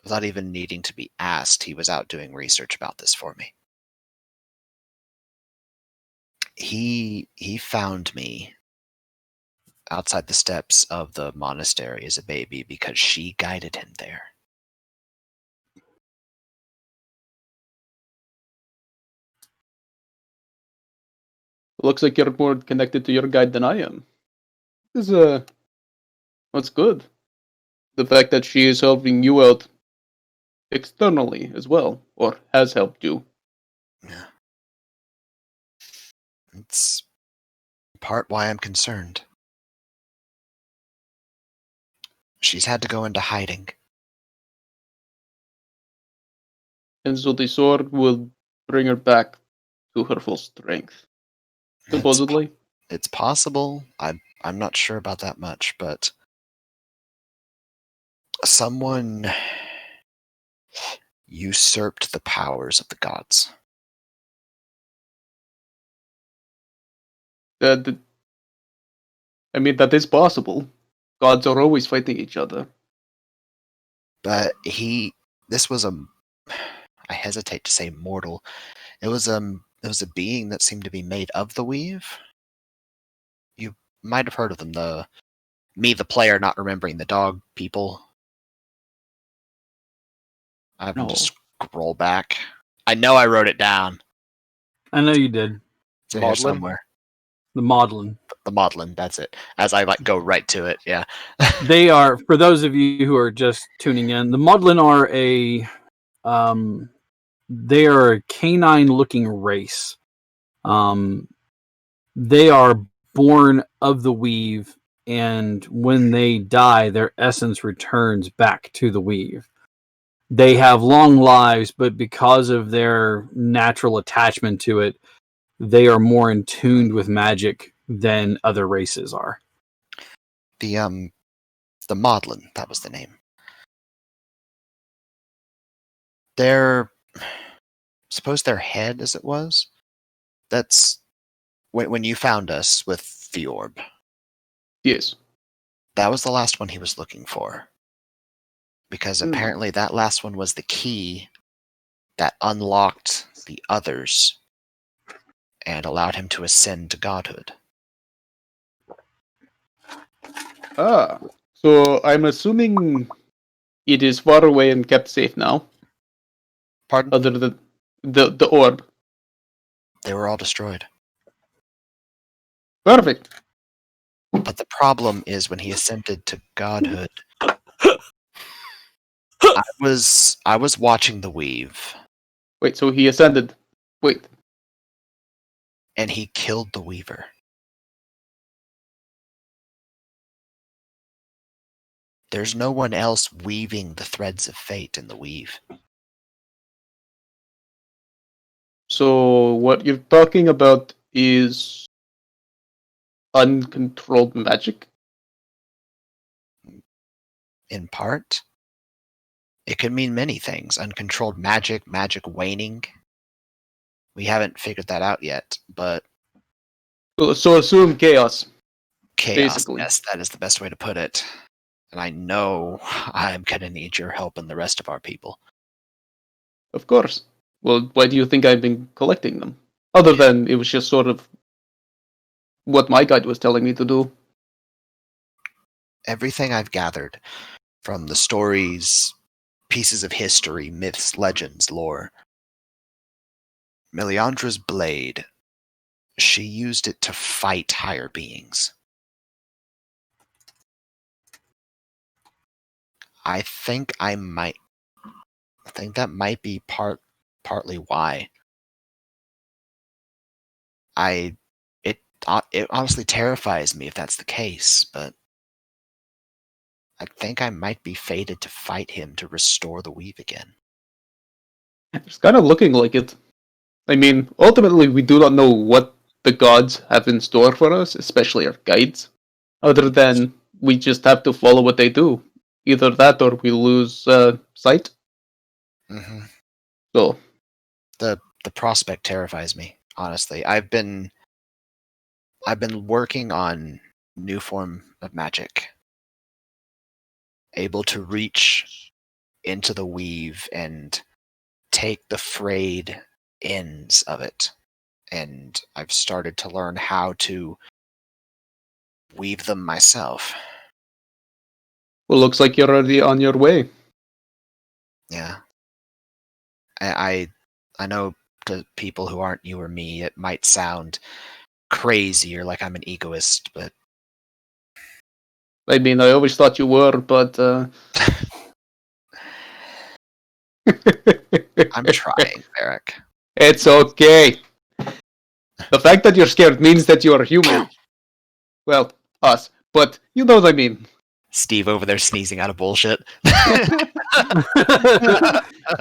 needing to be asked, he was out doing research about this for me. He found me outside the steps of the monastery as a baby because she guided him there. Looks like you're more connected to your guide than I am. What's good? The fact that she is helping you out externally as well, or has helped you. Yeah. It's part why I'm concerned. She's had to go into hiding. And so the sword will bring her back to her full strength. Supposedly. It's possible. I'm not sure about that much, but someone usurped the powers of the gods. I mean, that is possible. Gods are always fighting each other. But this was I hesitate to say mortal. It was a being that seemed to be made of the weave. You might have heard of them, the player not remembering the dog people. I have to scroll back. I know I wrote it down. I know you did. It's in here Maudlin? somewhere. The Maudlin. The Maudlin, that's it. As I go right to it, yeah. They are, for those of you who are just tuning in, the Maudlin are they are a canine-looking race. They are born of the weave, and when they die, their essence returns back to the weave. They have long lives, but because of their natural attachment to it, they are more in tune with magic than other races are. The Maudlin, that was the name. Suppose their head, as it was. That's when you found us with the orb. Yes. That was the last one he was looking for. Because apparently that last one was the key that unlocked the others and allowed him to ascend to godhood. Ah. So I'm assuming it is far away and kept safe now. Pardon? Other than the orb. They were all destroyed. Perfect. But the problem is when he ascended to godhood. I was watching the weave, Wait, so he ascended. Wait. and he killed the weaver. There's no one else weaving the threads of fate in the weave. So what you're talking about is uncontrolled magic? In part, it could mean many things. Uncontrolled magic, magic waning. We haven't figured that out yet, but So assume chaos. chaos, Basically. yes, that is the best way to put it. And I know I'm gonna need your help and the rest of our people. Of course. Well, why do you think I've been collecting them? Other than it was just sort of what my guide was telling me to do. Everything I've gathered from the stories, pieces of history, myths, legends, lore. Meliandra's blade, she used it to fight higher beings. I think that might be partly why. It honestly terrifies me if that's the case, but I think I might be fated to fight him to restore the weave again. It's kind of looking like it. I mean, ultimately, we do not know what the gods have in store for us, especially our guides. Other than we just have to follow what they do. Either that or we lose sight. Mm-hmm. So The prospect terrifies me, honestly. I've been working on new form of magic. Able to reach into the weave and take the frayed ends of it. And I've started to learn how to weave them myself. well, looks like you're already on your way. Yeah. I know to people who aren't you or me, it might sound crazy or like I'm an egoist, but I mean, I always thought you were, but I'm trying, Eric. It's okay. The fact that you're scared means that you are human. Well, us. But you know what I mean. Steve over there sneezing out of bullshit. Hell,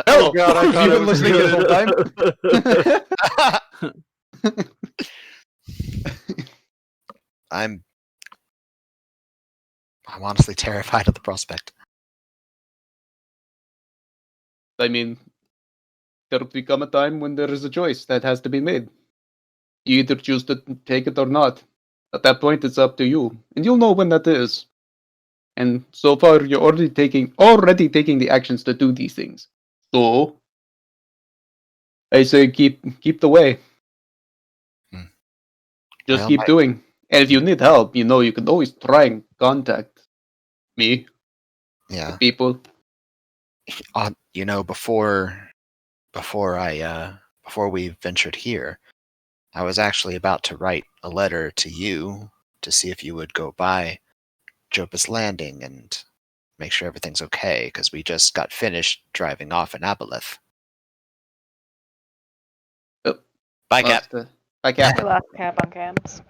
Oh god, I have thought you it been was listening good. this whole time? I'm honestly terrified of the prospect. I mean, there will become a time when there is a choice that has to be made. You either choose to take it or not. At that point, it's up to you, and you'll know when that is. And so far, you're already taking the actions to do these things. So, I say keep the way. Just Well, keep doing. And if you need help, you know you can always try and contact me. yeah. The people. You know, before we ventured here, I was actually about to write a letter to you to see if you would go by Jopus Landing and make sure everything's okay, because we just got finished driving off in Aboleth. Oh, Bye, Cap. Bye, Cap. We lost Cap on cams.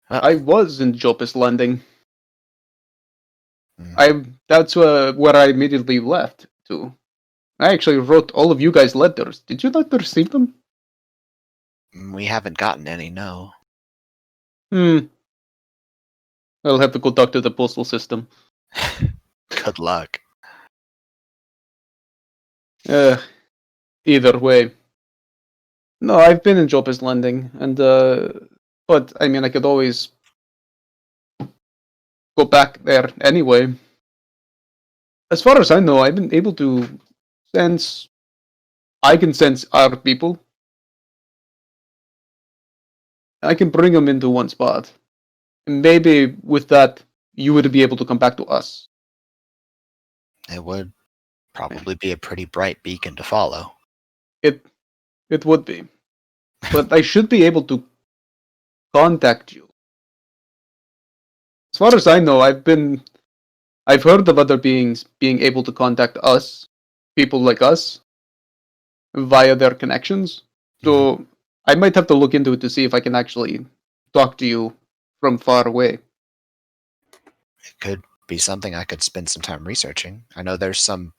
I was in Jopus Landing. Mm. That's where I immediately left to. I actually wrote all of you guys letters. Did you not receive them? We haven't gotten any, no. I'll have to go talk to the postal system. Good luck. Either way. No, I've been in Jopus Landing, and but I mean, I could always go back there anyway. As far as I know, I've been able to sense. I can sense our people. I can bring them into one spot. And maybe with that, you would be able to come back to us. It would probably be a pretty bright beacon to follow. It would be. But I should be able to contact you. As far as I know, I've heard of other beings being able to contact us, people like us, via their connections. So I might have to look into it to see if I can actually talk to you from far away. It could be something I could spend some time researching. I know there's some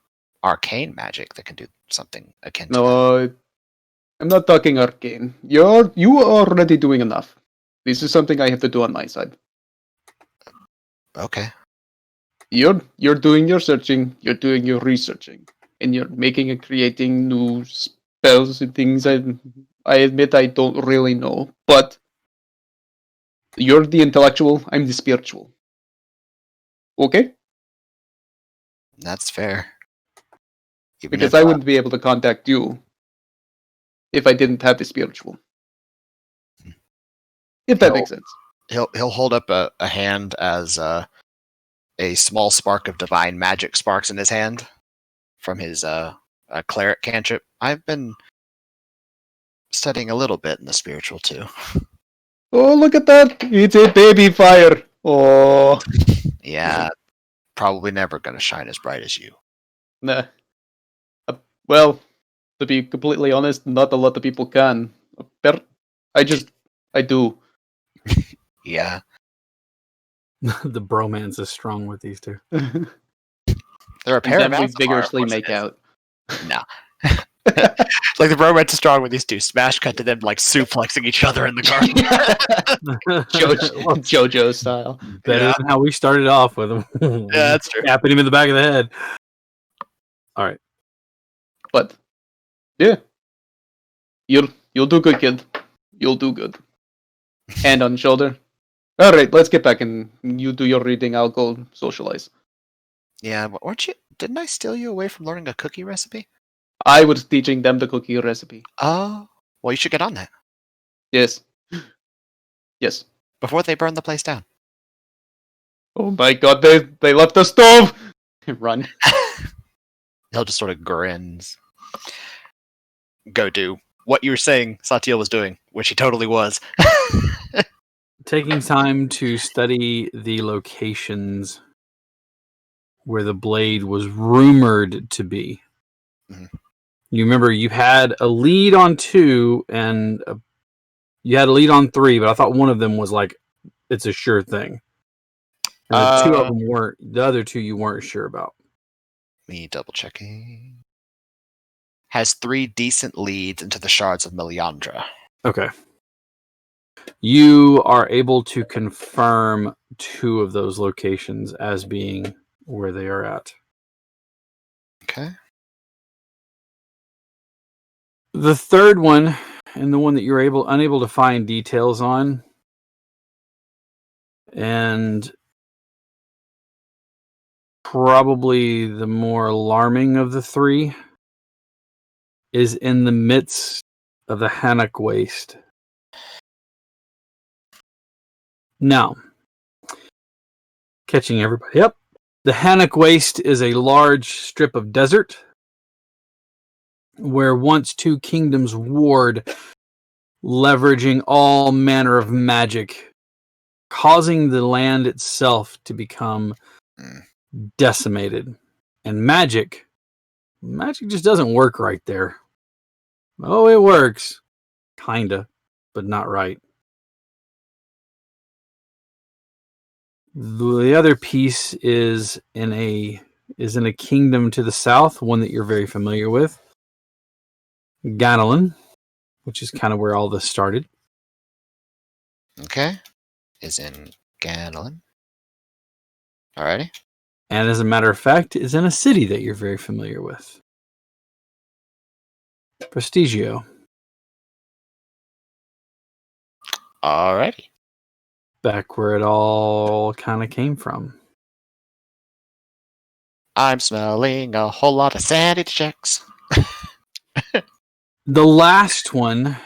arcane magic that can do something akin to that. No, I'm not talking arcane. You are already doing enough. This is something I have to do on my side. Okay. You're doing your searching, you're doing your researching, and you're making and creating new spells and things. I admit I don't really know, but you're the intellectual, I'm the spiritual. Okay? That's fair. Even Because if, I wouldn't be able to contact you if I didn't have the spiritual. If that makes sense. he'll hold up a hand as a small spark of divine magic sparks in his hand from his cleric cantrip. I've been studying a little bit in the spiritual too. Oh, look at that! It's a baby fire! Oh. Yeah, probably never gonna shine as bright as you. Nah. Well, to be completely honest, not a lot of people can. I do. Yeah, The bromance is strong with these two. they're a pair And of then we mouths apart, vigorously of course make it is. out. No. Like the bromance is strong with these two. Smash cut to them like suplexing each other in the garden. JoJo style. Better Yeah. than how we started off with him. Yeah, that's true. Tapping him in the back of the head. All right. But yeah. You'll do good, kid. You'll do good. Hand on shoulder. Alright, let's get back and you do your reading, I'll go socialize. Yeah, but didn't I steal you away from learning a cookie recipe? I was teaching them the cookie recipe. Oh, well, you should get on that Yes. Yes. before they burn the place down. Oh my god, they left the stove! Run. He'll just sort of grins. Go do what you were saying Satiel was doing, which he totally was. Taking time to study the locations where the blade was rumored to be. Mhm. You remember you had a lead on 2 and you had a lead on 3, but I thought one of them was like, it's a sure thing. And the 2 of them weren't. The other 2 you weren't sure about. Me double checking. Has 3 decent leads into the shards of Meliandra. Okay. You are able to confirm 2 of those locations as being where they are at. Okay. The third one, and the one that you're unable to find details on, and probably the more alarming of the 3, is in the midst of the Hannock Waste. Now, catching everybody up, the Hannock Waste is a large strip of desert where once 2 kingdoms warred, leveraging all manner of magic, causing the land itself to become decimated. And magic just doesn't work right there. Oh, it works. Kinda, but not right. The other piece is in a kingdom to the south, one that you're very familiar with. Ganelin, which is kind of where all this started. Okay. Is in Ganelin. Alrighty. And as a matter of fact, is in a city that you're very familiar with. Prestigio. Alrighty. Back where it all kind of came from. I'm smelling a whole lot of sanity checks. The last one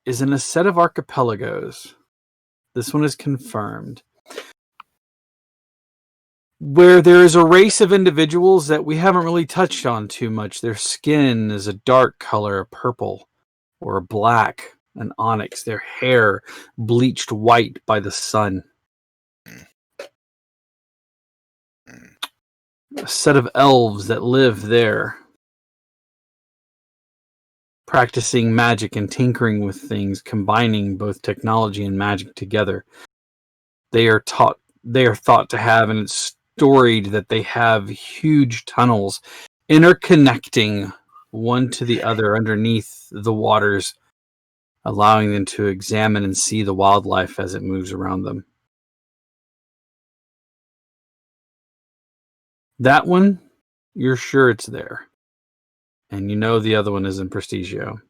is in a set of archipelagos. This one is confirmed. Where there is a race of individuals that we haven't really touched on too much. Their skin is a dark color, a purple or a black, and onyx, their hair bleached white by the sun. A set of elves that live there, practicing magic and tinkering with things, combining both technology and magic together. They are thought to have, and it's storied that they have huge tunnels interconnecting one to the other underneath the waters, allowing them to examine and see the wildlife as it moves around them. That one, you're sure it's there. And you know the other one is in Prestigio.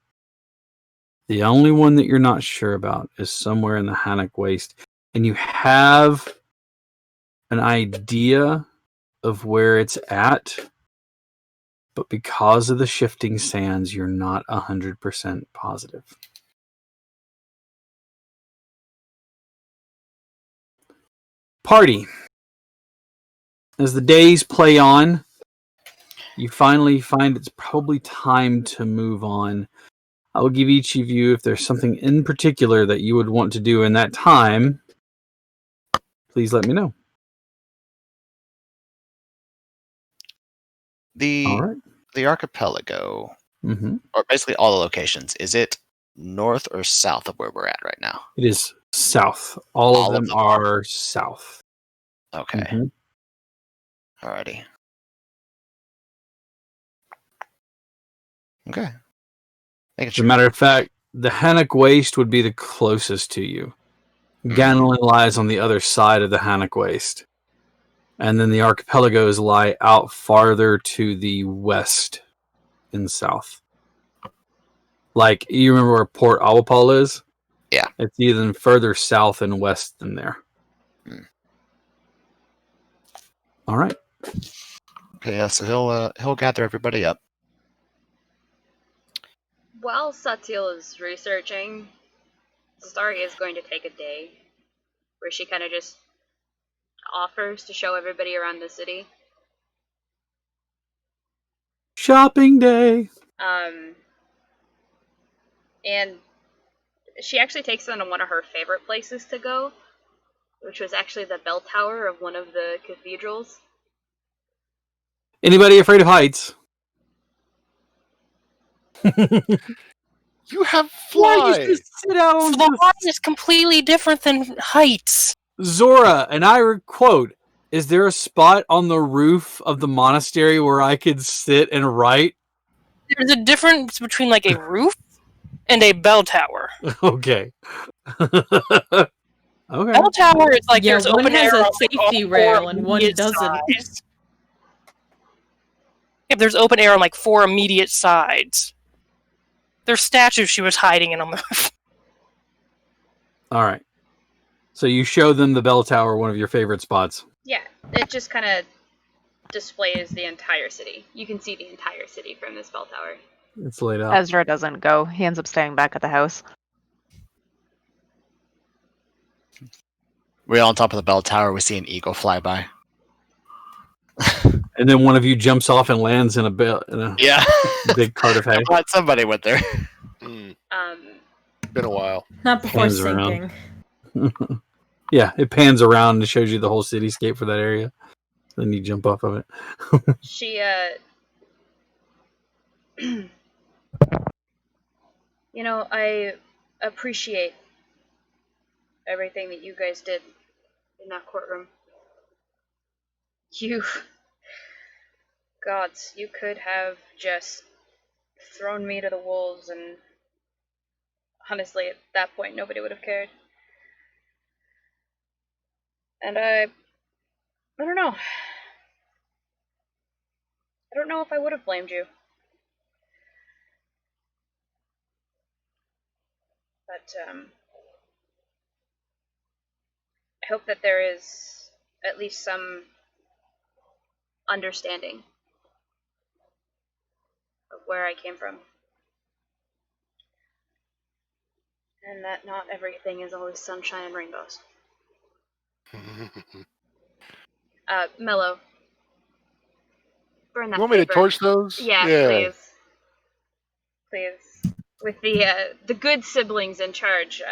The only one that you're not sure about is somewhere in the Hannock Waste. And you have an idea of where it's at, but because of the shifting sands, you're not 100% positive. Party. As the days play on, you finally find it's probably time to move on. I will give each of you, if there's something in particular that you would want to do in that time, please let me know. All right. The archipelago, Mm-hmm. or basically all the locations, is it north or south of where we're at right now? It is south. All of them are south. Okay. Mm-hmm. Alrighty. Okay. As a matter of fact, the Hannock Waste would be the closest to you. Ganelin lies on the other side of the Hannock Waste. And then the archipelagos lie out farther to the west and south. Like, you remember where Port Awapal is? Yeah. It's even further south and west than there. All right. Okay, yeah, so he'll gather everybody up. While Satil is researching, Starry is going to take a day where she kind of just offers to show everybody around the city. Shopping day. And she actually takes them to one of her favorite places to go, which was actually the bell tower of one of the cathedrals. Anybody afraid of heights? You have Why fly. you just sit out on Fly is completely different than heights. Zora, and I quote, is there a spot on the roof of the monastery where I could sit and write? There's a difference between like a roof and a bell tower. Okay. Okay. Bell tower is like Yeah, there's one open has air a on, like, safety all rail four and one immediate doesn't. sides. If there's open air on like four immediate sides. There's statues she was hiding in on the roof. All right. So you show them the bell tower, one of your favorite spots. Yeah, it just kind of displays the entire city. You can see the entire city from this bell tower. It's laid out. Ezra doesn't go. He ends up staying back at the house. We're on top of the bell tower. We see an eagle fly by. And then one of you jumps off and lands in a Yeah. big cart of hay. I'm glad somebody went there. Been a while. Not before Pans sinking. around. Yeah, it pans around and shows you the whole cityscape for that area. Then you jump off of it. She, you know, I appreciate everything that you guys did in that courtroom. Gods, you could have just thrown me to the wolves, and honestly, at that point, nobody would have cared. And I don't know. I don't know if I would have blamed you. But, I hope that there is at least some understanding of where I came from. And that not everything is always sunshine and rainbows. Mello. Burn that You want me to paper. torch those? Yeah, please. Please. With the good siblings in charge,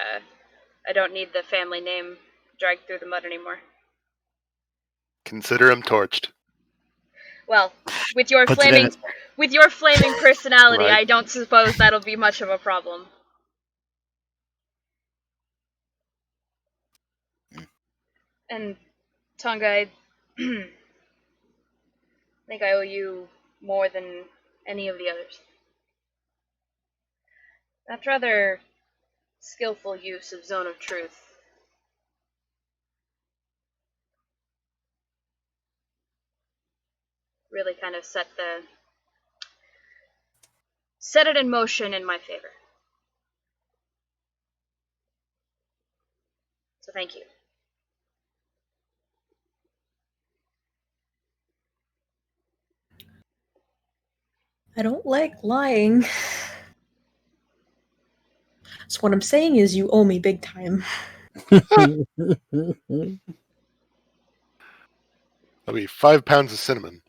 I don't need the family name dragged through the mud anymore. Consider him torched. Well, with your Puts it in flaming personality, Right. I don't suppose that'll be much of a problem. And Tonga, I think I owe you more than any of the others. That rather skillful use of Zone of Truth really kind of set it in motion in my favor. So thank you. I don't like lying. So what I'm saying is you owe me big time. That'll be 5 pounds of cinnamon.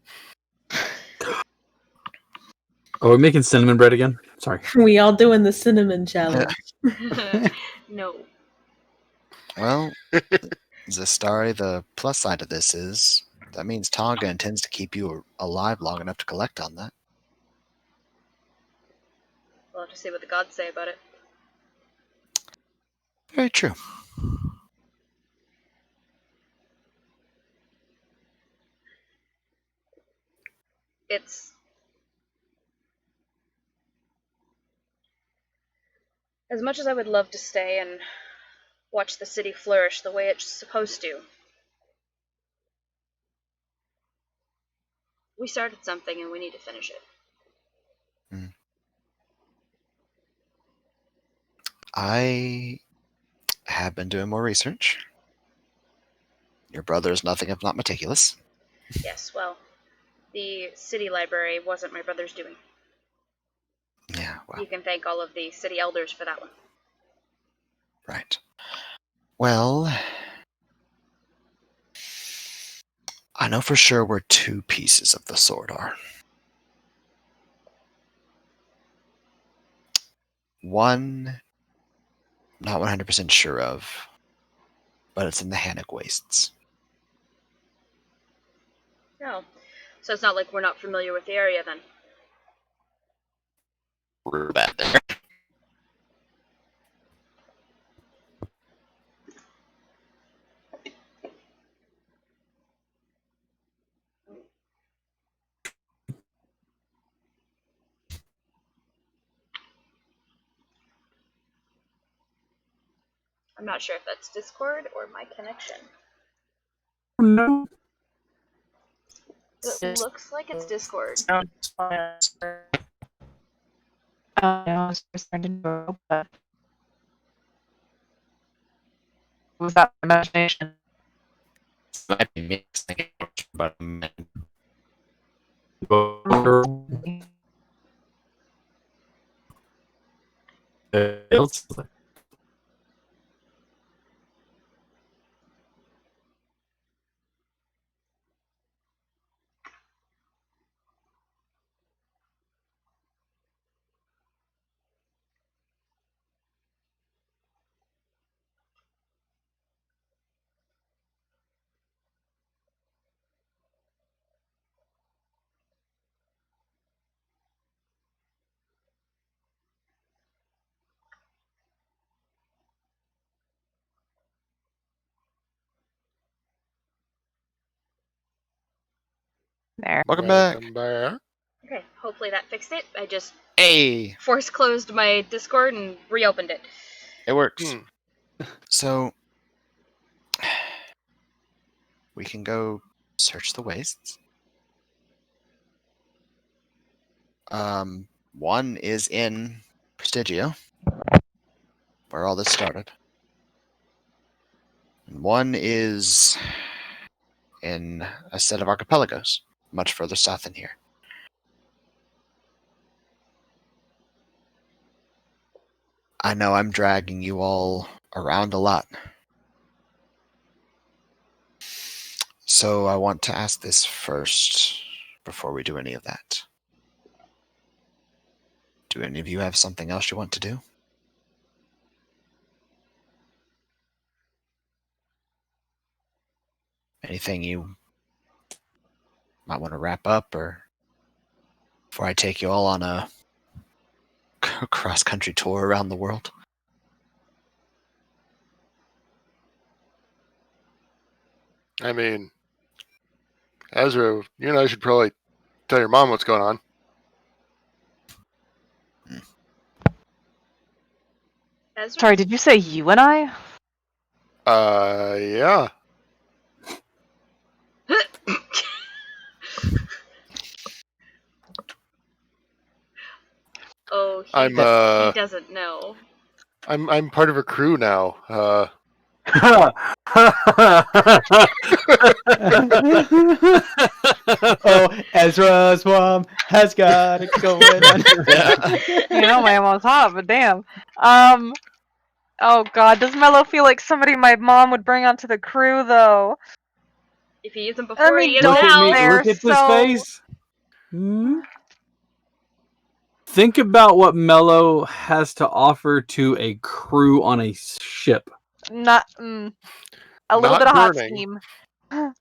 Are we making cinnamon bread again? Sorry. We all doing the cinnamon challenge. No. Well, Zastari, the plus side of this is that means Tonga intends to keep you alive long enough to collect on that. We'll have to see what the gods say about it. Very true. It's as much as I would love to stay and watch the city flourish the way it's supposed to. We started something and we need to finish it. I have been doing more research. Your brother is nothing if not meticulous. Yes, well, the city library wasn't my brother's doing. Yeah, well, You can thank all of the city elders for that one. right. Well, I know for sure where 2 pieces of the sword are. One, not 100% sure of, but it's in the Hannock Wastes. No. So it's not like we're not familiar with the area then. We're bad there. I'm not sure if that's Discord or my connection. No. It looks like it's Discord. No, it's just turned into a robot. Was that imagination? Might be mixed but There. welcome back. Welcome back. Okay, hopefully that fixed it. I just Hey, force closed my Discord and reopened it. it works. Hmm. So we can go search the wastes. One is in Prestigio, where all this started. And one is in a set of archipelagos, much further south than here. I know I'm dragging you all around a lot. So I want to ask this first before we do any of that. Do any of you have something else you want to do? Anything you might want to wrap up, or before I take you all on a cross-country tour around the world? I mean, Ezra, you and I should probably tell your mom what's going on. Ezra? Sorry, did you say you and I? Yeah. Oh, he I'm doesn't know. I'm part of a crew now. Oh, Ezra's mom has got it going on. You know my mom's hot, but damn. Oh god, does Mello feel like somebody my mom would bring onto the crew though? If he isn't before, mean, he is don't Look at now. me. there, Look at this so- face. Hmm? Think about what Mello has to offer to a crew on a ship. Not a little Not bit of hot burning. steam. I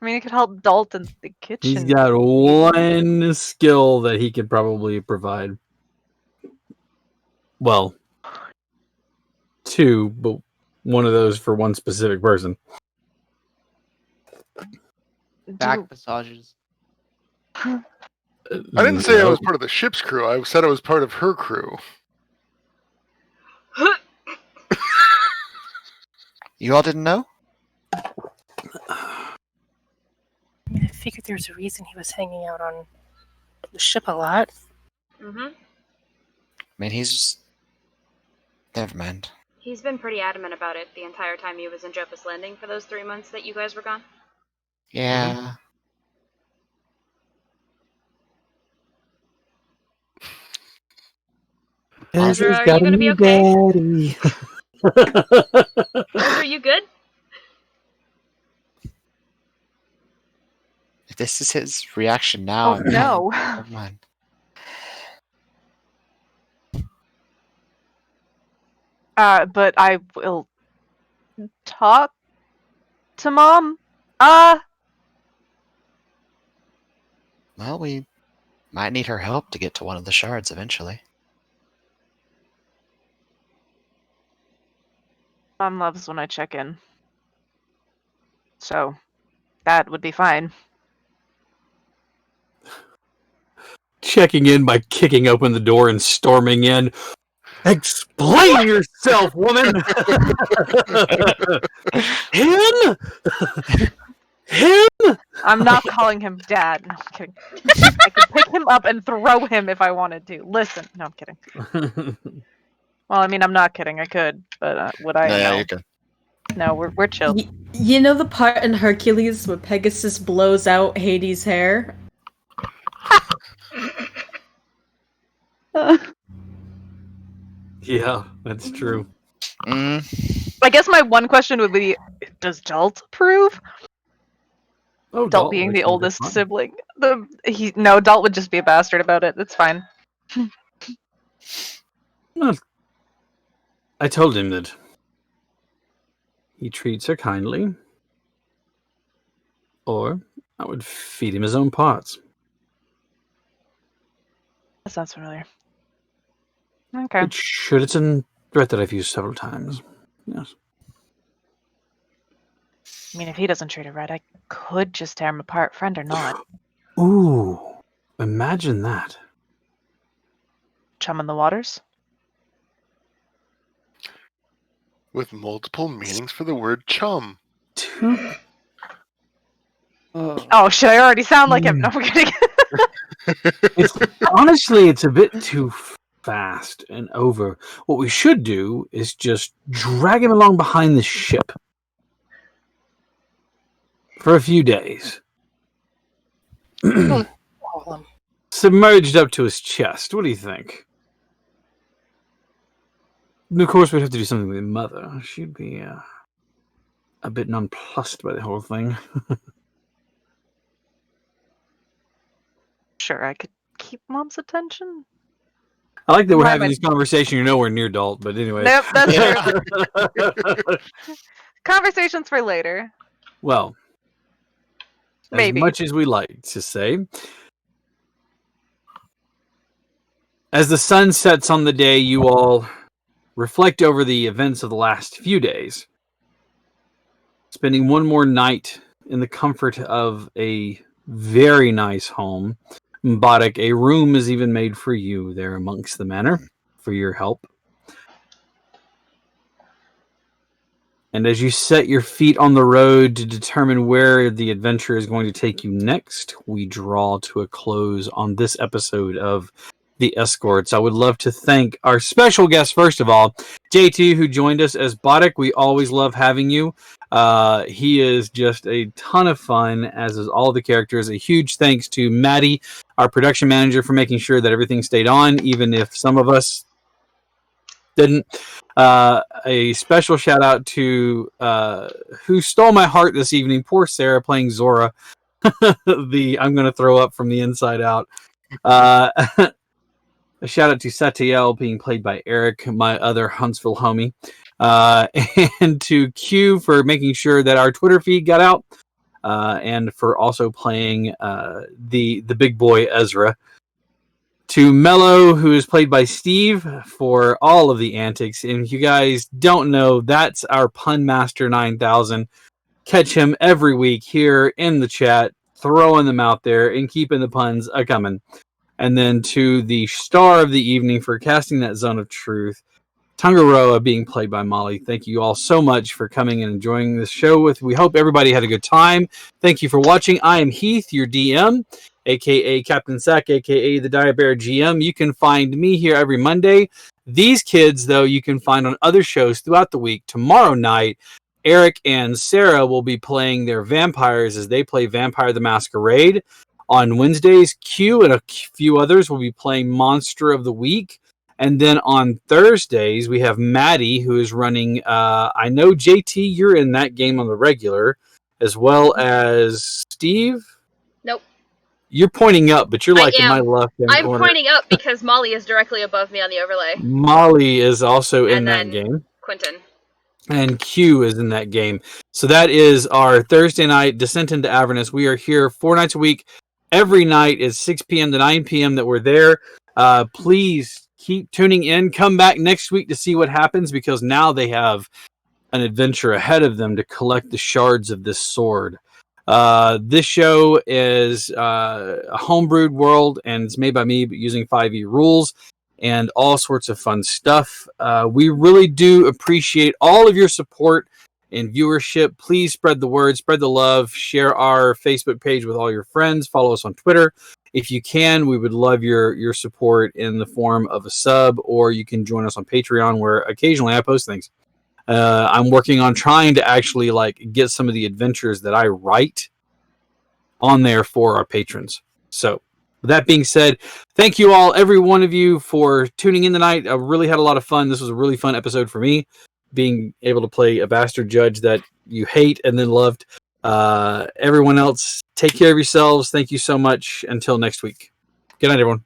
mean, it could help Dalton the kitchen. He's got one skill that he could probably provide. Well, two, but one of those for one specific person. Back massages. I didn't say I No. was part of the ship's crew. I said I was part of her crew. You all didn't know? I mean, I figured there's a reason he was hanging out on the ship a lot. Mm-hmm. I mean, he's... Never mind. He's been pretty adamant about it the entire time he was in Jopus Landing for those 3 months that you guys were gone. Yeah. Ezra, Ezra's are got you a gonna be new okay? daddy. Ezra, you good? If this is his reaction now... Oh no. Never mind. But I will talk to Mom. Well, we might need her help to get to one of the shards eventually. Mom loves when I check in. So, that would be fine. Checking in by kicking open the door and storming in. Explain yourself, woman! Him? Him? I'm not calling him Dad. No, I'm kidding. I could pick him up and throw him if I wanted to. Listen. No, I'm kidding. Well, I mean, I'm not kidding. I could, but would I? No, yeah, No. you're good. No, we're chill. You know the part in Hercules where Pegasus blows out Hades' hair? Yeah, that's true. I guess my one question would be, does Dalt approve? Oh, Dalt being the seems oldest fine. sibling. No, Dalt would just be a bastard about it. It's fine. Well, I told him that he treats her kindly, or I would feed him his own parts. That sounds familiar. Okay. It should. It's a threat that I've used several times. Yes. I mean, if he doesn't treat her right, I could just tear him apart, friend or not. Ooh, imagine that. Chum in the waters? With multiple meanings for the word chum. Two. Oh shit, I already sound like him. No, I'm kidding. Honestly, it's a bit too fast and over. What we should do is just drag him along behind the ship for a few days. Submerged up to his chest. What do you think? And of course, we'd have to do something with Mother. She'd be a bit nonplussed by the whole thing. Sure, I could keep Mom's attention. I like that we're My having bad. this conversation. You're nowhere near adult, but anyway. Nope, that's Yeah. true. Conversations for later. Well, Maybe. as much as we like to say, as the sun sets on the day, you all reflect over the events of the last few days, spending one more night in the comfort of a very nice home. Mbotic, a room is even made for you there amongst the manor for your help. And as you set your feet on the road to determine where the adventure is going to take you next, we draw to a close on this episode of The Escorts. I would love to thank our special guest, first of all, JT, who joined us as Boddick. We always love having you. He is just a ton of fun, as is all the characters. A huge thanks to Maddie, our production manager, for making sure that everything stayed on, even if some of us didn't. A special shout out to who stole my heart this evening, poor Sarah playing Zora. I'm going to throw up from the inside out. A shout out to Satiel being played by Eric, my other Huntsville homie. And to Q for making sure that our Twitter feed got out. And for also playing the big boy Ezra. To Mello, who is played by Steve, for all of the antics. And if you guys don't know, that's our Pun Master 9000. Catch him every week here in the chat, throwing them out there and keeping the puns a-coming. And then to the star of the evening for casting that Zone of Truth, Tangaroa, being played by Molly. Thank you all so much for coming and enjoying this show. We hope everybody had a good time. Thank you for watching. I am Heath, your DM, a.k.a. Captain Sack, a.k.a. the Dire Bear GM. You can find me here every Monday. These kids, though, you can find on other shows throughout the week. Tomorrow night, Eric and Sarah will be playing their vampires as they play Vampire the Masquerade. On Wednesdays, Q and a few others will be playing Monster of the Week. And then on Thursdays, we have Maddie, who is running, I know, JT, you're in that game on the regular, as well as Steve. Nope. You're pointing up, but you're like in my left-hand I'm corner. pointing up because Molly is directly above me on the overlay. Molly is also in And that then game. Quentin. And Q is in that game. So that is our Thursday night Descent into Avernus. We are here 4 nights a week. Every night is 6 p.m. to 9 p.m. that we're there. Please keep tuning in. Come back next week to see what happens, because now they have an adventure ahead of them to collect the shards of this sword. This show is a homebrewed world, and it's made by me, but using 5e rules and all sorts of fun stuff. We really do appreciate all of your support and viewership. Please spread the word, spread the love, share our Facebook page with all your friends, follow us on Twitter. If you can, we would love your support in the form of a sub, or you can join us on Patreon, where occasionally I post things. I'm working on trying to actually get some of the adventures that I write on there for our patrons. So with that being said, thank you all, every one of you, for tuning in tonight. I really had a lot of fun. This was a really fun episode for me, being able to play a bastard judge that you hate and then loved. Everyone else, take care of yourselves. Thank you so much. Until next week. Good night, everyone.